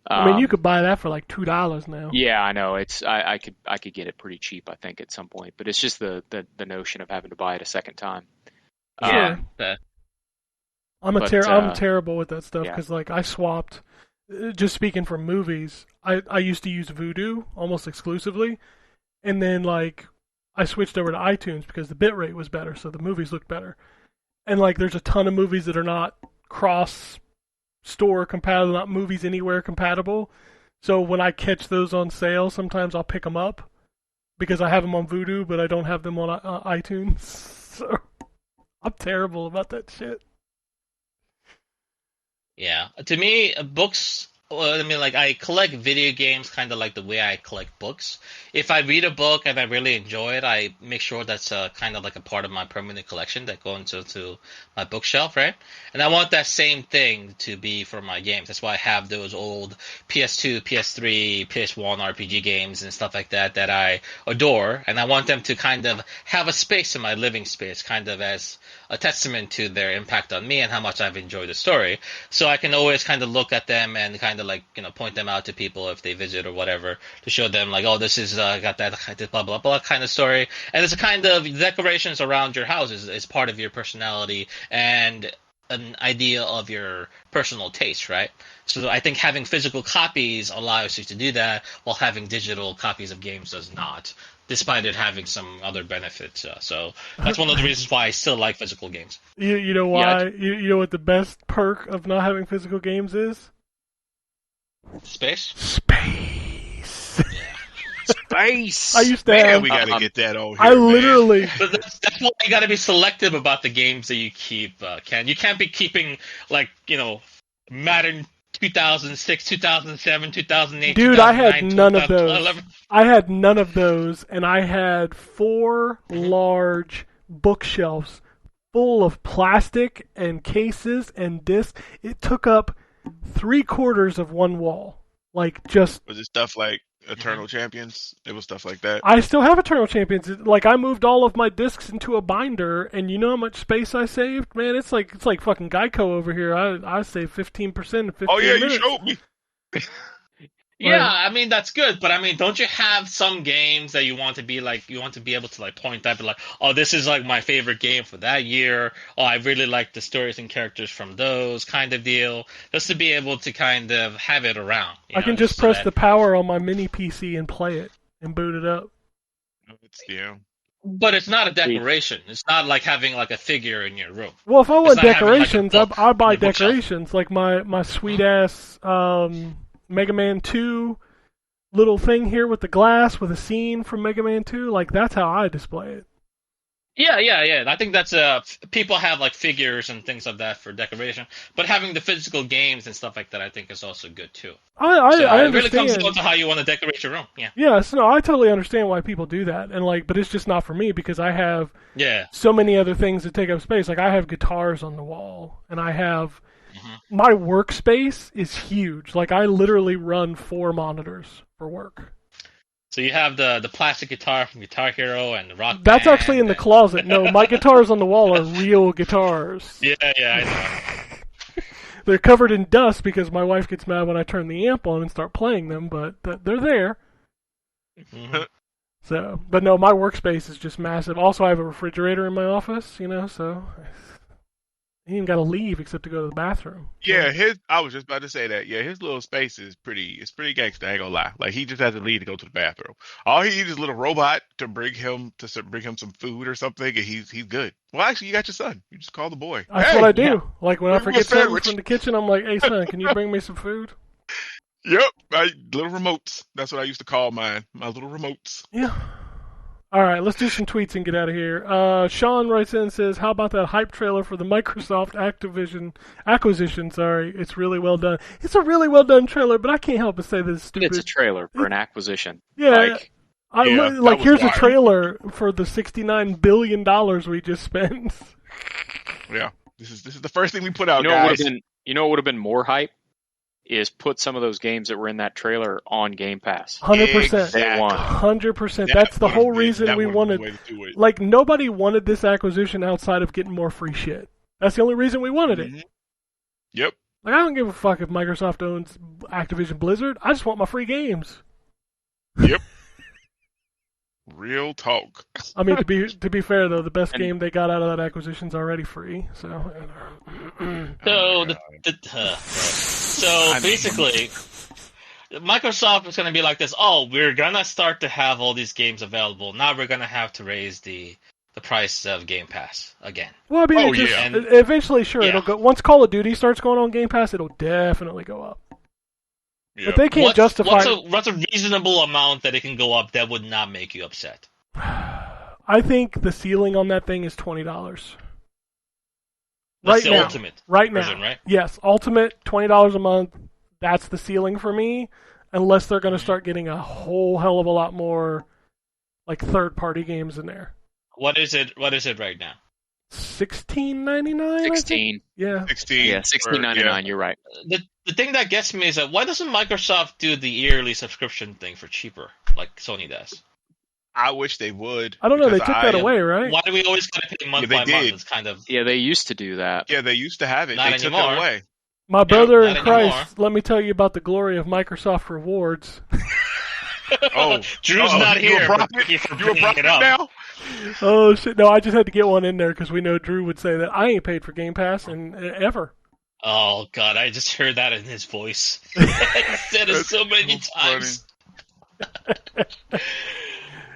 I mean, you could buy that for like $2 now. Yeah, I know. I could get it pretty cheap, I think, at some point. But it's just the notion of having to buy it a second time. Yeah. I'm terrible with that stuff because like I swapped. Just speaking from movies, I used to use Vudu almost exclusively, and then like I switched over to iTunes because the bitrate was better, so the movies looked better. And like there's a ton of movies that are not cross-store compatible, not Movies Anywhere compatible. So when I catch those on sale, sometimes I'll pick them up because I have them on Vudu, but I don't have them on iTunes. So I'm terrible about that shit. Yeah, to me, books. Well, I mean, like I collect video games, kind of like the way I collect books. If I read a book and I really enjoy it, I make sure that's kind of like a part of my permanent collection that goes into my bookshelf, right? And I want that same thing to be for my games. That's why I have those old PS2, PS3, PS1 RPG games and stuff like that that I adore, and I want them to kind of have a space in my living space, kind of as a testament to their impact on me and how much I've enjoyed the story. So I can always kind of look at them and kind of like, point them out to people if they visit or whatever to show them like, oh, this is got that blah, blah, blah kind of story. And it's a kind of decorations around your house is part of your personality and an idea of your personal taste, right? So I think having physical copies allows you to do that, while having digital copies of games does not, despite it having some other benefits. So that's one of the reasons why I still like physical games. You know why? Yeah, you know what the best perk of not having physical games is? Space. Space. I used to have. We gotta get that over here. I literally. But that's why you gotta be selective about the games that you keep. Ken, you can't be keeping like Madden 2006, 2007, 2008. Dude, I had none of those. I had none of those, and I had 4 large bookshelves full of plastic and cases and discs. It took up 3/4 of one wall. Like just. Was it stuff like Eternal Champions? It was stuff like that. I still have Eternal Champions. Like I moved all of my discs into a binder, and you know how much space I saved? Man, it's like fucking Geico over here. I saved 15% in 15 minutes. Oh yeah, you showed me. Yeah, I mean that's good, but I mean, don't you have some games that you want to be able to like point at, like, oh, this is like my favorite game for that year. Oh, I really like the stories and characters from those kind of deal, just to be able to kind of have it around. I can just press the power on my mini PC and play it and boot it up. But it's not a decoration. It's not like having like a figure in your room. Well, if I want decorations, I buy decorations like my sweet ass. Mega Man 2 little thing here with the glass with a scene from Mega Man 2, like that's how I display it. Yeah. I think that's people have like figures and things like that for decoration, but having the physical games and stuff like that, I think is also good too. I understand. It really comes down to how you want to decorate your room. Yeah. Yes, no, I totally understand why people do that, and like, but it's just not for me because I have so many other things that take up space. Like I have guitars on the wall, and I have. My workspace is huge. Like I literally run 4 monitors for work. So you have the plastic guitar from Guitar Hero and the Rock Band. That's actually in the closet. No, my guitars on the wall are real guitars. Yeah, I know. They're covered in dust because my wife gets mad when I turn the amp on and start playing them, but they're there. So, but no, my workspace is just massive. Also, I have a refrigerator in my office, so He ain't got to leave except to go to the bathroom. Yeah, I was just about to say that. Yeah, his little space is pretty gangster, I ain't gonna lie. Like he just has to leave to go to the bathroom. All he needs is a little robot to bring him some food or something, and he's good. Well, actually, you got your son. You just call the boy. That's Hey, what I do. yeah. Like when I Bring me a forget something sandwich. from the kitchen, I'm like, "Hey son, can you bring me some food?" Yep, little remotes. That's what I used to call mine. My little remotes. Yeah. All right, let's do some tweets and get out of here. Sean writes in and says, "How about that hype trailer for the Microsoft acquisition? Sorry, it's really well done. It's a really well done trailer, but I can't help but say this is stupid. It's a trailer for an acquisition. Yeah, that like was here's a wild. trailer for the $69 billion we just spent. Yeah, this is the first thing we put out, You know guys. what would have been more hype is put some of those games that were in that trailer on Game Pass. 100%. Day one. 100%. That's the whole reason we wanted. Like nobody wanted this acquisition outside of getting more free shit. That's the only reason we wanted it. Mhm. Yep. Like I don't give a fuck if Microsoft owns Activision Blizzard. I just want my free games. Yep. Real talk. I mean, to be fair though, the best game they got out of that acquisition's already free. So. So basically, Microsoft is going to be like this. Oh, we're gonna start to have all these games available. Now we're gonna have to raise the price of Game Pass again. Well, I mean, Oh, eventually, sure, Yeah. it'll go. Once Call of Duty starts going on Game Pass, it'll definitely go up. Yep. But they can't justify. What's a reasonable amount that it can go up that would not make you upset? I think the ceiling on that thing is $20. That's Right the now. ultimate Right version, now, right? yes, ultimate $20 a month. That's the ceiling for me, unless they're going to start getting a whole hell of a lot more, like third-party games in there. What is it right now? $16.99. 16. Yeah. 16. Yeah, $16.99. You're right. The thing that gets me is that why doesn't Microsoft do the yearly subscription thing for cheaper, like Sony does? I wish they would. I don't know. They because took that away, right? Why do we always gotta pay month Yeah, by they month? did. It's kind of Yeah, they used to do that. Yeah, they used to have it. Not They took anymore. it away. My brother not in Christ, anymore. let me tell you about the glory of Microsoft Rewards. Oh, Drew's not you here. a but prophet? thank you for You a bringing prophet it up. now? Oh shit! No, I just had to get one in there because we know Drew would say that I ain't paid for Game Pass and ever. Oh god, I just heard that in his voice. He said it That's so many so times.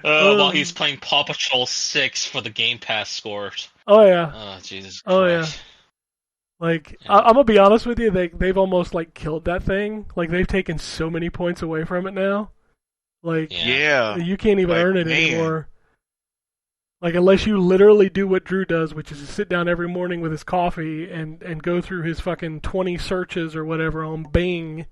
While he's playing Paw Patrol 6 for the Game Pass scores. Oh yeah, Oh Jesus Christ. Oh, yeah. like Yeah. I'm gonna be honest with you, they've almost like killed that thing. Like they've taken so many points away from it now. Like Yeah. you can't even Like, earn it man. anymore. Like unless you literally do what Drew does, which is to sit down every morning with his coffee and go through his fucking 20 searches or whatever on Bing.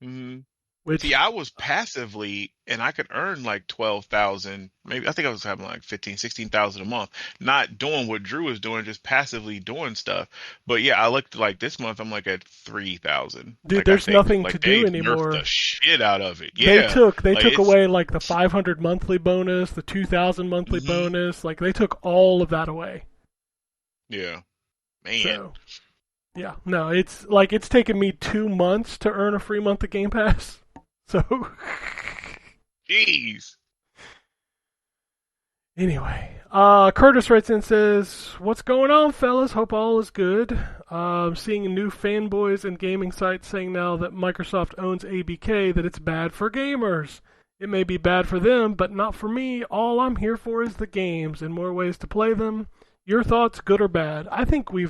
Mm-hmm. Which See, I was passively, and I could earn like 12,000. Maybe I think I was having like 15, 16,000 a month. Not doing what Drew was doing, just passively doing stuff. But yeah, I looked like this month. I'm like at 3,000. Dude, Like, there's I think, nothing like, to do they anymore. nerfed the shit out of it. Yeah, they took like, it's- away like the 500 monthly bonus, the 2,000 monthly Mhm. bonus. Like they took all of that away. Yeah, man. So yeah, no, it's like it's taken me 2 months to earn a free month of Game Pass. So Jeez. anyway, Curtis writes in and says, "What's going on, fellas? Hope all is good. Seeing new fanboys and gaming sites saying now that Microsoft owns ABK that it's bad for gamers. It may be bad for them, but not for me. All I'm here for is the games and more ways to play them. Your thoughts, good or bad?" I think Yeah,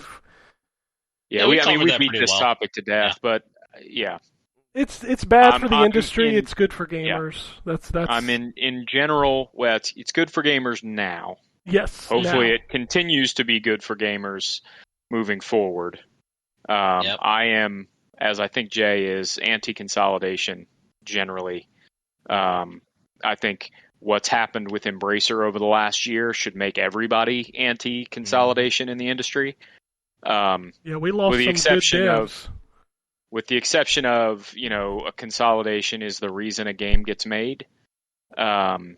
Yeah, we we covered that beat pretty this well. topic to death, but yeah. it's bad for the I'm industry. in- It's good for gamers. That's. I mean, in general, well, it's good for gamers now. Yes. Hopefully, now. it continues to be good for gamers moving forward. Yep. I am, as I think Jay is, anti-consolidation generally. I think what's happened with Embracer over the last year should make everybody anti-consolidation in the industry. Yeah, we lost with the some exception good of- devs. With the exception of, a consolidation is the reason a game gets made. I'm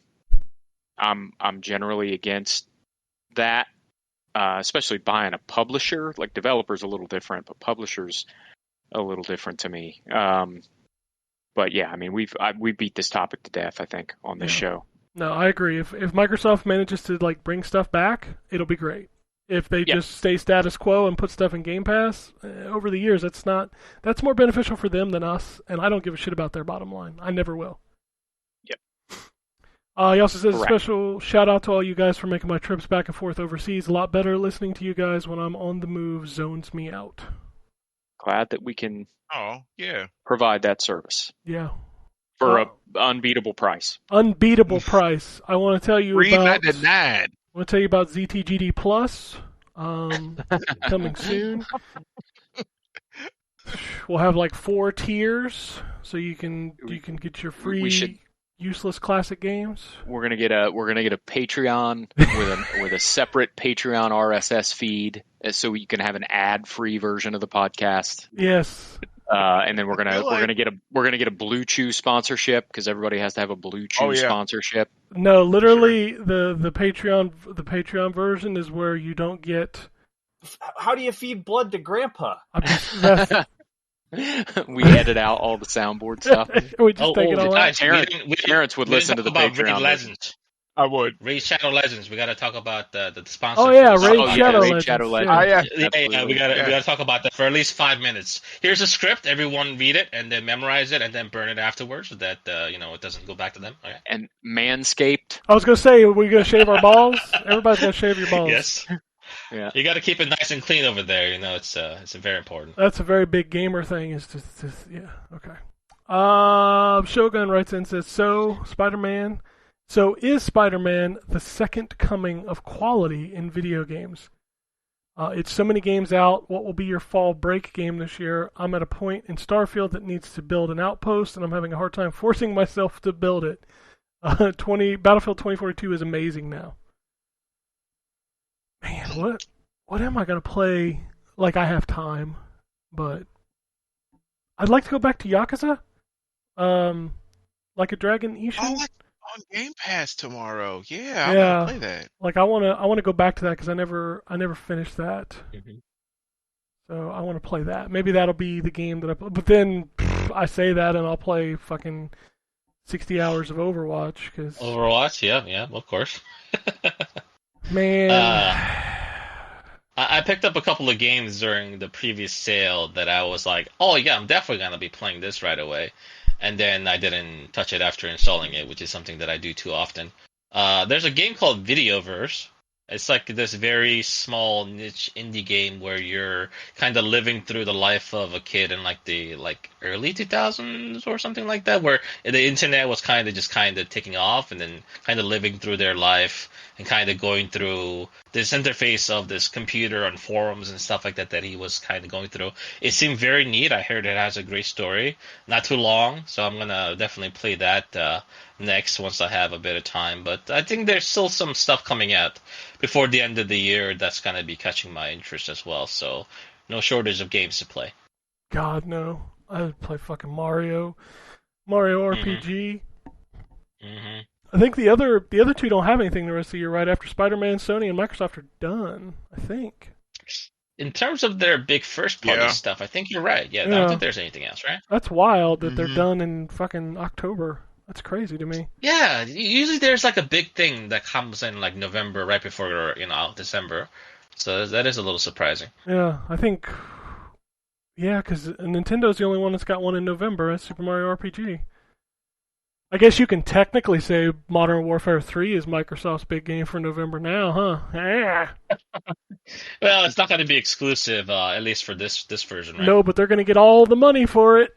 generally against that, especially buying a publisher. Like developers a little different, but publishers a little different to me. But yeah, I mean we beat this topic to death, I think, on this Yeah. show. No, I agree. If Microsoft manages to like bring stuff back, it'll be great. If they just stay status quo and put stuff in Game Pass, over the years, that's more beneficial for them than us, and I don't give a shit about their bottom line. I never will. Yep. He also says a special shout out to all you guys for making my trips back and forth overseas a lot better. Listening to you guys when I'm on the move zones me out. Glad that we can provide that service. Yeah. For an unbeatable price. Unbeatable price. I want to tell you about... $3.99. I want to tell you about ZTGD Plus coming soon. We'll have like 4 tiers, so you can get your free useless classic games. We're gonna get a Patreon with a separate Patreon RSS feed, so you can have an ad-free version of the podcast. Yes. And then we're gonna get a Blue Chew sponsorship because everybody has to have a Blue Chew sponsorship. No, literally the Patreon version is where you don't get. How do you feed blood to Grandpa? We edit out all the soundboard stuff. We just take it all out. Terrence would listen to the Patreon. Legends. I would. Raid Shadow Legends. We got to talk about the sponsor. Oh yeah, Raid Shadow Legends. Yeah, we got to talk about that for at least 5 minutes. Here's a script. Everyone read it and then memorize it and then burn it afterwards so that it doesn't go back to them. Okay. And Manscaped. I was gonna say, are we gonna shave our balls? Everybody's gonna shave your balls. Yes. Yeah. You got to keep it nice and clean over there. It's very important. That's a very big gamer thing. Is just okay. Shogun writes in and says, So is Spider-Man the second coming of quality in video games? It's so many games out. What will be your fall break game this year? I'm at a point in Starfield that needs to build an outpost, and I'm having a hard time forcing myself to build it. Battlefield 2042 is amazing now. Man, what am I going to play? Like, I have time, but I'd like to go back to Yakuza. Like a Dragon Ishin. Oh, like on Game Pass tomorrow. Yeah, I want to play that. Like I want to go back to that because I never finished that. Mm-hmm. So I want to play that. Maybe that'll be the game that I play. But then I say that and I'll play fucking 60 hours of Overwatch. Overwatch, yeah, of course. Man. I picked up a couple of games during the previous sale that I was like, oh yeah, I'm definitely going to be playing this right away. And then I didn't touch it after installing it, which is something that I do too often. There's a game called Videoverse. It's like this very small niche indie game where you're kind of living through the life of a kid in like the early 2000s or something like that, where the internet was kind of taking off, and then kind of living through their life and kind of going through this interface of this computer and forums and stuff like that he was kind of going through. It seemed very neat. I heard it has a great story, not too long, so I'm gonna definitely play that next once I have a bit of time. But I think there's still some stuff coming out before the end of the year that's going to be catching my interest as well. So no shortage of games to play. God, no. I would play fucking Mario RPG. Mm-hmm. I think the other two don't have anything the rest of the year, right? After Spider-Man, Sony, and Microsoft are done, I think. In terms of their big first-party stuff, I think you're right. Yeah, I don't think there's anything else, right? That's wild that they're done in fucking October. That's crazy to me. Yeah, usually there's like a big thing that comes in like November, right before December. So that is a little surprising. Yeah, I think. Yeah, because Nintendo's the only one that's got one in November. That's Super Mario RPG. I guess you can technically say Modern Warfare 3 is Microsoft's big game for November now, huh? Yeah. Well, it's not going to be exclusive, at least for this version, right? No, but they're going to get all the money for it.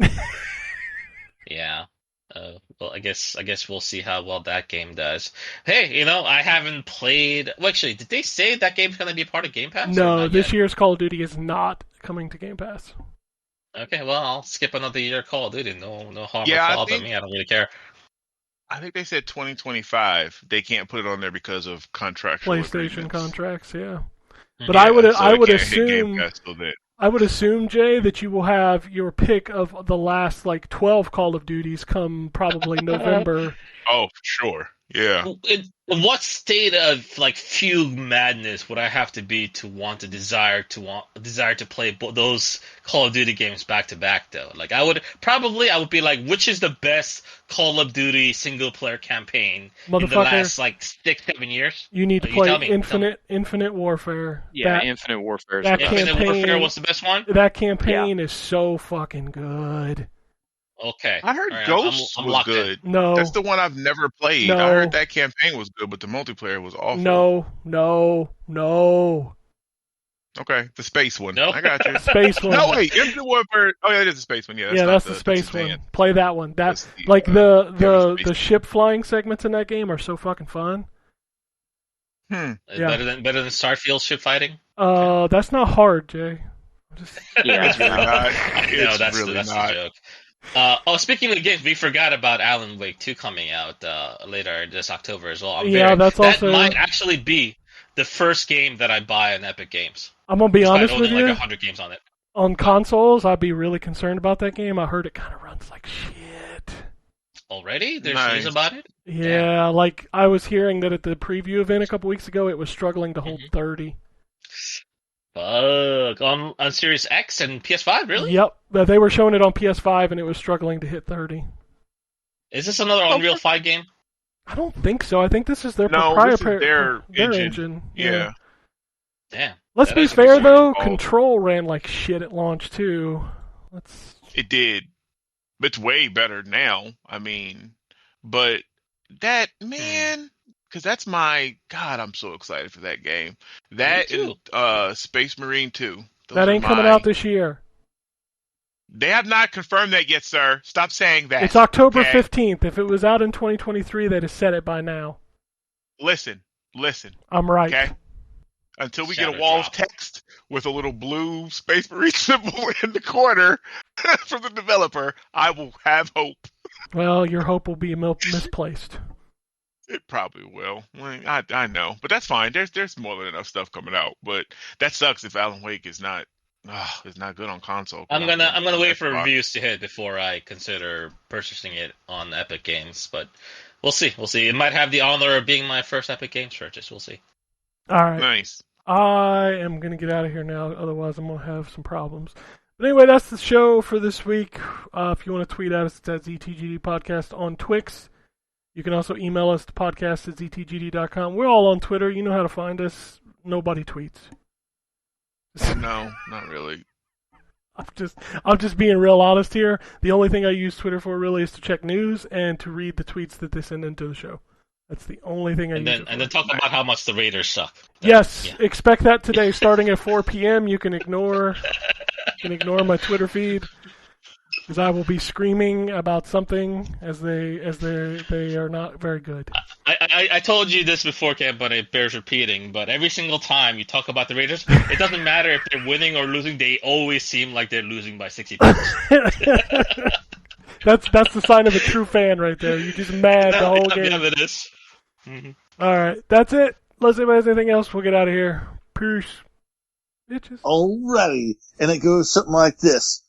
Yeah. Well, I guess we'll see how well that game does. Hey, I haven't played. Well, actually, did they say that game's going to be part of Game Pass? No, this year's Call of Duty is not coming to Game Pass. Okay, well, I'll skip another year of Call of Duty. No harm or foul to me. I don't really care. I think they said 2025. They can't put it on there because of contractual PlayStation agreements. Contracts, yeah. But I would assume. I would assume, Jay, that you will have your pick of the last 12 Call of Duties come probably November. Oh, sure. Yeah. In what state of like fugue madness would I have to be to want to desire to play those Call of Duty games back to back though? Like I would be like, which is the best Call of Duty single player campaign in the last like 6-7 years? You need to play Infinite Warfare. Yeah, Infinite Warfare. Infinite Warfare was the best one. That campaign is so fucking good. Okay. I heard Ghosts was good. No. That's the one I've never played. No. I heard that campaign was good, but the multiplayer was awful. No. Okay, the space one. Nope. I got you. Space one. No, wait, Infinite Warfare. Oh, yeah, it is the space one. Yeah, that's the space one. Play that one. That's like the ship flying segments in that game are so fucking fun. Better than Starfield ship fighting? That's not hard, Jay. It's really not. No, that's the joke. Speaking of games, we forgot about Alan Wake 2 coming out later this October as well. That might actually be the first game that I buy on Epic Games. I'm gonna be honest with you. Like 100 games on it. On consoles, I'd be really concerned about that game. I heard it kind of runs like shit. Already? There's news about it? Yeah, like I was hearing that at the preview event a couple weeks ago, it was struggling to hold 30. Fuck. On Series X and PS5, really? Yep. They were showing it on PS5 and it was struggling to hit 30. Is this another Unreal 5 game? I don't think so. I think this is their proprietary their engine. Yeah. Damn. Let's be fair though, Control ran like shit at launch too. It did. But it's way better now. I mean, but that, man, because that's my, God, I'm so excited for that game. That and Space Marine 2. That ain't coming out this year. They have not confirmed that yet, sir. Stop saying that. It's October 15th. If it was out in 2023, they'd have said it by now. Listen. I'm right. Okay? Until we get a wall of text with a little blue Space Marine symbol in the corner from the developer, I will have hope. Well, your hope will be misplaced. It probably will. I know, but that's fine. There's more than enough stuff coming out. But that sucks if Alan Wake is not good on console. I'm gonna wait for reviews to hit before I consider purchasing it on Epic Games. But we'll see. It might have the honor of being my first Epic Games purchase. We'll see. All right. Nice. I am going to get out of here now, otherwise I'm going to have some problems. But anyway, that's the show for this week. If you want to tweet at us, it's at ZTGD Podcast on Twix. You can also email us to podcast@ztgd.com. We're all on Twitter. You know how to find us. Nobody tweets. No, not really. I'm just being real honest here. The only thing I use Twitter for really is to check news and to read the tweets that they send into the show. That's the only thing I use. And then talk about how much the Raiders suck. Expect that today, starting at 4 p.m. You can ignore my Twitter feed because I will be screaming about something as they are not very good. I told you this before, Cam, but it bears repeating. But every single time you talk about the Raiders, it doesn't matter if they're winning or losing. They always seem like they're losing by 60 points. That's the sign of a true fan right there. You're just mad the whole game. Yeah, it is. Mm-hmm. All right, that's it. Unless anybody has anything else, we'll get out of here. Peace, bitches. Alrighty, and it goes something like this.